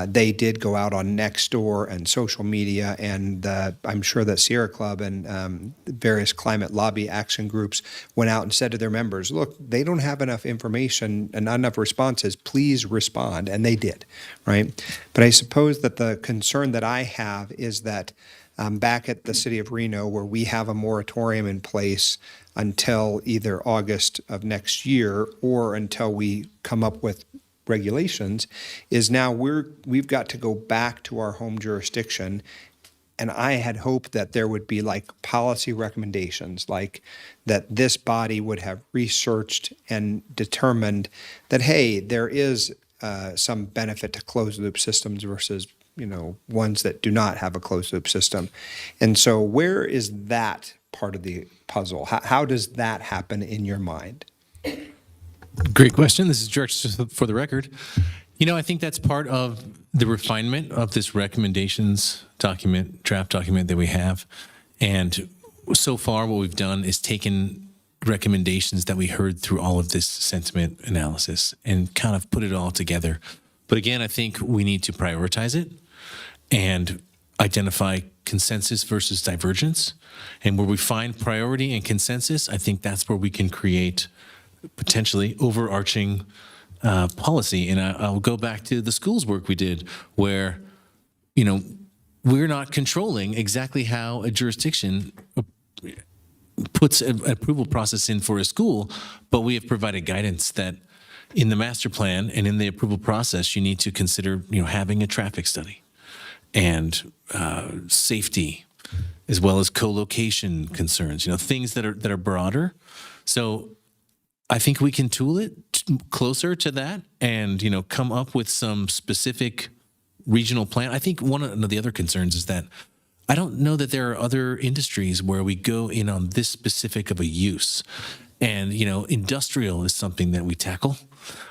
they did go out on Nextdoor and social media. And I'm sure that Sierra Club and various climate lobby action groups went out and said to their members, look, they don't have enough information and not enough responses. Please respond. And they did, right? But I suppose that the concern that I have is that back at the city of Reno, where we have a moratorium in place until either August of next year or until we come up with regulations, is now we've got to go back to our home jurisdiction. And I had hoped that there would be like policy recommendations, like that this body would have researched and determined that, hey, there is some benefit to closed loop systems versus ones that do not have a closed loop system. And so where is that part of the puzzle? How does that happen in your mind? Great question. This is George, just for the record. I think that's part of the refinement of this recommendations document, draft document that we have. And so far what we've done is taken recommendations that we heard through all of this sentiment analysis and kind of put it all together. But again, I think we need to prioritize it and identify consensus versus divergence. And where we find priority and consensus, I think that's where we can create potentially overarching policy. And I'll go back to the schools work we did where, we're not controlling exactly how a jurisdiction puts an approval process in for a school, but we have provided guidance that in the master plan and in the approval process, you need to consider, having a traffic study and safety, as well as co-location concerns, things that are broader. So I think we can tool it closer to that and, come up with some specific regional plan. I think one of the other concerns is that I don't know that there are other industries where we go in on this specific of a use. And, industrial is something that we tackle,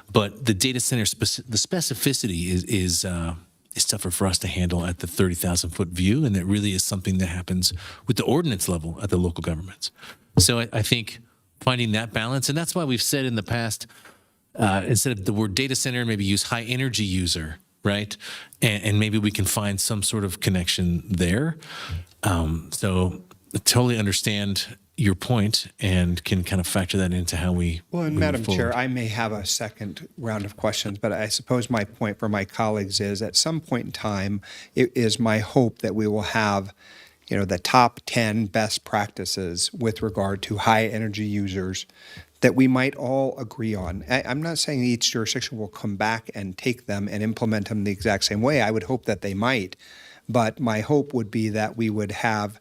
but the data center, the specificity is tougher for us to handle at the 30,000-foot view. And that really is something that happens with the ordinance level at the local governments. So I think finding that balance, and that's why we've said in the past, instead of the word data center, maybe use high energy user, right? And maybe we can find some sort of connection there. So I totally understand your point and can kind of factor that into how we Well, and move Madam forward. Chair, I may have a second round of questions, but I suppose my point for my colleagues is at some point in time, it is my hope that we will have, the top 10 best practices with regard to high energy users that we might all agree on. I'm not saying each jurisdiction will come back and take them and implement them the exact same way. I would hope that they might, but my hope would be that we would have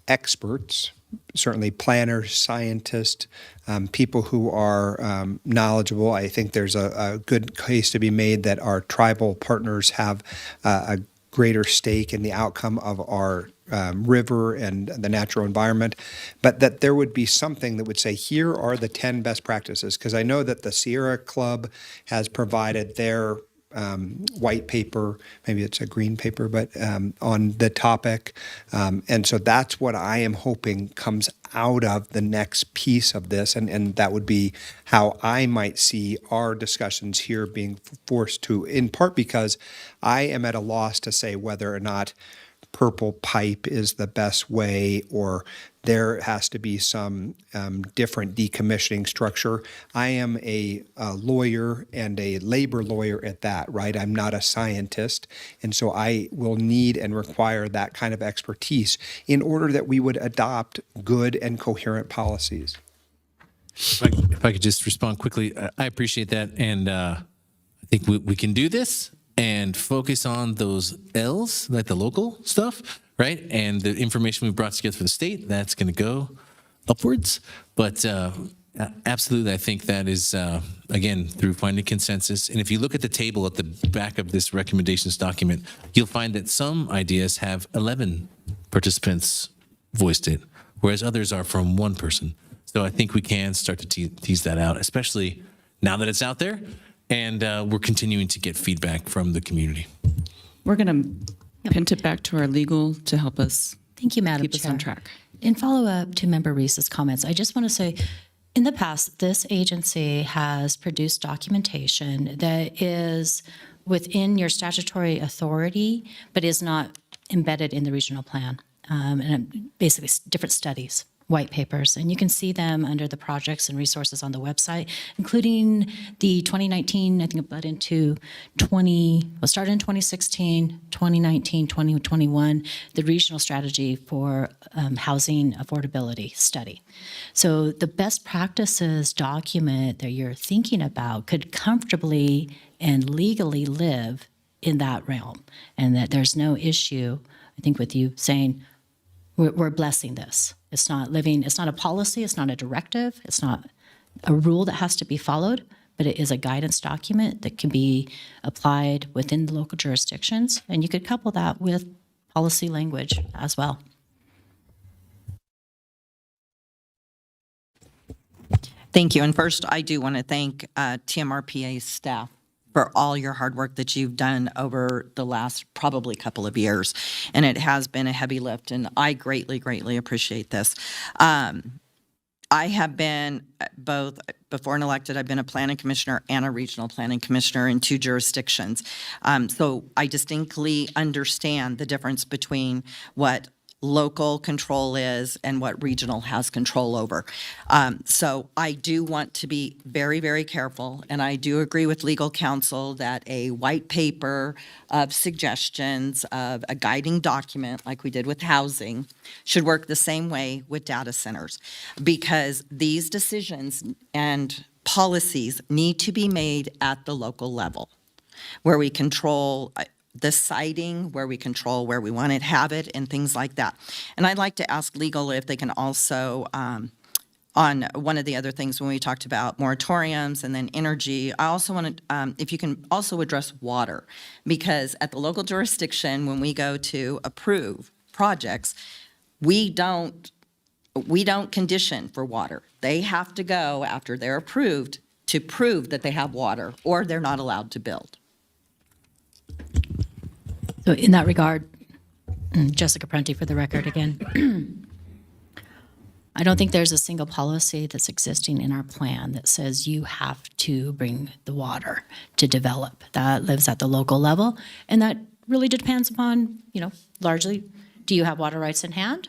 experts, certainly planners, scientists, people who are knowledgeable. I think there's a good case to be made that our tribal partners have a greater stake in the outcome of our river and the natural environment, but that there would be something that would say, here are the 10 best practices. Because I know that the Sierra Club has provided their white paper, maybe it's a green paper, but on the topic. And so that's what I am hoping comes out of the next piece of this. And that would be how I might see our discussions here being forced to, in part because I am at a loss to say whether or not purple pipe is the best way, or there has to be some different decommissioning structure. I am a lawyer and a labor lawyer at that, right? I'm not a scientist. And so I will need and require that kind of expertise in order that we would adopt good and coherent policies. If I could just respond quickly, I appreciate that. And I think we can do this and focus on those L's, like the local stuff, right? And the information we brought together for the state, that's going to go upwards. But absolutely, I think that is, again, through finding consensus. And if you look at the table at the back of this recommendations document, you'll find that some ideas have 11 participants voiced it, whereas others are from one person. So I think we can start to tease that out, especially now that it's out there. And we're continuing to get feedback from the community. We're going to pin it back to our legal to help us Thank you, Madam keep us Chair. on track. In follow-up to Member Reese's comments, I just want to say, in the past, this agency has produced documentation that is within your statutory authority, but is not embedded in the regional plan. And basically, different studies, white papers, and you can see them under the projects and resources on the website, including the 2019, I think it bled into started in 2016, 2019, 2021, the regional strategy for housing affordability study. So the best practices document that you're thinking about could comfortably and legally live in that realm, and that there's no issue, I think, with you saying, we're blessing this. It's not a policy, it's not a directive, it's not a rule that has to be followed, but it is a guidance document that can be applied within the local jurisdictions. And you could couple that with policy language as well. Thank you. And first, I do want to thank TMRPA staff for all your hard work that you've done over the last probably couple of years. And it has been a heavy lift, and I greatly, greatly appreciate this. I have been both, before and elected, I've been a planning commissioner and a regional planning commissioner in 2 jurisdictions. So I distinctly understand the difference between what local control is and what regional has control over. So I do want to be very, very careful, and I do agree with legal counsel that a white paper of suggestions of a guiding document like we did with housing should work the same way with data centers, because these decisions and policies need to be made at the local level where we control the siting, where we control where we want to have it, and things like that. And I'd like to ask legal if they can also, on one of the other things when we talked about moratoriums and then energy, I also want to, if you can also address water, because at the local jurisdiction, when we go to approve projects, we don't condition for water. They have to go after they're approved to prove that they have water, or they're not allowed to build. So in that regard, Jessica Prenti for the record again. I don't think there's a single policy that's existing in our plan that says you have to bring the water to develop. That lives at the local level, and that really depends upon, largely, do you have water rights in hand?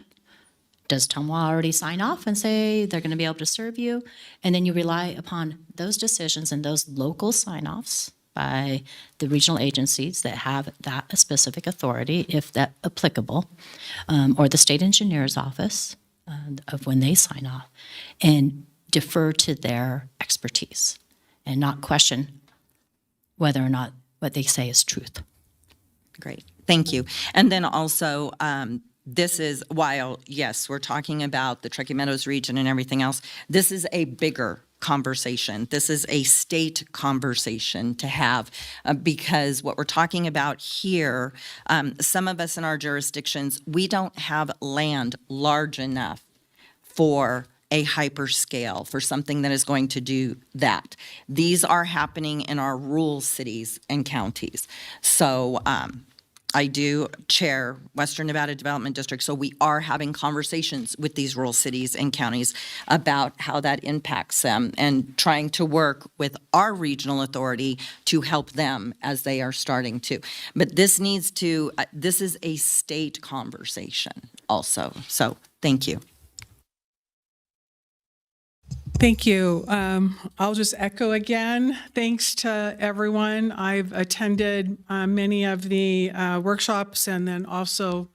Does Tumwa already sign off and say they're going to be able to serve you? And then you rely upon those decisions and those local sign-offs by the regional agencies that have that specific authority, if that applicable, or the state engineer's office of when they sign off, and defer to their expertise and not question whether or not what they say is truth. Great, thank you. And then also, this is, while, yes, we're talking about the Truckee Meadows region and everything else, this is a bigger conversation. This is a state conversation to have, because what we're talking about here, some of us in our jurisdictions, we don't have land large enough for a hyperscale, for something that is going to do that. These are happening in our rural cities and counties. So I do chair Western Nevada Development District, so we are having conversations with these rural cities and counties about how that impacts them and trying to work with our regional authority to help them as they are starting to. But this needs to, this is a state conversation also. So thank you. Thank you. I'll just echo again, thanks to everyone. I've attended many of the workshops and then also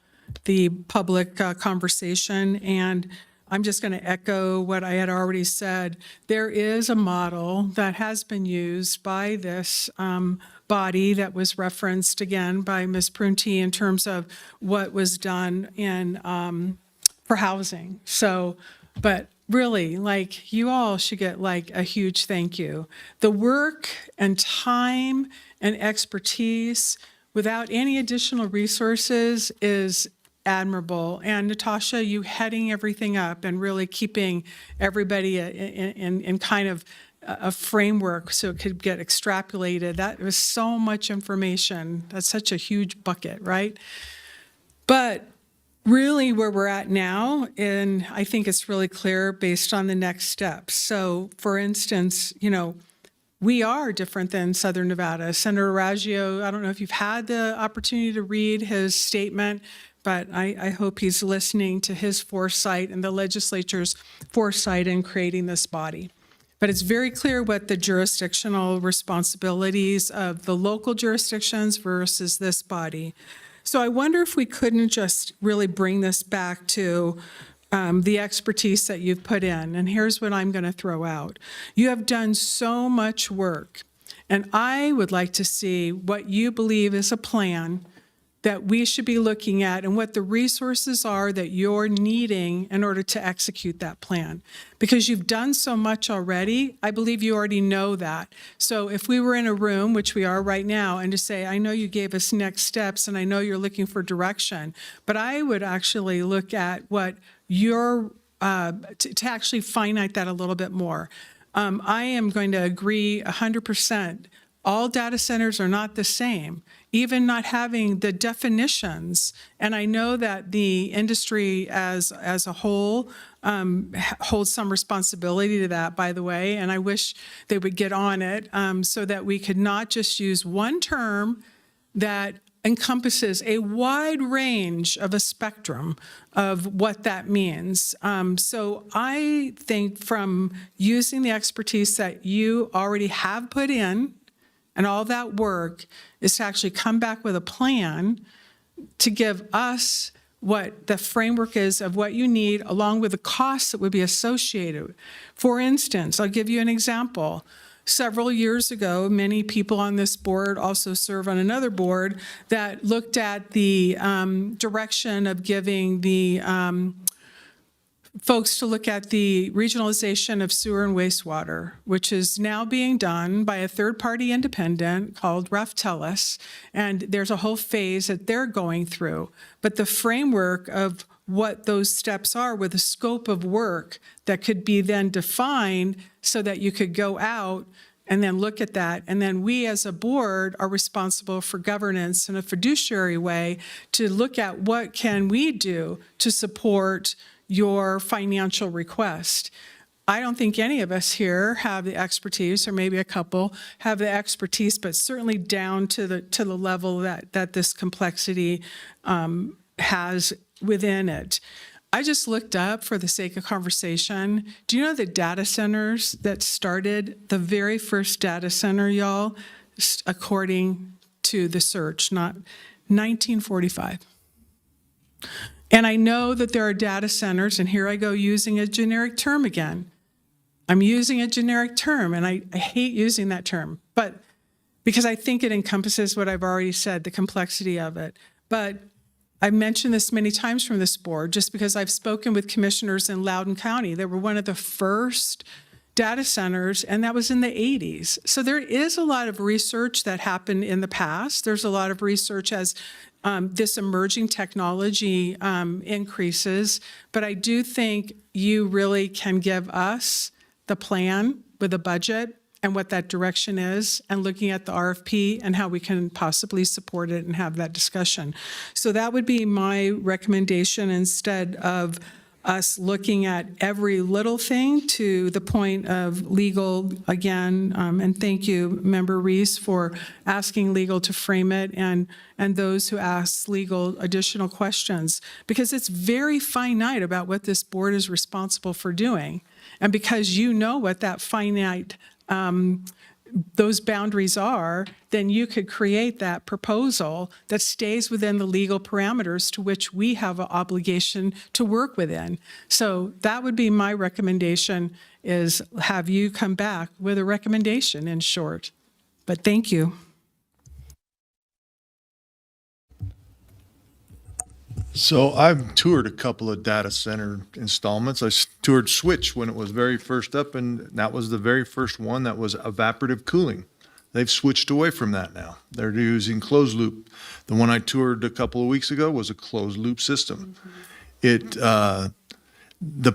the public conversation. And I'm just going to echo what I had already said. There is a model that has been used by this body that was referenced again by Ms. Prunty in terms of what was done in for housing. So, but really, like, you all should get like a huge thank you. The work and time and expertise without any additional resources is admirable. And Natasha, you heading everything up and really keeping everybody in kind of a framework so it could get extrapolated. That was so much information. That's such a huge bucket, right? But really where we're at now, and I think it's really clear based on the next steps. So for instance, we are different than Southern Nevada. Senator Raggio, I don't know if you've had the opportunity to read his statement, but I hope he's listening to his foresight and the legislature's foresight in creating this body. But it's very clear what the jurisdictional responsibilities of the local jurisdictions versus this body. So I wonder if we couldn't just really bring this back to the expertise that you've put in. And here's what I'm going to throw out. You have done so much work, and I would like to see what you believe is a plan that we should be looking at and what the resources are that you're needing in order to execute that plan. Because you've done so much already, I believe you already know that. So if we were in a room, which we are right now, and to say, I know you gave us next steps and I know you're looking for direction, but I would actually look at what you're, to actually finite that a little bit more. I am going to agree 100%. All data centers are not the same, even not having the definitions. And I know that the industry as a whole holds some responsibility to that, by the way, and I wish they would get on it so that we could not just use one term that encompasses a wide range of a spectrum of what that means. So I think from using the expertise that you already have put in, and all that work is to actually come back with a plan to give us what the framework is of what you need, along with the costs that would be associated. For instance, I'll give you an example. Several years ago, many people on this board also serve on another board that looked at the direction of giving the folks to look at the regionalization of sewer and wastewater, which is now being done by a third-party independent called Raftellus, and there's a whole phase that they're going through. But the framework of what those steps are with a scope of work that could be then defined so that you could go out and then look at that. And then we as a board are responsible for governance in a fiduciary way to look at what can we do to support your financial request. I don't think any of us here have the expertise, or maybe a couple have the expertise, but certainly down to the level that this complexity has within it. I just looked up for the sake of conversation. Do you know the data centers that started, the very first data center, y'all, according to the search, not 1945. And I know that there are data centers, and here I go using a generic term again. I'm using a generic term, and I hate using that term, but because I think it encompasses what I've already said, the complexity of it. But I've mentioned this many times from this board, just because I've spoken with commissioners in Loudoun County. They were one of the first data centers, and that was in the 80s. So there is a lot of research that happened in the past. There's a lot of research as this emerging technology increases. But I do think you really can give us the plan with a budget and what that direction is, and looking at the RFP and how we can possibly support it and have that discussion. So that would be my recommendation, instead of us looking at every little thing to the point of legal again. And thank you, Member Reese, for asking legal to frame it, and those who ask legal additional questions, because it's very finite about what this board is responsible for doing. And because you know what that finite those boundaries are, then you could create that proposal that stays within the legal parameters to which we have an obligation to work within. So that would be my recommendation, is have you come back with a recommendation, in short. But thank you. So I've toured a couple of data center installments. I toured Switch when it was very first up, and that was the very first one that was evaporative cooling. They've switched away from that now. They're using closed loop. The one I toured a couple of weeks ago was a closed loop system. The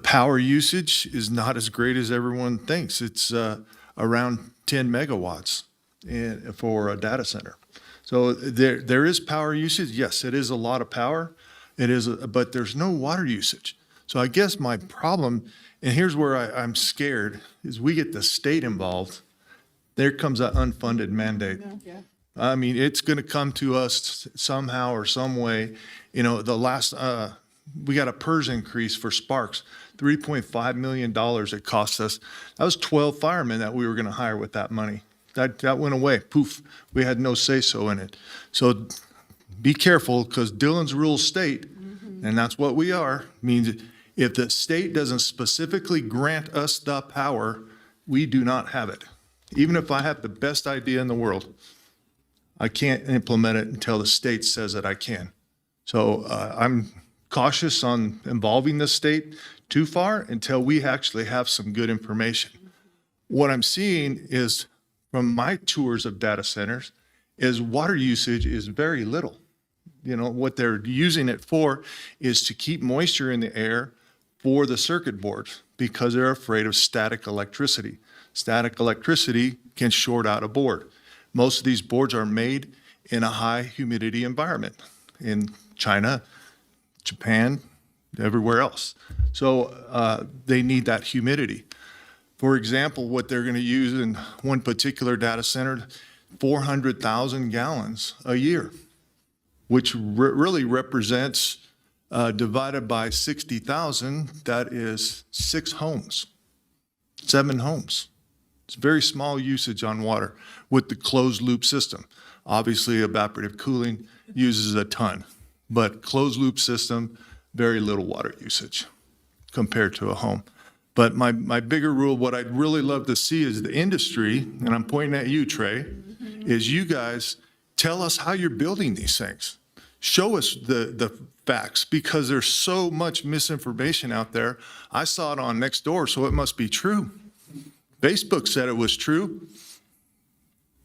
power usage is not as great as everyone thinks. It's around 10 megawatts for a data center. So there is power usage. Yes, it is a lot of power. It is, but there's no water usage. So I guess my problem, and here's where I'm scared, is we get the state involved. There comes an unfunded mandate. I mean, it's going to come to us somehow or some way. You know, the last, we got a PERS increase for Sparks, $3.5 million it cost us. That was 12 firemen that we were going to hire with that money. That went away. Poof. We had no say-so in it. So be careful, because Dillon's rules state, and that's what we are, means if the state doesn't specifically grant us the power, we do not have it. Even if I have the best idea in the world, I can't implement it until the state says that I can. So I'm cautious on involving the state too far until we actually have some good information. What I'm seeing is, from my tours of data centers, is water usage is very little. You know, what they're using it for is to keep moisture in the air for the circuit boards, because they're afraid of static electricity. Static electricity can short out a board. Most of these boards are made in a high humidity environment in China, Japan, everywhere else. So they need that humidity. For example, what they're going to use in one particular data center, 400,000 gallons a year, which really represents, divided by 60,000, that is 6 homes, 7 homes. It's very small usage on water with the closed loop system. Obviously, evaporative cooling uses a ton, but closed loop system, very little water usage compared to a home. But my bigger rule, what I'd really love to see is the industry, and I'm pointing at you, Trey, is you guys tell us how you're building these things. Show us the facts, because there's so much misinformation out there. I saw it on Nextdoor, so it must be true. Facebook said it was true,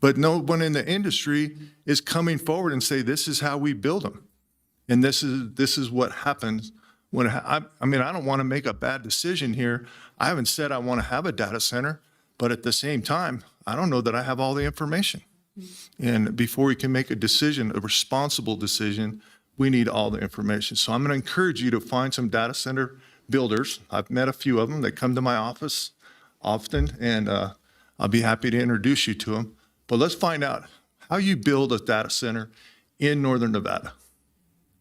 but no one in the industry is coming forward and say, this is how we build them. And this is what happens when, I mean, I don't want to make a bad decision here. I haven't said I want to have a data center, but at the same time, I don't know that I have all the information. And before we can make a decision, a responsible decision, we need all the information. So I'm going to encourage you to find some data center builders. I've met a few of them. They come to my office often, and I'll be happy to introduce you to them. But let's find out how you build a data center in northern Nevada.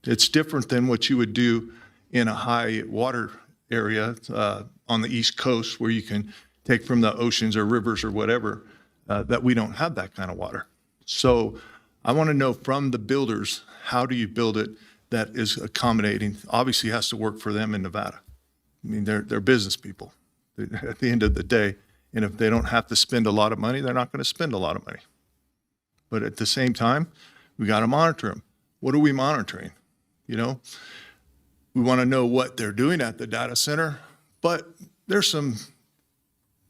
It's different than what you would do in a high water area on the East Coast, where you can take from the oceans or rivers or whatever, that we don't have that kind of water. So I want to know from the builders, how do you build it that is accommodating? Obviously, it has to work for them in Nevada. I mean, they're business people at the end of the day. And if they don't have to spend a lot of money, they're not going to spend a lot of money. But at the same time, we got to monitor them. What are we monitoring? You know, we want to know what they're doing at the data center, but there's some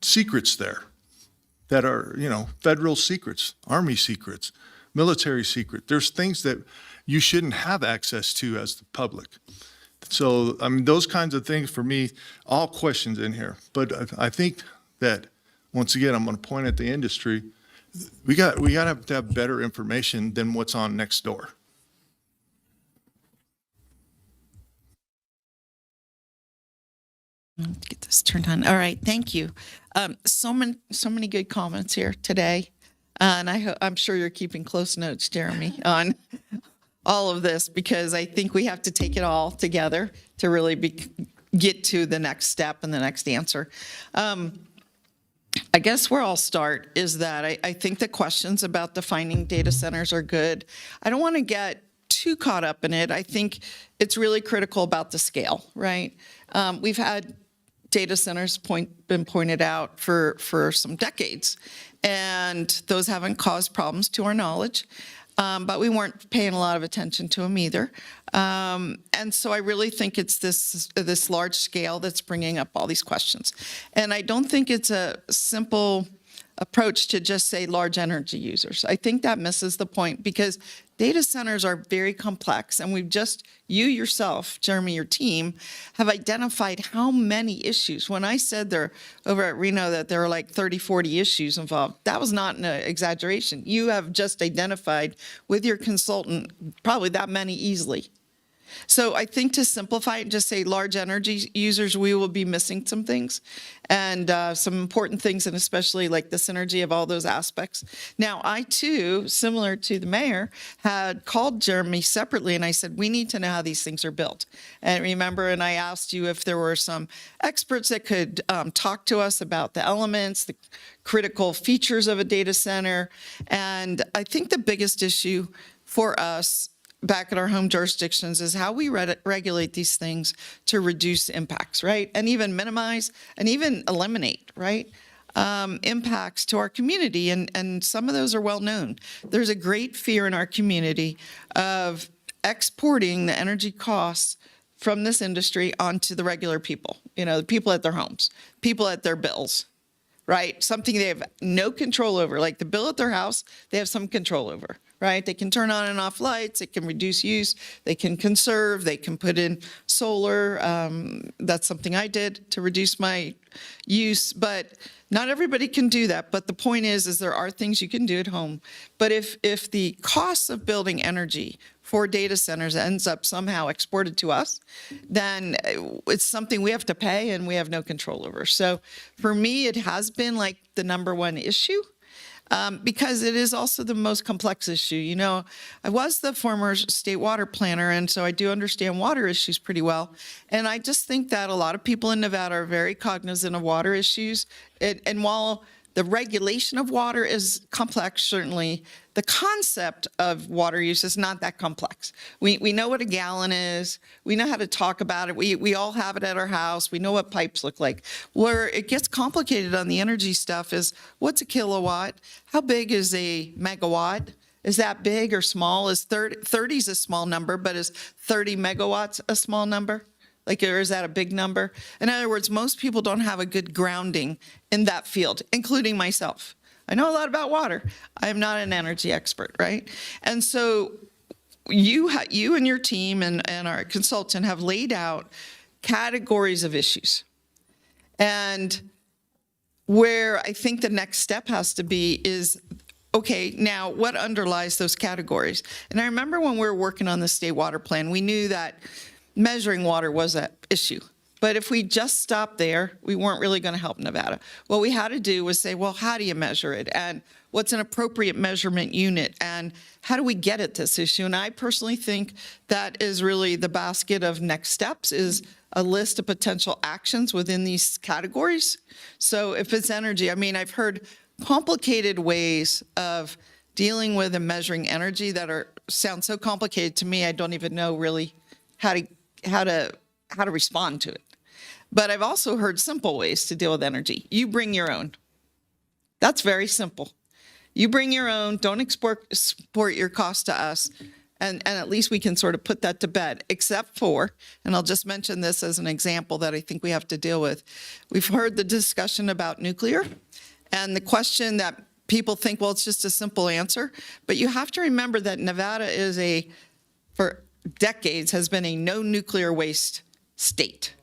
secrets there that are, you know, federal secrets, Army secrets, military secret. There's things that you shouldn't have access to as the public. So, I mean, those kinds of things for me, all questions in here. But I think that, once again, I'm going to point at the industry. We got to have better information than what's on next door. Let's get this turned on. All right, thank you. So many good comments here today, and I'm sure you're keeping close notes, Jeremy, on all of this, because I think we have to take it all together to really get to the next step and the next answer. I guess where I'll start is that I think the questions about defining data centers are good. I don't want to get too caught up in it. I think it's really critical about the scale, right? We've had data centers been pointed out for some decades, and those haven't caused problems to our knowledge. But we weren't paying a lot of attention to them either. And so I really think it's this large scale that's bringing up all these questions. And I don't think it's a simple approach to just say large energy users. I think that misses the point, because data centers are very complex, and you yourself, Jeremy, your team, have identified how many issues. When I said there over at Reno that there are like 30, 40 issues involved, that was not an exaggeration. You have just identified with your consultant probably that many easily. So I think to simplify it and just say large energy users, we will be missing some things, and some important things, and especially like the synergy of all those aspects. Now, I too, similar to the mayor, had called Jeremy separately, and I said, we need to know how these things are built. And remember, and I asked you if there were some experts that could talk to us about the elements, the critical features of a data center. And I think the biggest issue for us back at our home jurisdictions is how we regulate these things to reduce impacts, right? And even minimize and even eliminate, right? Impacts to our community. And some of those are well known. There's a great fear in our community of exporting the energy costs from this industry onto the regular people, the people at their homes, people at their bills, right? Something they have no control over, like the bill at their house, they have some control over. Right? They can turn on and off lights. It can reduce use. They can conserve. They can put in solar. That's something I did to reduce my use. But not everybody can do that. But the point is there are things you can do at home. But if the cost of building energy for data centers ends up somehow exported to us, then it's something we have to pay and we have no control over. So for me, it has been like the number one issue. Because it is also the most complex issue. I was the former state water planner, and so I do understand water issues pretty well. And I just think that a lot of people in Nevada are very cognizant of water issues. And while the regulation of water is complex, certainly, the concept of water use is not that complex. We know what a gallon is. We know how to talk about it. We all have it at our house. We know what pipes look like. Where it gets complicated on the energy stuff is, what's a kilowatt? How big is a megawatt? Is that big or small? Is 30 is a small number, but is 30 megawatts a small number? Or is that a big number? In other words, most people don't have a good grounding in that field, including myself. I know a lot about water. I am not an energy expert, right? And so you and your team and our consultant have laid out categories of issues. And where I think the next step has to be is, okay, now what underlies those categories? And I remember when we were working on the state water plan, we knew that measuring water was an issue. But if we just stopped there, we weren't really going to help Nevada. What we had to do was say, well, how do you measure it? And what's an appropriate measurement unit? And how do we get at this issue? And I personally think that is really the basket of next steps, is a list of potential actions within these categories. So if it's energy, I mean, I've heard complicated ways of dealing with and measuring energy that sound so complicated to me, I don't even know really how to respond to it. But I've also heard simple ways to deal with energy. You bring your own. That's very simple. You bring your own, don't export your cost to us, and at least we can sort of put that to bed, except for, and I'll just mention this as an example that I think we have to deal with. We've heard the discussion about nuclear, and the question that people think, well, it's just a simple answer, but you have to remember that Nevada for decades, has been a no nuclear waste state.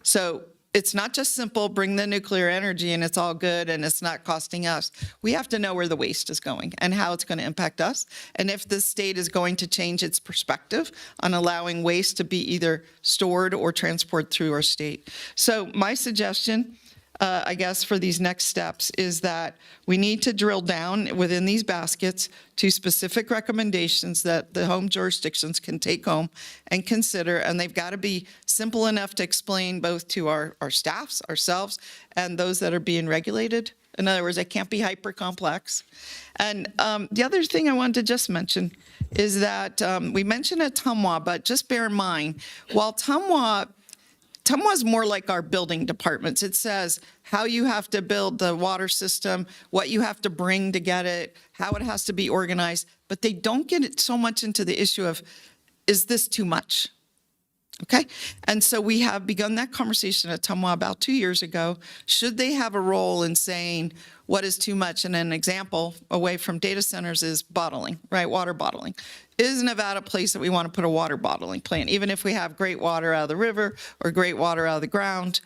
So it's not just simple, bring the nuclear energy and it's all good and it's not costing us. We have to know where the waste is going and how it's going to impact us. And if the state is going to change its perspective on allowing waste to be either stored or transported through our state. So my suggestion, I guess, for these next steps is that we need to drill down within these baskets to specific recommendations that the home jurisdictions can take home and consider, and they've got to be simple enough to explain both to our staffs, ourselves, and those that are being regulated. In other words, they can't be hyper complex. And the other thing I wanted to just mention is that we mentioned Ottumwa, but just bear in mind, while Ottumwa is more like our building departments. It says how you have to build the water system, what you have to bring to get it, how it has to be organized, but they don't get it so much into the issue of, is this too much? Okay? And so we have begun that conversation at Ottumwa about 2 years ago. Should they have a role in saying what is too much? And an example away from data centers is bottling, right? Water bottling. Is Nevada a place that we want to put a water bottling plant, even if we have great water out of the river or great water out of the ground?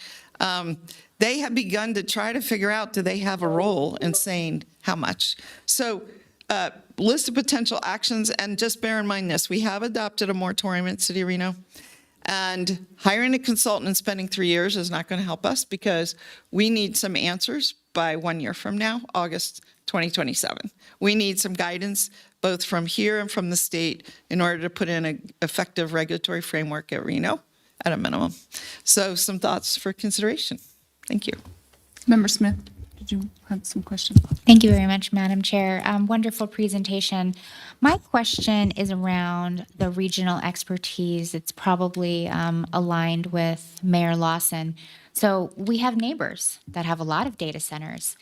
They have begun to try to figure out, do they have a role in saying how much? So list of potential actions, and just bear in mind this, we have adopted a moratorium in City of Reno, and hiring a consultant and spending 3 years is not going to help us because we need some answers by 1 year from now, August 2027. We need some guidance both from here and from the state in order to put in an effective regulatory framework at Reno at a minimum. So some thoughts for consideration. Thank you. Member Smith, did you have some questions? Thank you very much, Madam Chair. Wonderful presentation. My question is around the regional expertise. It's probably aligned with Mayor Lawson. So we have neighbors that have a lot of data centers.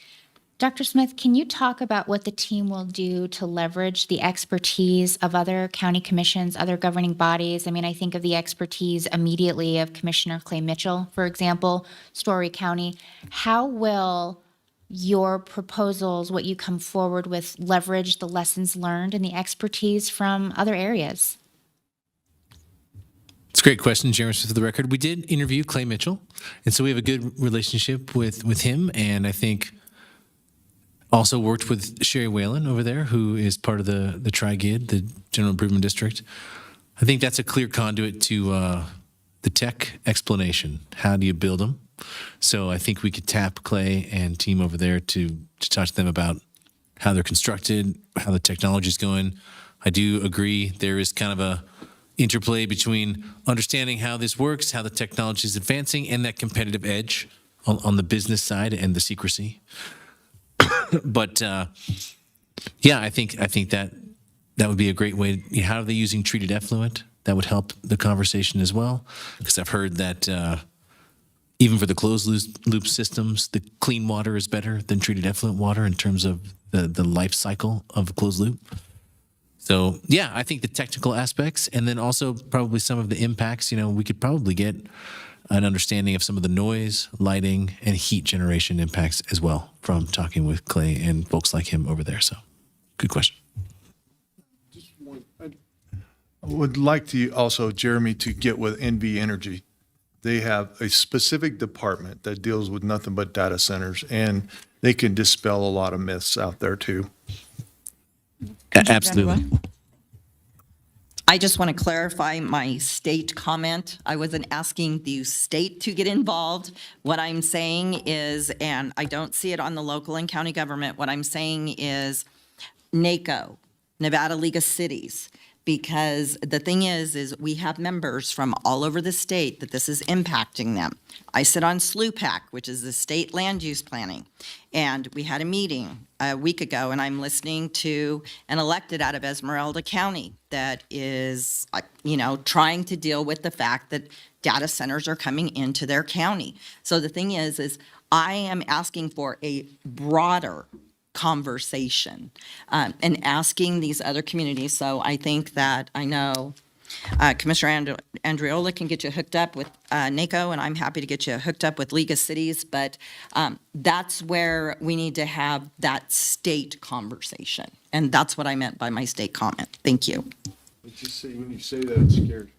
Dr. Smith, can you talk about what the team will do to leverage the expertise of other county commissions, other governing bodies? I mean, I think of the expertise immediately of Commissioner Clay Mitchell, for example, Story County. How will your proposals, what you come forward with, leverage the lessons learned and the expertise from other areas? It's a great question, Chairman Smith, for the record. We did interview Clay Mitchell, and so we have a good relationship with him, and I think also worked with Sherry Whalen over there, who is part of the Tri-GID, the General Improvement District. I think that's a clear conduit to the tech explanation. How do you build them? So I think we could tap Clay and team over there to talk to them about how they're constructed, how the technology is going. I do agree there is kind of a interplay between understanding how this works, how the technology is advancing, and that competitive edge on the business side and the secrecy. But yeah, I think that would be a great way. How are they using treated effluent? That would help the conversation as well, because I've heard that even for the closed loop systems, the clean water is better than treated effluent water in terms of the life cycle of a closed loop. So yeah, I think the technical aspects, and then also probably some of the impacts. We could probably get an understanding of some of the noise, lighting, and heat generation impacts as well from talking with Clay and folks like him over there. So, good question. I would like to also, Jeremy, to get with NV Energy. They have a specific department that deals with nothing but data centers, and they can dispel a lot of myths out there too. Absolutely. I just want to clarify my state comment. I wasn't asking the state to get involved. What I'm saying is, and I don't see it on the local and county government, what I'm saying is NACO, Nevada League of Cities, because the thing is we have members from all over the state that this is impacting them. I sit on SLUPAC, which is the state land use planning, and we had a meeting a week ago, and I'm listening to an elected out of Esmeralda County that is, trying to deal with the fact that data centers are coming into their county. So the thing is I am asking for a broader conversation and asking these other communities. So I think that I know Commissioner Andriola can get you hooked up with NACO, and I'm happy to get you hooked up with League of Cities, but that's where we need to have that state conversation. And that's what I meant by my state comment. Thank you. Just say, when you say that, I'm scared.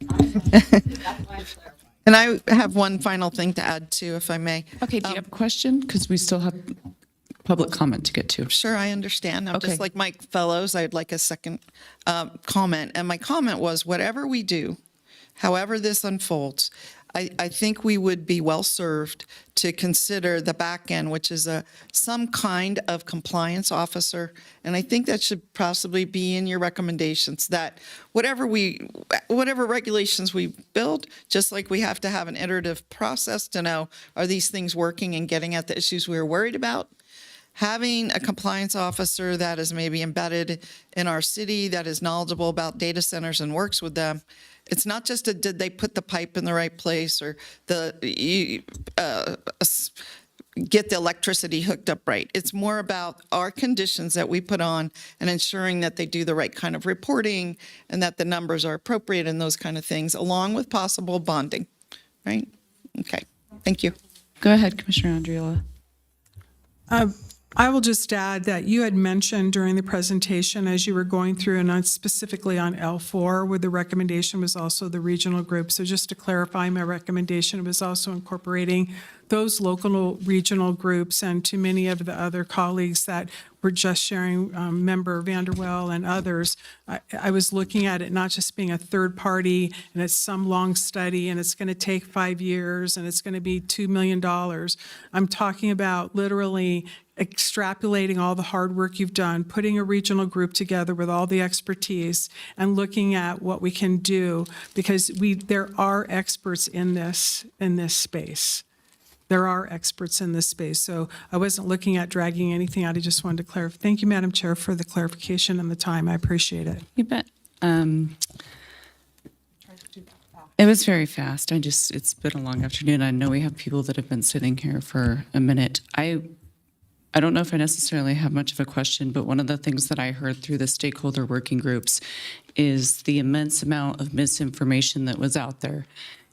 And I have one final thing to add too, if I may. Okay, do you have a question? Because we still have public comment to get to. Sure, I understand. I'm Okay. just like Mike Fellows. I'd like a second comment. And my comment was, whatever we do, however this unfolds, I think we would be well served to consider the back end, which is some kind of compliance officer. And I think that should possibly be in your recommendations, that whatever regulations we build, just like we have to have an iterative process to know, are these things working and getting at the issues we were worried about? Having a compliance officer that is maybe embedded in our city, that is knowledgeable about data centers and works with them. It's not just did they put the pipe in the right place or get the electricity hooked up right. It's more about our conditions that we put on and ensuring that they do the right kind of reporting and that the numbers are appropriate and those kind of things, along with possible bonding, right? Okay, thank you. Go ahead, Commissioner Andriola. I will just add that you had mentioned during the presentation as you were going through, and specifically on L4, where the recommendation was also the regional group. So just to clarify, my recommendation was also incorporating those local regional groups, and to many of the other colleagues that were just sharing, Member Vanderwell and others, I was looking at it not just being a third party and it's some long study and it's going to take 5 years and it's going to be $2 million. I'm talking about literally extrapolating all the hard work you've done, putting a regional group together with all the expertise and looking at what we can do, because there are experts in this space. There are experts in this space. So I wasn't looking at dragging anything out. I just wanted to clarify. Thank you, Madam Chair, for the clarification and the time. I appreciate it. You bet. It was very fast. It's been a long afternoon. I know we have people that have been sitting here for a minute. I don't know if I necessarily have much of a question, but one of the things that I heard through the stakeholder working groups is the immense amount of misinformation that was out there.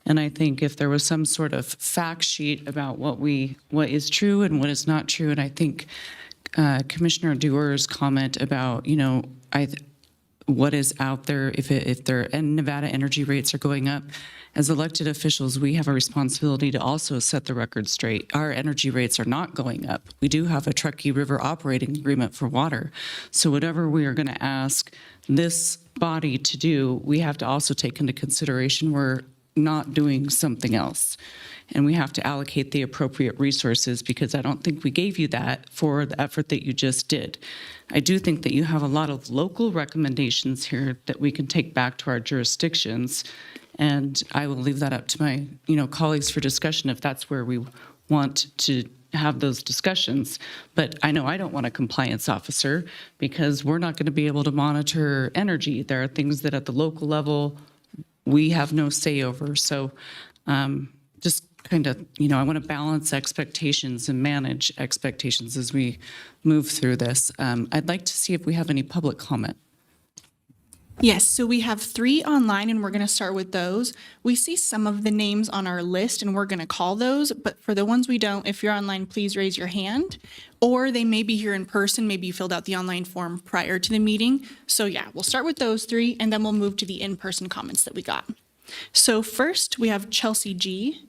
And I think if there was some sort of fact sheet about what is true and what is not true, and I think Commissioner Dewar's comment about, what is out there, if their Nevada energy rates are going up, as elected officials, we have a responsibility to also set the record straight. Our energy rates are not going up. We do have a Truckee River operating agreement for water. So whatever we are going to ask this body to do, we have to also take into consideration we're not doing something else. And we have to allocate the appropriate resources, because I don't think we gave you that for the effort that you just did. I do think that you have a lot of local recommendations here that we can take back to our jurisdictions. And I will leave that up to my, colleagues for discussion if that's where we want to have those discussions. But I know I don't want a compliance officer, because we're not going to be able to monitor energy. There are things that at the local level we have no say over. So just kind of, I want to balance expectations and manage expectations as we move through this. I'd like to see if we have any public comment. Yes, so we have 3 online, and we're going to start with those. We see some of the names on our list, and we're going to call those. But for the ones we don't, if you're online, please raise your hand. Or they may be here in person. Maybe you filled out the online form prior to the meeting. So yeah, we'll start with those 3, and then we'll move to the in-person comments that we got. So first, we have Chelsea G.,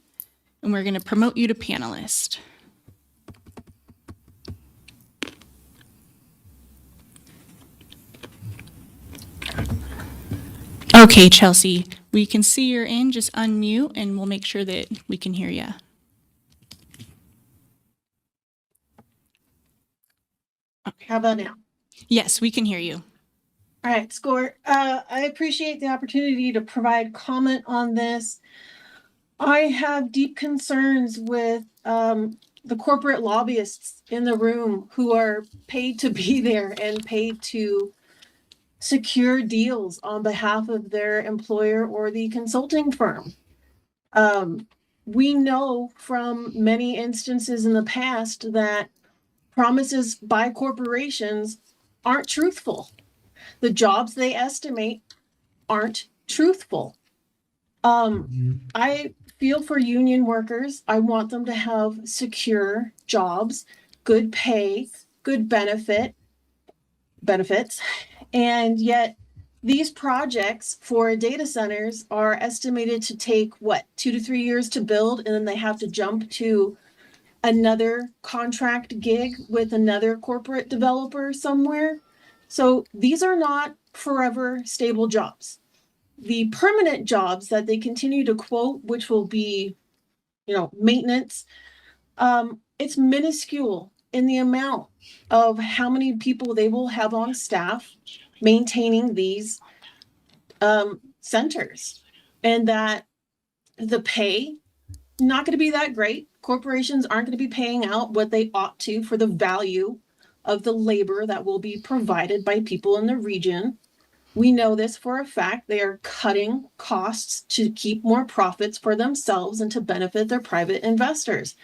and we're going to promote you to panelist. Okay, Chelsea, we can see you're in. Just unmute and we'll make sure that we can hear you. How about now? Yes, we can hear you. All right, Score. I appreciate the opportunity to provide comment on this. I have deep concerns with the corporate lobbyists in the room who are paid to be there and paid to secure deals on behalf of their employer or the consulting firm. We know from many instances in the past that promises by corporations aren't truthful. The jobs they estimate aren't truthful. I feel for union workers. I want them to have secure jobs, good pay, good benefits. And yet these projects for data centers are estimated to take 2 to 3 years to build, and then they have to jump to another contract gig with another corporate developer somewhere. So these are not forever stable jobs. The permanent jobs that they continue to quote, which will be, maintenance, it's minuscule in the amount of how many people they will have on staff maintaining these centers, and that the pay not going to be that great. Corporations aren't going to be paying out what they ought to for the value of the labor that will be provided by people in the region. We know this for a fact. They are cutting costs to keep more profits for themselves and to benefit their private investors.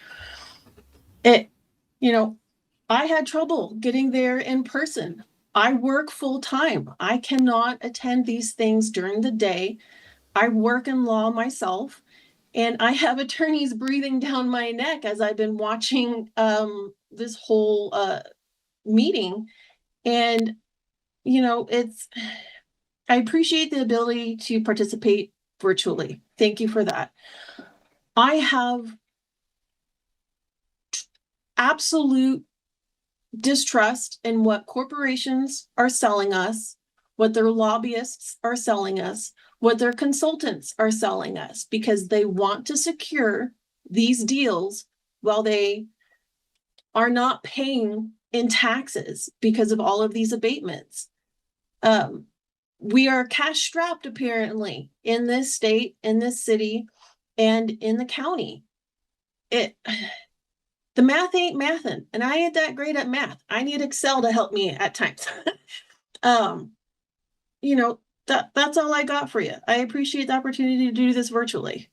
I had trouble getting there in person. I work full time. I cannot attend these things during the day. I work in law myself, and I have attorneys breathing down my neck as I've been watching this whole meeting. And, I appreciate the ability to participate virtually. Thank you for that. I have absolute distrust in what corporations are selling us, what their lobbyists are selling us, what their consultants are selling us, because they want to secure these deals while they are not paying in taxes because of all of these abatements. We are cash strapped, apparently, in this state, in this city, and in the county. The math ain't mathin', and I ain't that great at math. I need Excel to help me at times. That's all I got for you. I appreciate the opportunity to do this virtually.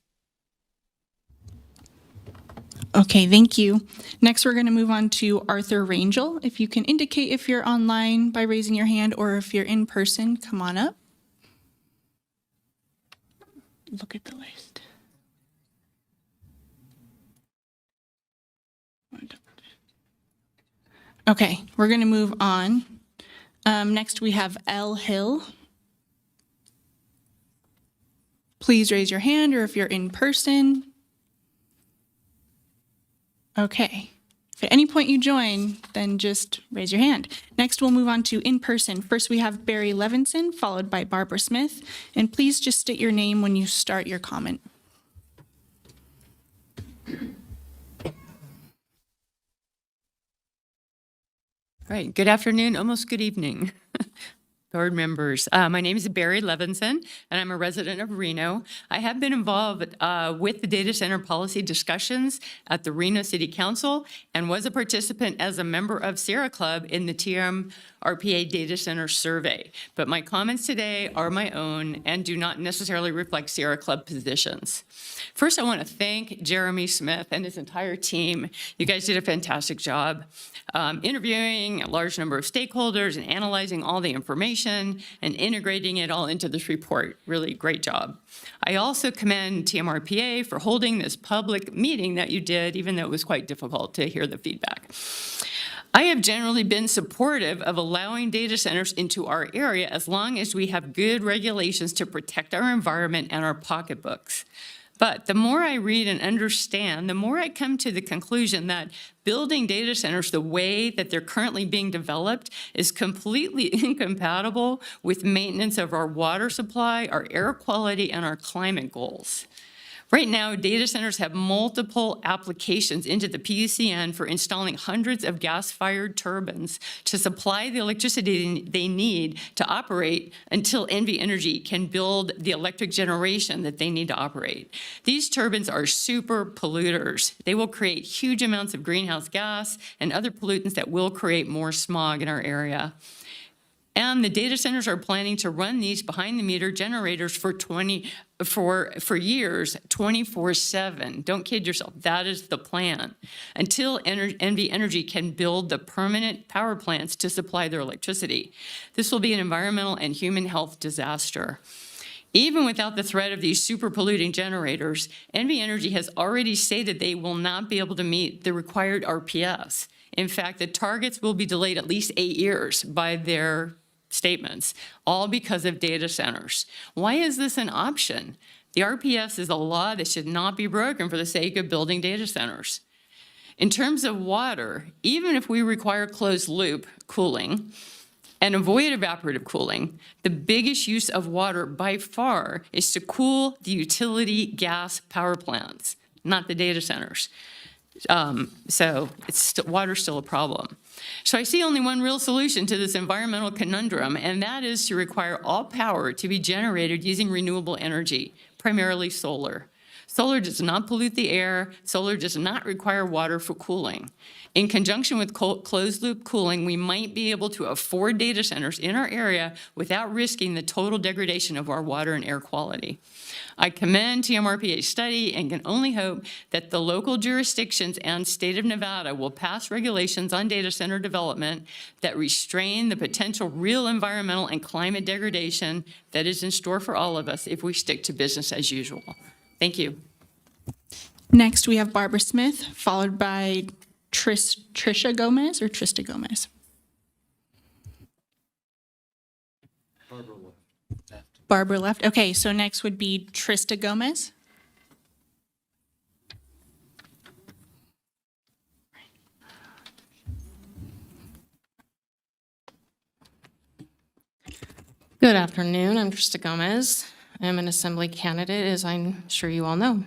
Okay, thank you. Next, we're going to move on to Arthur Rangel. If you can indicate if you're online by raising your hand, or if you're in person, come on up. Look at the list. Okay, we're going to move on. Next, we have L. Hill. Please raise your hand, or if you're in person. Okay. If at any point you join, then just raise your hand. Next, we'll move on to in-person. First, we have Barry Levinson, followed by Barbara Smith. And please just state your name when you start your comment. All right, good afternoon, almost good evening. Board members, my name is Barry Levinson, and I'm a resident of Reno. I have been involved with the data center policy discussions at the Reno City Council and was a participant as a member of Sierra Club in the TMRPA Data Center Survey. But my comments today are my own and do not necessarily reflect Sierra Club positions. First, I want to thank Jeremy Smith and his entire team. You guys did a fantastic job interviewing a large number of stakeholders and analyzing all the information and integrating it all into this report. Really great job. I also commend TMRPA for holding this public meeting that you did, even though it was quite difficult to hear the feedback. I have generally been supportive of allowing data centers into our area as long as we have good regulations to protect our environment and our pocketbooks. But the more I read and understand, the more I come to the conclusion that building data centers the way that they're currently being developed is completely incompatible with maintenance of our water supply, our air quality, and our climate goals. Right now, data centers have multiple applications into the PUCN for installing hundreds of gas-fired turbines to supply the electricity they need to operate until NV Energy can build the electric generation that they need to operate. These turbines are super polluters. They will create huge amounts of greenhouse gas and other pollutants that will create more smog in our area. And the data centers are planning to run these behind-the-meter generators for years, 24/7. Don't kid yourself. That is the plan. Until NV Energy can build the permanent power plants to supply their electricity. This will be an environmental and human health disaster. Even without the threat of these super polluting generators, NV Energy has already stated they will not be able to meet the required RPS. In fact, the targets will be delayed at least 8 years by their statements, all because of data centers. Why is this an option? The RPS is a law that should not be broken for the sake of building data centers. In terms of water, even if we require closed loop cooling and avoid evaporative cooling, the biggest use of water by far is to cool the utility gas power plants, not the data centers. So water's still a problem. So I see only one real solution to this environmental conundrum, and that is to require all power to be generated using renewable energy, primarily solar. Solar does not pollute the air. Solar does not require water for cooling. In conjunction with closed-loop cooling, we might be able to afford data centers in our area without risking the total degradation of our water and air quality. I commend TMRPA's study and can only hope that the local jurisdictions and state of Nevada will pass regulations on data center development that restrain the potential real environmental and climate degradation that is in store for all of us if we stick to business as usual. Thank you. Next, we have Barbara Smith, followed by Trisha Gomez or Trista Gomez. Barbara left. Okay, so next would be Trista Gomez. Good afternoon. I'm Trista Gomez. I'm an assembly candidate, as I'm sure you all know.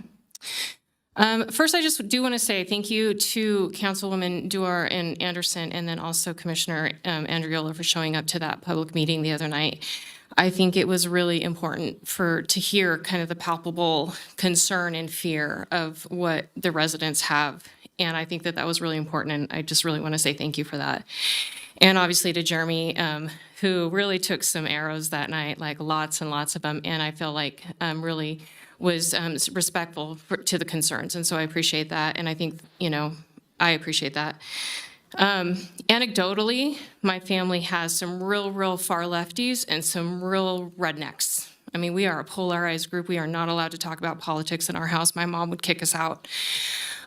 First, I just do want to say thank you to Councilwoman Duar and Anderson, and then also Commissioner Andriola for showing up to that public meeting the other night. I think it was really important to hear kind of the palpable concern and fear of what the residents have. And I think that that was really important, and I just really want to say thank you for that. And obviously to Jeremy, who really took some arrows that night, like lots and lots of them, and I feel like really was respectful to the concerns. And so I appreciate that, and I think, I appreciate that. Anecdotally, my family has some real far lefties and some real rednecks. I mean, we are a polarized group. We are not allowed to talk about politics in our house. My mom would kick us out.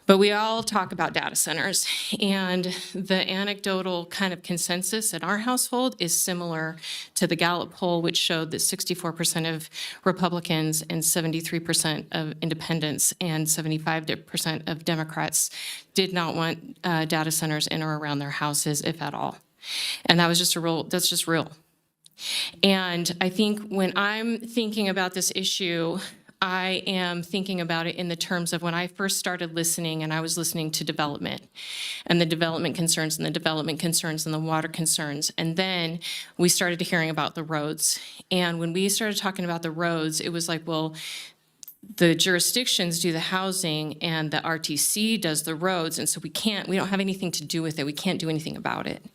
But we all talk about data centers, and the anecdotal kind of consensus in our household is similar to the Gallup poll, which showed that 64% of Republicans and 73% of independents and 75% of Democrats did not want data centers in or around their houses, if at all. And that's just real. And I think when I'm thinking about this issue, I am thinking about it in the terms of when I first started listening, and I was listening to development and the development concerns and the development concerns and the water concerns. And then we started hearing about the roads. And when we started talking about the roads, it was like, well, the jurisdictions do the housing and the RTC does the roads. And so we don't have anything to do with it. We can't do anything about it.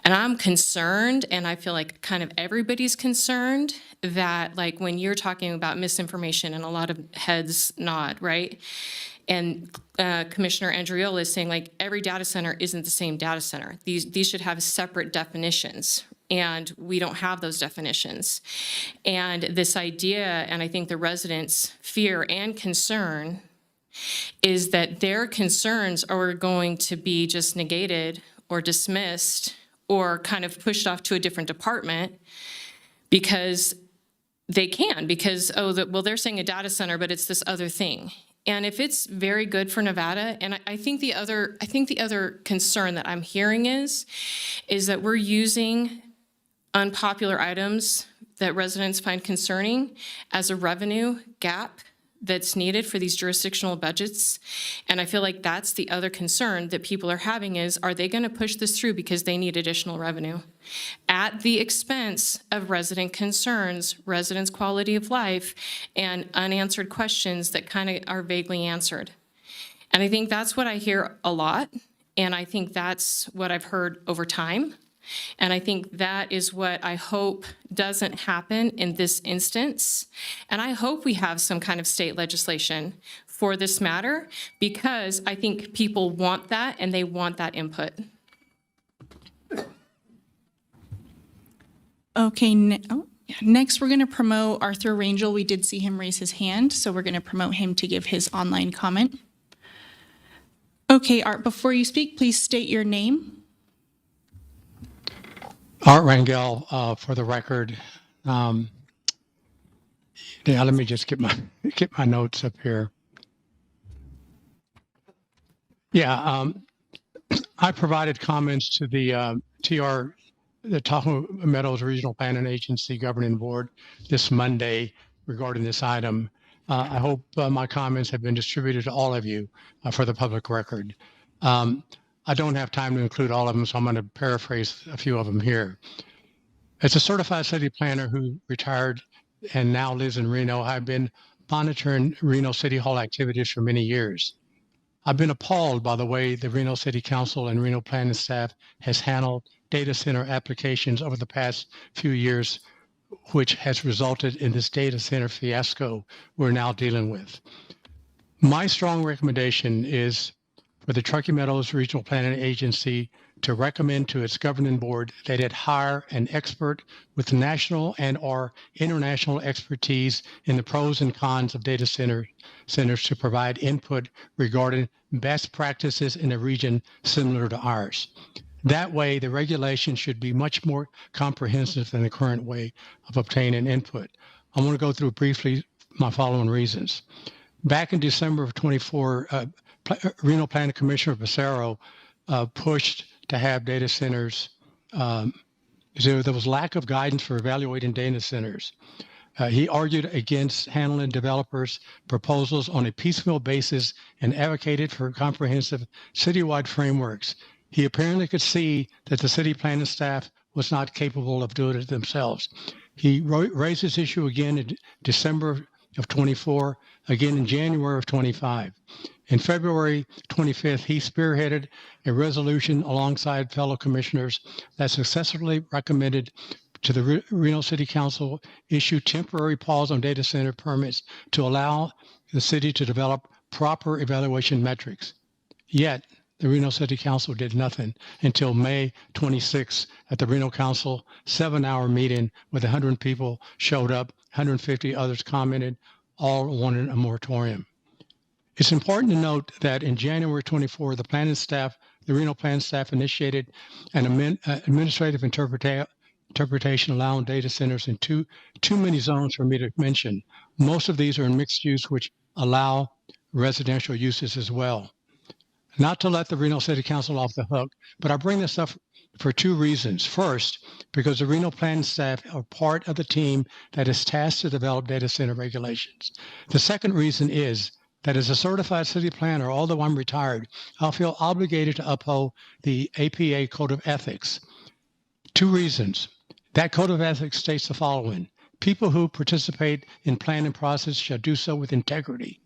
And I'm concerned, and I feel like kind of everybody's concerned that, like, when you're talking about misinformation, and a lot of heads nod, right? And Commissioner Andriola is saying, like, every data center isn't the same data center. These should have separate definitions. And we don't have those definitions. And this idea, and I think the residents' fear and concern, is that their concerns are going to be just negated or dismissed or kind of pushed off to a different department because they can because, well, they're saying a data center, but it's this other thing. And if it's very good for Nevada, and I think the other concern that I'm hearing is that we're using unpopular items that residents find concerning as a revenue gap that's needed for these jurisdictional budgets. And I feel like that's the other concern that people are having is, are they going to push this through because they need additional revenue at the expense of resident concerns, residents' quality of life, and unanswered questions that kind of are vaguely answered? And I think that's what I hear a lot. And I think that's what I've heard over time. And I think that is what I hope doesn't happen in this instance. And I hope we have some kind of state legislation for this matter, because I think people want that and they want that input. Okay, next we're going to promote Arthur Rangel. We did see him raise his hand, so we're going to promote him to give his online comment. Okay, Art, before you speak, please state your name. Art Rangel, for the record. Let me just get my notes up here. Yeah, I provided comments to the the Tahoe Meadows Regional Planning Agency Governing Board this Monday regarding this item. I hope my comments have been distributed to all of you for the public record. I don't have time to include all of them, so I'm going to paraphrase a few of them here. As a certified city planner who retired and now lives in Reno, I've been monitoring Reno City Hall activities for many years. I've been appalled by the way the Reno City Council and Reno planning staff has handled data center applications over the past few years, which has resulted in this data center fiasco we're now dealing with. My strong recommendation is for the Truckee Meadows Regional Planning Agency to recommend to its governing board that it hire an expert with national and or international expertise in the pros and cons of data centers to provide input regarding best practices in a region similar to ours. That way, the regulation should be much more comprehensive than the current way of obtaining input. I want to go through briefly my following reasons. Back in December of 24, Reno Planning Commissioner Becerro pushed to have data centers. There was lack of guidance for evaluating data centers. He argued against handling developers' proposals on a piecemeal basis and advocated for comprehensive citywide frameworks. He apparently could see that the city planning staff was not capable of doing it themselves. He raised this issue again in December of 24, again in January of 25. In February 25th, he spearheaded a resolution alongside fellow commissioners that successfully recommended to the Reno City Council issue temporary pause on data center permits to allow the city to develop proper evaluation metrics. Yet, the Reno City Council did nothing until May 26th at the Reno Council 7-hour meeting with 100 people showed up, 150 others commented, all wanted a moratorium. It's important to note that in January 24, the Reno planning staff initiated an administrative interpretation allowing data centers in too many zones for me to mention. Most of these are in mixed use, which allow residential uses as well. Not to let the Reno City Council off the hook, but I bring this up for two reasons. First, because the Reno planning staff are part of the team that is tasked to develop data center regulations. The second reason is that as a certified city planner, although I'm retired, I'll feel obligated to uphold the APA Code of Ethics. Two reasons. That Code of Ethics states the following: people who participate in planning process shall do so with integrity.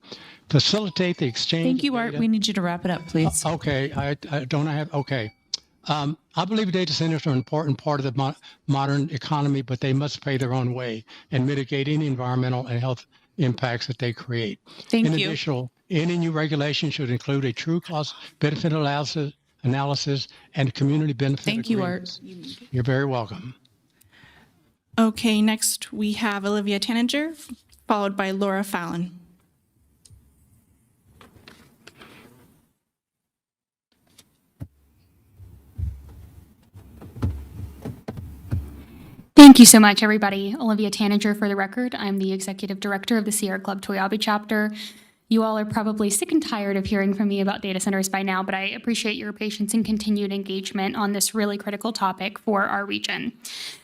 Facilitate the exchange. Thank you, Art. We need you to wrap it up, please. Okay, I believe data centers are an important part of the modern economy, but they must pay their own way and mitigate any environmental and health impacts that they create. Thank you. In addition, any new regulation should include a true cost-benefit analysis and community benefit Thank agreements. you, Art. You're very welcome. Okay, next we have Olivia Taninger, followed by Laura Fallon. Thank you so much, everybody. Olivia Tanager for the record. I'm the Executive Director of the Sierra Club Toyabe chapter. You all are probably sick and tired of hearing from me about data centers by now, but I appreciate your patience and continued engagement on this really critical topic for our region.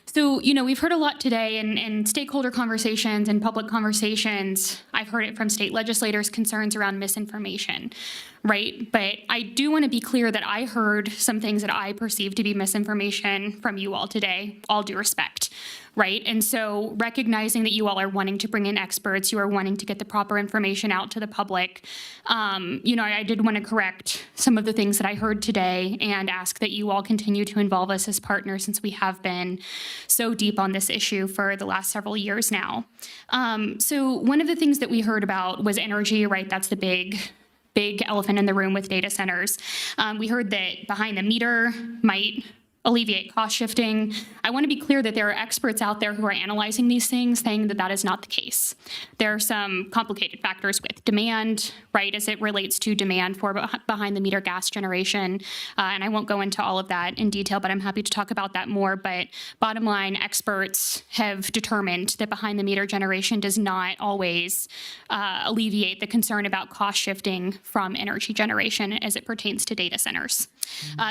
So, we've heard a lot today in stakeholder conversations and public conversations. I've heard it from state legislators, concerns around misinformation, right? But I do want to be clear that I heard some things that I perceive to be misinformation from you all today, all due respect, right? And so recognizing that you all are wanting to bring in experts, you are wanting to get the proper information out to the public, I did want to correct some of the things that I heard today and ask that you all continue to involve us as partners, since we have been so deep on this issue for the last several years now. So one of the things that we heard about was energy, right? That's the big elephant in the room with data centers. We heard that behind the meter might alleviate cost shifting. I want to be clear that there are experts out there who are analyzing these things, saying that that is not the case. There are some complicated factors with demand, right, as it relates to demand for behind the meter gas generation. And I won't go into all of that in detail, but I'm happy to talk about that more. But bottom line, experts have determined that behind the meter generation does not always alleviate the concern about cost shifting from energy generation as it pertains to data centers.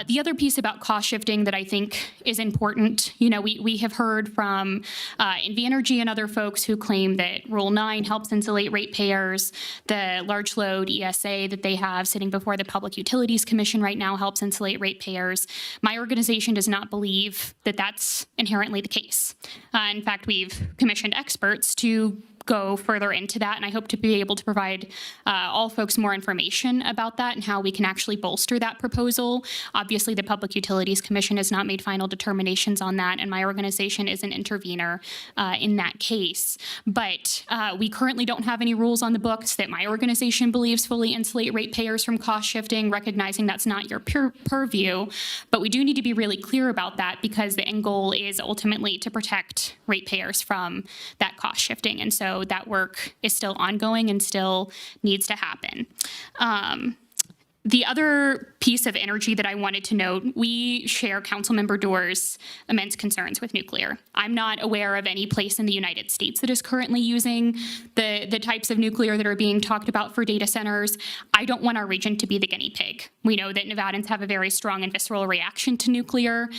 The other piece about cost shifting that I think is important, we have heard from NV Energy and other folks who claim that Rule 9 helps insulate ratepayers. The large load ESA that they have sitting before the Public Utilities Commission right now helps insulate ratepayers. My organization does not believe that that's inherently the case. In fact, we've commissioned experts to go further into that, and I hope to be able to provide all folks more information about that and how we can actually bolster that proposal. Obviously, the Public Utilities Commission has not made final determinations on that, and my organization is an intervener in that case. But we currently don't have any rules on the books that my organization believes fully insulate ratepayers from cost shifting, recognizing that's not your purview. But we do need to be really clear about that, because the end goal is ultimately to protect ratepayers from that cost shifting. And so that work is still ongoing and still needs to happen. The other piece of energy that I wanted to note, we share Councilmember Doerr's immense concerns with nuclear. I'm not aware of any place in the United States that is currently using the types of nuclear that are being talked about for data centers. I don't want our region to be the guinea pig. We know that Nevadans have a very strong and visceral reaction to nuclear.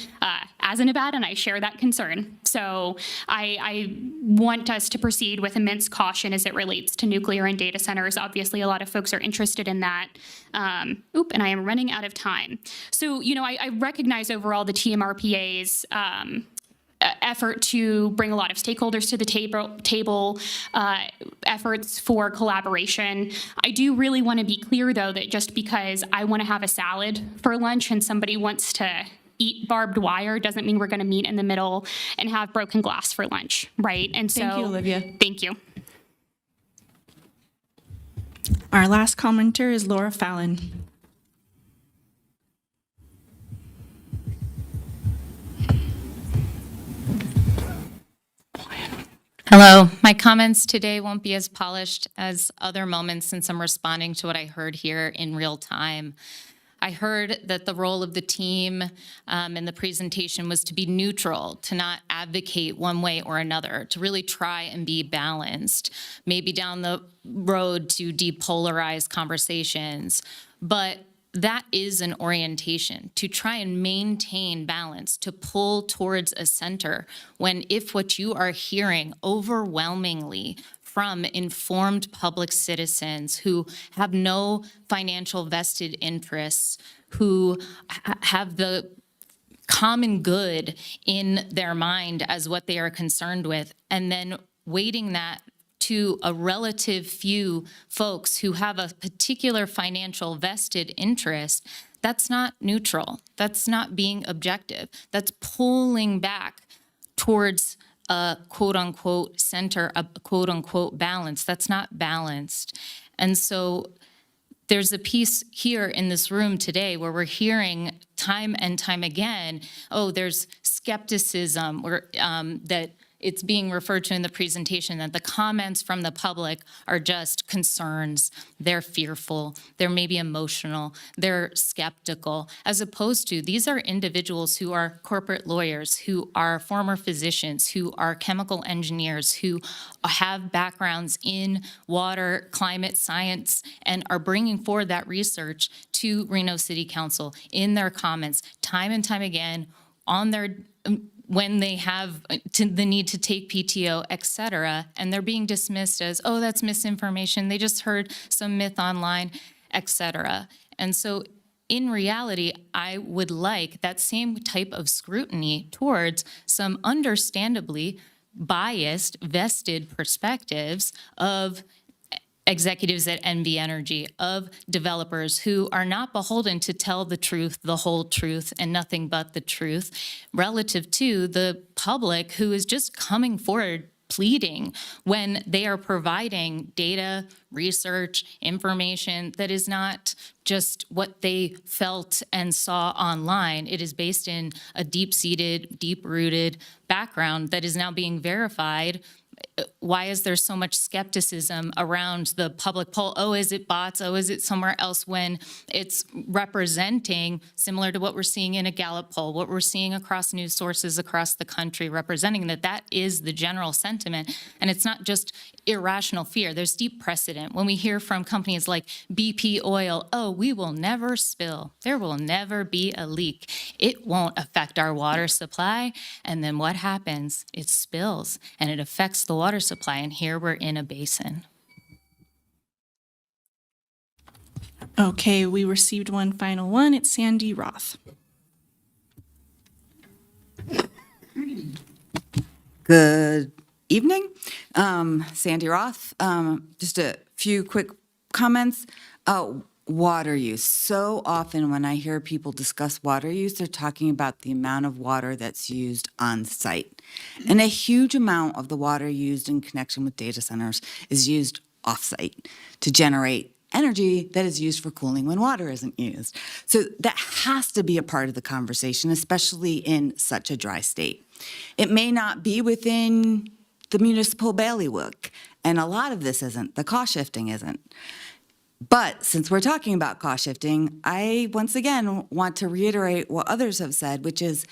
As a Nevadan, I share that concern. So I want us to proceed with immense caution as it relates to nuclear and data centers. Obviously, a lot of folks are interested in that. And I am running out of time. So, I recognize overall the TMRPA's effort to bring a lot of stakeholders to the table, efforts for collaboration. I do really want to be clear, though, that just because I want to have a salad for lunch and somebody wants to eat barbed wire doesn't mean we're going to meet in the middle and have broken glass for lunch, right? And so, Thank you, Olivia. Thank you. Our last commenter is Laura Fallon. Hello. My comments today won't be as polished as other moments, since I'm responding to what I heard here in real time. I heard that the role of the team in the presentation was to be neutral, to not advocate one way or another, to really try and be balanced, maybe down the road to depolarize conversations. But that is an orientation, to try and maintain balance, to pull towards a center, when if what you are hearing overwhelmingly from informed public citizens who have no financial vested interests, who have the common good in their mind as what they are concerned with, and then weighting that to a relative few folks who have a particular financial vested interest, that's not neutral. That's not being objective. That's pulling back towards a quote unquote center, a quote unquote balance. That's not balanced. And so there's a piece here in this room today where we're hearing time and time again, oh, there's skepticism or that it's being referred to in the presentation that the comments from the public are just concerns. They're fearful, they're maybe emotional, they're skeptical, as opposed to these are individuals who are corporate lawyers, who are former physicians, who are chemical engineers, who have backgrounds in water, climate science, and are bringing forward that research to Reno City Council in their comments time and time again on their when they have the need to take PTO, et cetera, and they're being dismissed as, oh, that's misinformation. They just heard some myth online, et cetera. And so in reality, I would like that same type of scrutiny towards some understandably biased, vested perspectives of executives at NV Energy, of developers who are not beholden to tell the truth, the whole truth, and nothing but the truth, relative to the public who is just coming forward pleading when they are providing data, research, information that is not just what they felt and saw online. It is based in a deep-seated, deep-rooted background that is now being verified. Why is there so much skepticism around the public poll? Oh, is it bots? Oh, is it somewhere else, when it's representing, similar to what we're seeing in a Gallup poll, what we're seeing across news sources across the country, representing that is the general sentiment. And it's not just irrational fear. There's deep precedent. When we hear from companies like BP Oil, oh, we will never spill. There will never be a leak. It won't affect our water supply. And then what happens? It spills and it affects the water supply, and here we're in a basin. Okay, we received one final one. It's Sandy Roth. Good evening. Sandy Roth. Just a few quick comments. Water use. So often when I hear people discuss water use, they're talking about the amount of water that's used on site. And a huge amount of the water used in connection with data centers is used off-site to generate energy that is used for cooling when water isn't used. So that has to be a part of the conversation, especially in such a dry state. It may not be within the municipal bailiwick, and a lot of this isn't. The cost shifting isn't. But since we're talking about cost shifting, I once again want to reiterate what others have said, which is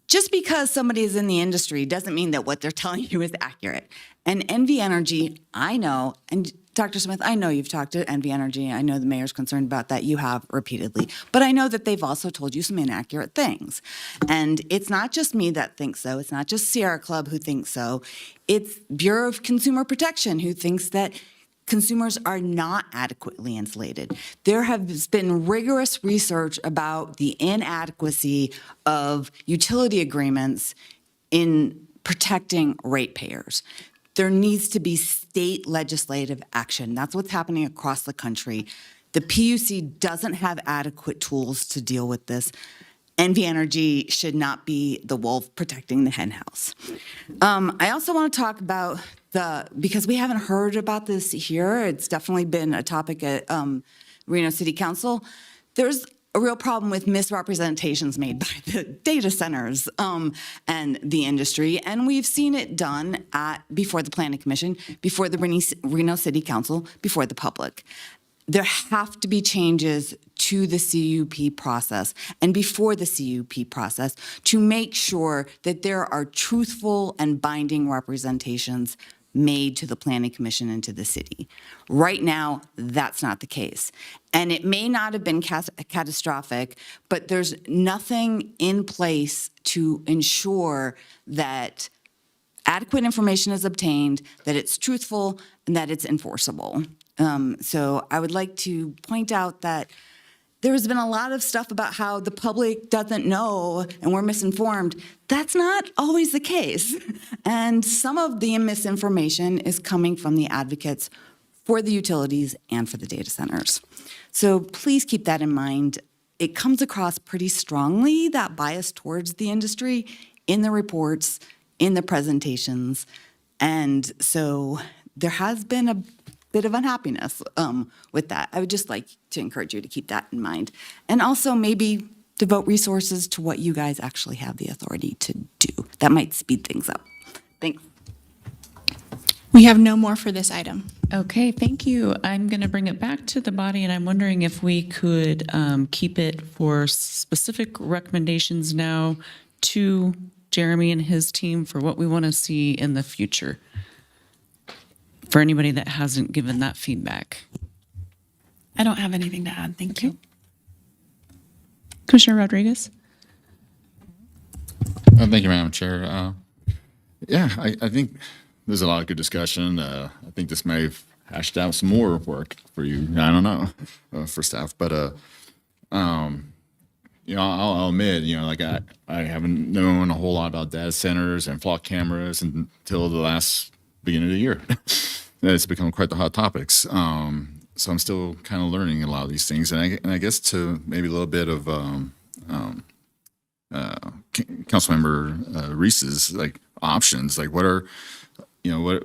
just because somebody is in the industry doesn't mean that what they're telling you is accurate. And NV Energy, I know, and Dr. Smith, I know you've talked to NV Energy. I know the mayor's concerned about that. You have repeatedly. But I know that they've also told you some inaccurate things. And it's not just me that thinks so. It's not just Sierra Club who thinks so. It's Bureau of Consumer Protection who thinks that consumers are not adequately insulated. There has been rigorous research about the inadequacy of utility agreements in protecting ratepayers. There needs to be state legislative action. That's what's happening across the country. The PUC doesn't have adequate tools to deal with this. NV Energy should not be the wolf protecting the henhouse. I also want to talk about because we haven't heard about this here, it's definitely been a topic at Reno City Council. There's a real problem with misrepresentations made by the data centers and the industry, and we've seen it done before the Planning Commission, before the Reno City Council, before the public. There have to be changes to the CUP process and before the CUP process to make sure that there are truthful and binding representations made to the Planning Commission and to the city. Right now, that's not the case. And it may not have been catastrophic, but there's nothing in place to ensure that adequate information is obtained, that it's truthful, and that it's enforceable. So I would like to point out that there's been a lot of stuff about how the public doesn't know and we're misinformed. That's not always the case. And some of the misinformation is coming from the advocates for the utilities and for the data centers. So please keep that in mind. It comes across pretty strongly, that bias towards the industry, in the reports, in the presentations. And so there has been a bit of unhappiness with that. I would just like to encourage you to keep that in mind. And also maybe devote resources to what you guys actually have the authority to do. That might speed things up. Thanks. We have no more for this item. Okay, thank you. I'm going to bring it back to the body, and I'm wondering if we could keep it for specific recommendations now to Jeremy and his team for what we want to see in the future. For anybody that hasn't given that feedback. I don't have anything to add. Thank you. Commissioner Rodriguez? Thank you, Madam Chair. Yeah, I think there's a lot of good discussion. I think this may have hashed out some more work for you. I don't know, for staff, but you know, I'll admit, you know, like I haven't known a whole lot about data centers and flock cameras until the last beginning of the year. It's become quite the hot topics. So I'm still kind of learning a lot of these things, and I guess to maybe a little bit of Councilmember Reese's like options, like what are, you know, what,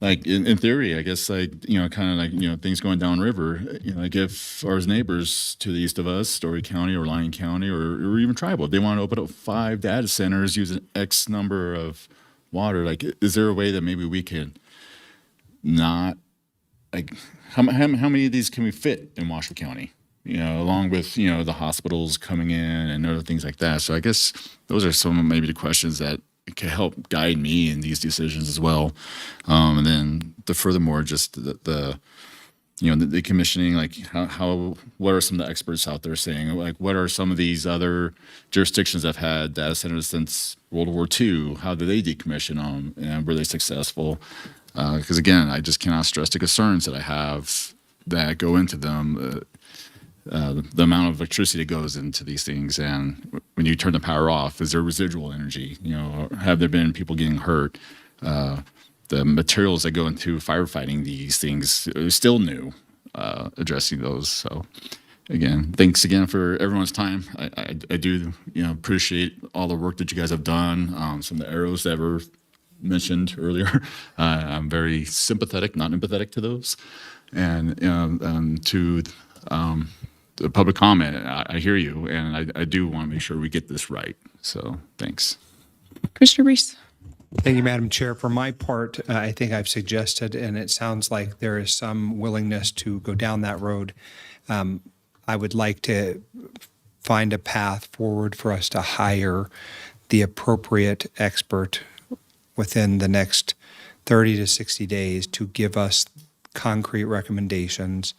like in theory, I guess, like, you know, kind of like, you know, things going downriver, you know, like if our neighbors to the east of us, Story County or Lyon County or even tribal, they want to open up 5 data centers using X number of water, like, is there a way that maybe we can not, like, how many of these can we fit in Washoe County? You know, along with, you know, the hospitals coming in and other things like that. So I guess those are some of maybe the questions that can help guide me in these decisions as well. And then furthermore, just the you know, the decommissioning, like how what are some of the experts out there saying? Like, what are some of these other jurisdictions that have had data centers since World War II? How did they decommission them, and were they successful? Because again, I just cannot stress the concerns that I have that go into them. The amount of electricity that goes into these things, and when you turn the power off, is there residual energy? You know, have there been people getting hurt? The materials that go into firefighting these things are still new, addressing those. So again, thanks again for everyone's time. I do, you know, appreciate all the work that you guys have done. Some of the arrows that were mentioned earlier, I'm very sympathetic, not empathetic to those. And to the public comment, I hear you, and I do want to make sure we get this right. So thanks. Commissioner Reese? Thank you, Madam Chair. For my part, I think I've suggested, and it sounds like there is some willingness to go down that road. I would like to find a path forward for us to hire the appropriate expert within the next 30 to 60 days to give us concrete recommendations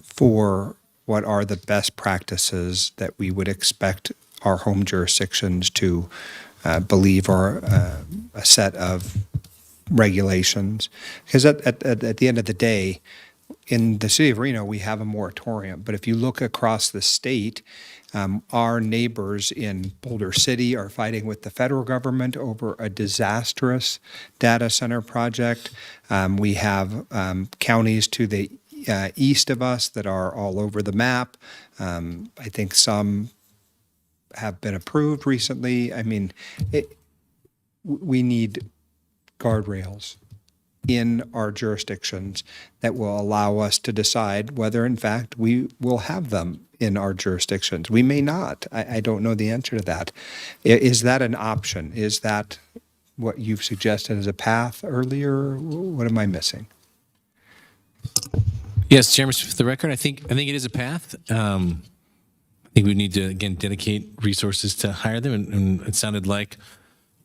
for what are the best practices that we would expect our home jurisdictions to believe are a set of regulations. Because at the end of the day, in the city of Reno, we have a moratorium. But if you look across the state, our neighbors in Boulder City are fighting with the federal government over a disastrous data center project. We have counties to the east of us that are all over the map. I think some have been approved recently. I mean, we need guardrails in our jurisdictions that will allow us to decide whether, in fact, we will have them in our jurisdictions. We may not. I don't know the answer to that. Is that an option? Is that what you've suggested as a path earlier? What am I missing? Yes, Chairman, for the record, I think it is a path. I think we need to, again, dedicate resources to hire them, and it sounded like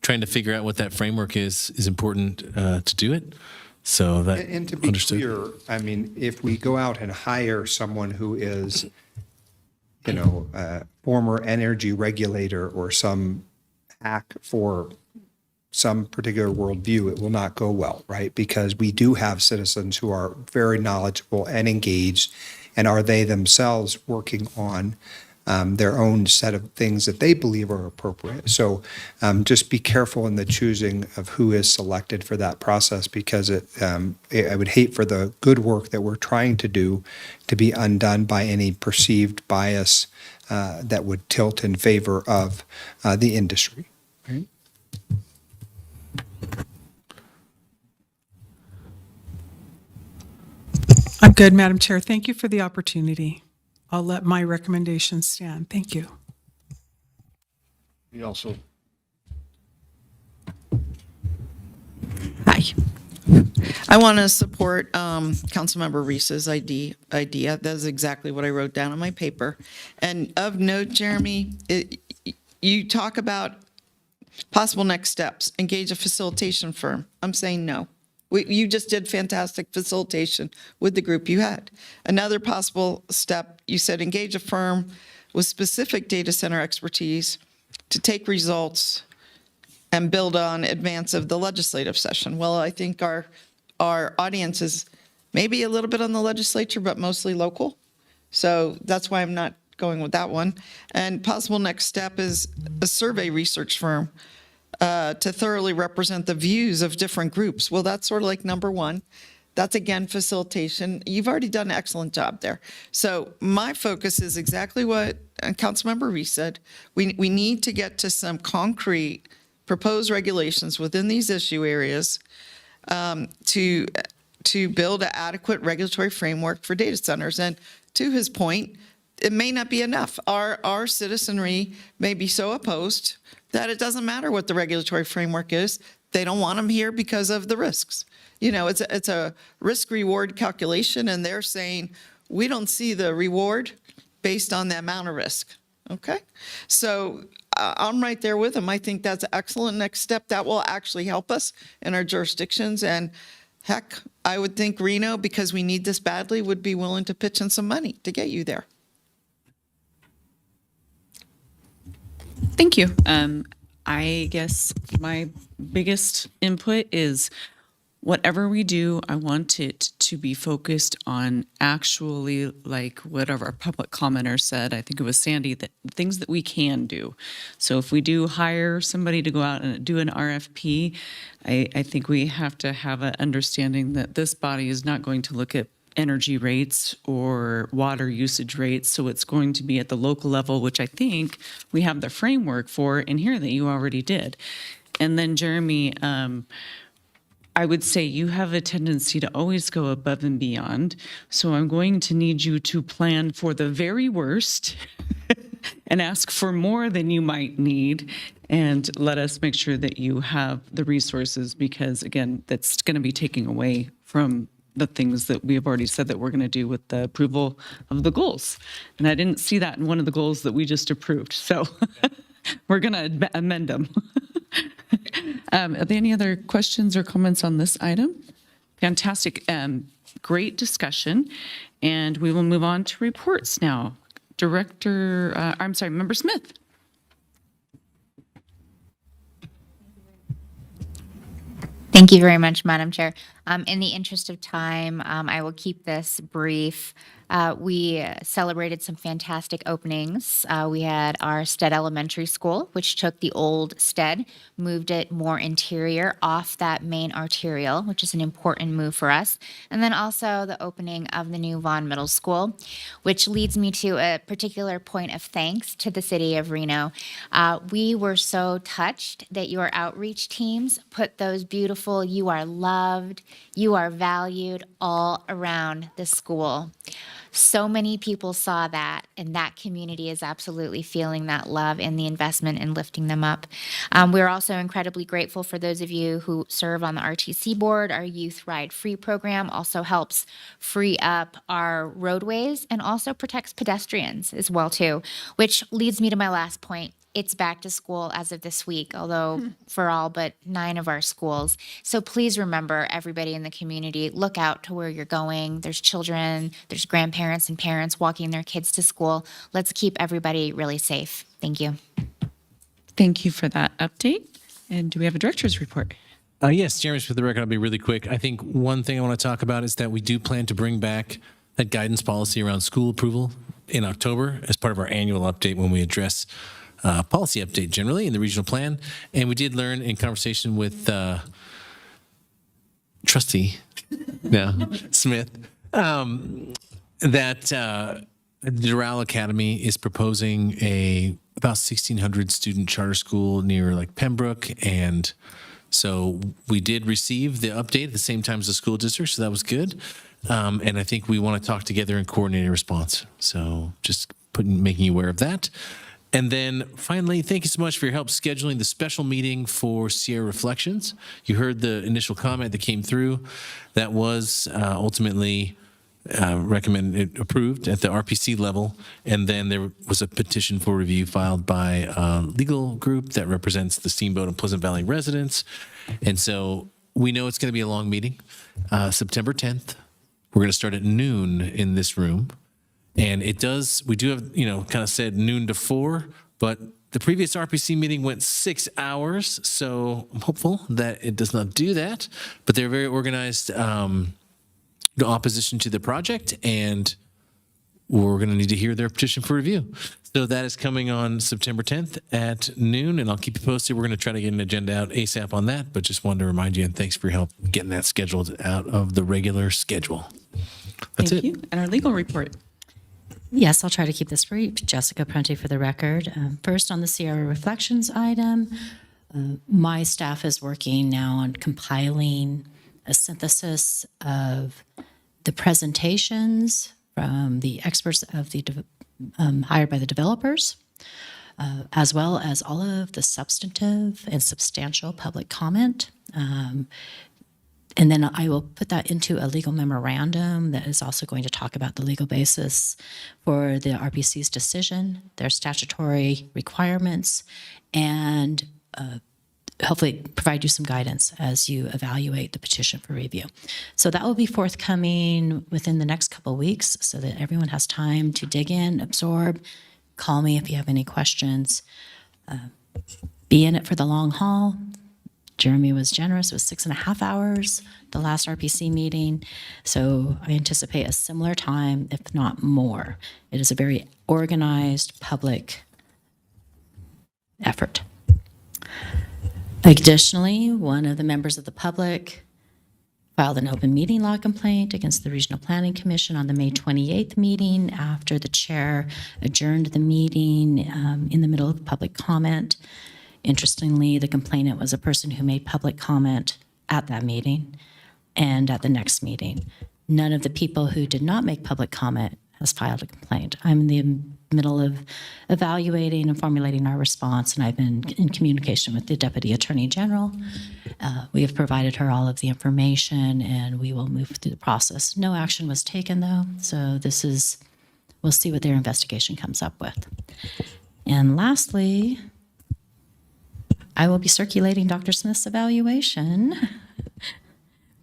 trying to figure out what that framework is important to do it. So that and to be understood. clear, I mean, if we go out and hire someone who is, you know, a former energy regulator or some hack for some particular worldview, it will not go well, right? Because we do have citizens who are very knowledgeable and engaged, and are they themselves working on their own set of things that they believe are appropriate. So just be careful in the choosing of who is selected for that process, because I would hate for the good work that we're trying to do to be undone by any perceived bias that would tilt in favor of the industry. Right? I'm good, Madam Chair. Thank you for the opportunity. I'll let my recommendation stand. Thank you. We also Hi. I want to support Councilmember Reese's idea. That's exactly what I wrote down on my paper. And of note, Jeremy, you talk about possible next steps, engage a facilitation firm. I'm saying no. You just did fantastic facilitation with the group you had. Another possible step, you said engage a firm with specific data center expertise to take results and build on advance of the legislative session. Well, I think our audience is maybe a little bit on the legislature, but mostly local. So that's why I'm not going with that one. And possible next step is a survey research firm to thoroughly represent the views of different groups. Well, that's sort of like number one. That's, again, facilitation. You've already done an excellent job there. So my focus is exactly what Councilmember Reese said. We need to get to some concrete proposed regulations within these issue areas to build an adequate regulatory framework for data centers. And to his point, it may not be enough. Our citizenry may be so opposed that it doesn't matter what the regulatory framework is. They don't want them here because of the risks. You know, it's a risk-reward calculation, and they're saying, we don't see the reward based on the amount of risk, okay? So I'm right there with them. I think that's an excellent next step. That will actually help us in our jurisdictions. And heck, I would think Reno, because we need this badly, would be willing to pitch in some money to get you there. Thank you. I guess my biggest input is whatever we do, I want it to be focused on actually, like what our public commenter said, I think it was Sandy, that things that we can do. So if we do hire somebody to go out and do an RFP, I think we have to have an understanding that this body is not going to look at energy rates or water usage rates. So it's going to be at the local level, which I think we have the framework for in here that you already did. And then Jeremy, I would say you have a tendency to always go above and beyond. So I'm going to need you to plan for the very worst and ask for more than you might need. And let us make sure that you have the resources, because again, that's going to be taking away from the things that we have already said that we're going to do with the approval of the goals. And I didn't see that in one of the goals that we just approved. So we're going to amend them. Are there any other questions or comments on this item? Fantastic. Great discussion. And we will move on to reports now. Member Smith. Thank you very much, Madam Chair. In the interest of time, I will keep this brief. We celebrated some fantastic openings. We had our Stead Elementary School, which took the old Stead, moved it more interior off that main arterial, which is an important move for us. And then also the opening of the new Vaughn Middle School, which leads me to a particular point of thanks to the city of Reno. We were so touched that your outreach teams put those beautiful, you are loved, you are valued all around the school. So many people saw that, and that community is absolutely feeling that love and the investment in lifting them up. We're also incredibly grateful for those of you who serve on the RTC board. Our Youth Ride Free program also helps free up our roadways and also protects pedestrians as well too, which leads me to my last point. It's back to school as of this week, although for all but 9 of our schools. So please remember, everybody in the community, look out to where you're going. There's children, there's grandparents and parents walking their kids to school. Let's keep everybody really safe. Thank you. Thank you for that update. And do we have a director's report? Yes, Jeremy, for the record, I'll be really quick. I think one thing I want to talk about is that we do plan to bring back that guidance policy around school approval in October as part of our annual update when we address policy update generally in the regional plan. And we did learn in conversation with Trustee Smith that the Doral Academy is proposing about 1,600 student charter school near like Pembroke. And so we did receive the update at the same time as the school district. So that was good. And I think we want to talk together and coordinate a response. So just making you aware of that. And then finally, thank you so much for your help scheduling the special meeting for Sierra Reflections. You heard the initial comment that came through. That was ultimately approved at the RPC level. And then there was a petition for review filed by a legal group that represents the Steamboat and Pleasant Valley residents. And so we know it's going to be a long meeting. September 10th, we're going to start at noon in this room. And we do have, kind of said noon to 4, but the previous RPC meeting went 6 hours. So I'm hopeful that it does not do that, but they're very organized, opposition to the project, and we're going to need to hear their petition for review. So that is coming on September 10th at noon, and I'll keep you posted. We're going to try to get an agenda out ASAP on that, but just wanted to remind you, and thanks for your help getting that scheduled out of the regular schedule. That's Thank it. you. And our legal report. Yes, I'll try to keep this brief. Jessica Prenti for the record. First, on the Sierra Reflections item, my staff is working now on compiling a synthesis of the presentations from the experts of the hired by the developers, as well as all of the substantive and substantial public comment. And then I will put that into a legal memorandum that is also going to talk about the legal basis for the RPC's decision, their statutory requirements, and hopefully provide you some guidance as you evaluate the petition for review. So that will be forthcoming within the next couple of weeks so that everyone has time to dig in, absorb, call me if you have any questions. Be in it for the long haul. Jeremy was generous. It was 6.5 hours, the last RPC meeting. So I anticipate a similar time, if not more. It is a very organized public effort. Additionally, one of the members of the public filed an open meeting law complaint against the Regional Planning Commission on the May 28th meeting after the chair adjourned the meeting in the middle of public comment. Interestingly, the complainant was a person who made public comment at that meeting and at the next meeting. None of the people who did not make public comment has filed a complaint. I'm in the middle of evaluating and formulating our response, and I've been in communication with the Deputy Attorney General. We have provided her all of the information, and we will move through the process. No action was taken, though, so we'll see what their investigation comes up with. And lastly, I will be circulating Dr. Smith's evaluation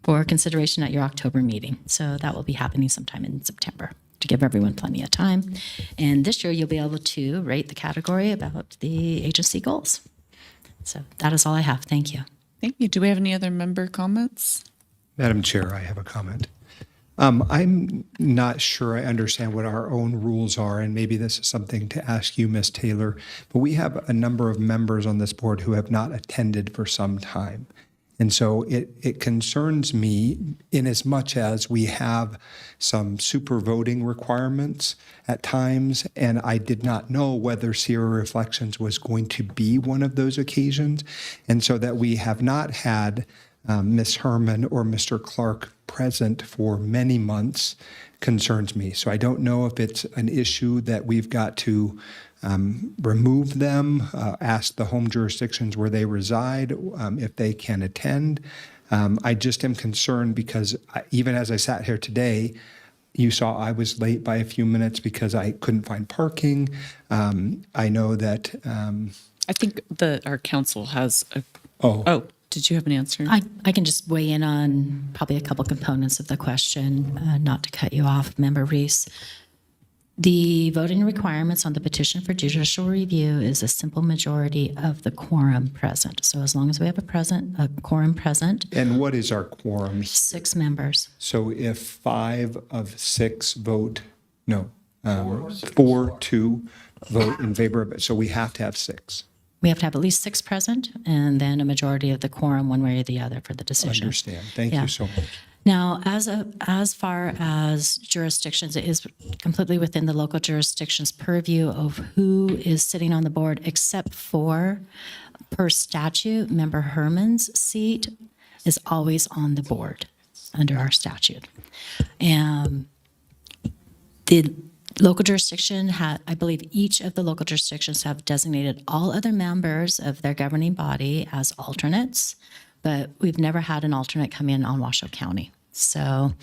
for consideration at your October meeting. So that will be happening sometime in September to give everyone plenty of time. And this year you'll be able to rate the category about the agency goals. So that is all I have. Thank you. Thank you. Do we have any other member comments? Madam Chair, I have a comment. I'm not sure I understand what our own rules are, and maybe this is something to ask you, Ms. Taylor, but we have a number of members on this board who have not attended for some time. And so it concerns me in as much as we have some super voting requirements at times, and I did not know whether Sierra Reflections was going to be one of those occasions. And so that we have not had Ms. Herman or Mr. Clark present for many months concerns me. So I don't know if it's an issue that we've got to remove them, ask the home jurisdictions where they reside if they can attend. I just am concerned because even as I sat here today, you saw I was late by a few minutes because I couldn't find parking. I know that. I think our council has a. Oh. Did you have an answer? I can just weigh in on probably a couple components of the question, not to cut you off, Member Reese. The voting requirements on the petition for judicial review is a simple majority of the quorum present. So as long as we have a quorum present. And what is our quorum? 6 members. So if 5 of 6 vote, 4-2 vote in favor of it. So we have to have 6. We have to have at least 6 present, and then a majority of the quorum, one way or the other, for the decision. Understand. Thank you so much. Now, as far as jurisdictions, it is completely within the local jurisdiction's purview of who is sitting on the board, except for, per statute, Member Herman's seat is always on the board under our statute. And local jurisdiction, I believe each of the local jurisdictions have designated all other members of their governing body as alternates, but we've never had an alternate come in on Washoe County. So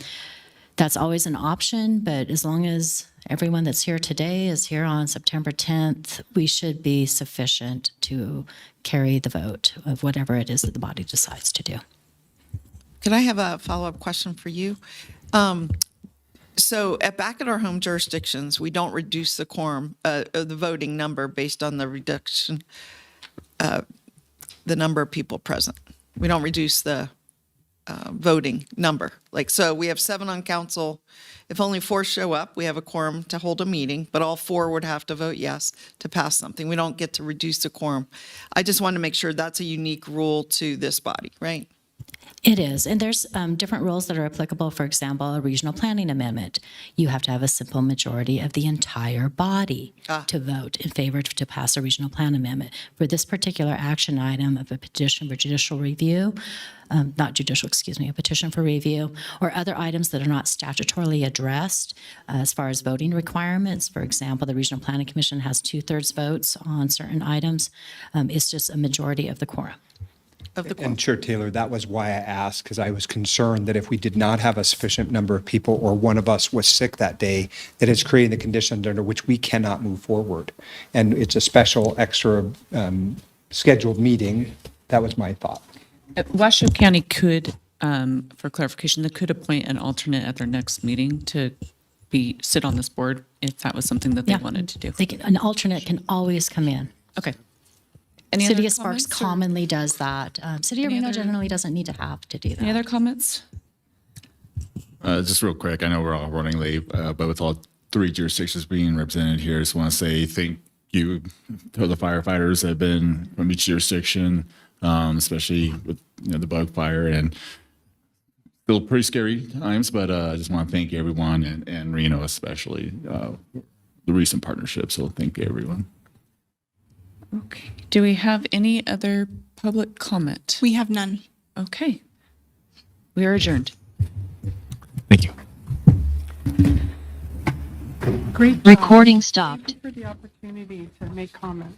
that's always an option, but as long as everyone that's here today is here on September 10th, we should be sufficient to carry the vote of whatever it is that the body decides to do. Could I have a follow-up question for you? So back at our home jurisdictions, we don't reduce the quorum, the voting number based on the reduction, the number of people present. We don't reduce the voting number. Like, so we have 7 on council. If only 4 show up, we have a quorum to hold a meeting, but all 4 would have to vote yes to pass something. We don't get to reduce the quorum. I just want to make sure that's a unique rule to this body, right? It is, and there's different rules that are applicable. For example, a regional planning amendment. You have to have a simple majority of the entire body to vote in favor to pass a regional plan amendment. For this particular action item of a petition for judicial review, a petition for review, or other items that are not statutorily addressed as far as voting requirements. For example, the Regional Planning Commission has 2/3 votes on certain items. It's just a majority of the quorum. And Chair Taylor, that was why I asked, because I was concerned that if we did not have a sufficient number of people or one of us was sick that day, that it's creating the conditions under which we cannot move forward. And it's a special extra scheduled meeting. That was my thought. Washoe County could, for clarification, they could appoint an alternate at their next meeting to sit on this board if that was something that they wanted to do. An alternate can always come in. Okay. City of Sparks commonly does that. City of Reno generally doesn't need to have to do that. Any other comments? Just real quick, I know we're all running late, but with all 3 jurisdictions being represented here, I just want to say thank you to the firefighters that have been from each jurisdiction, especially with the bug fire and still pretty scary times. But I just want to thank everyone and Reno especially the recent partnership. So thank you everyone. Okay. Do we have any other public comment? We have none. Okay. We are adjourned. Thank you. Great job. Recording stopped. Thank you for the opportunity to make comments.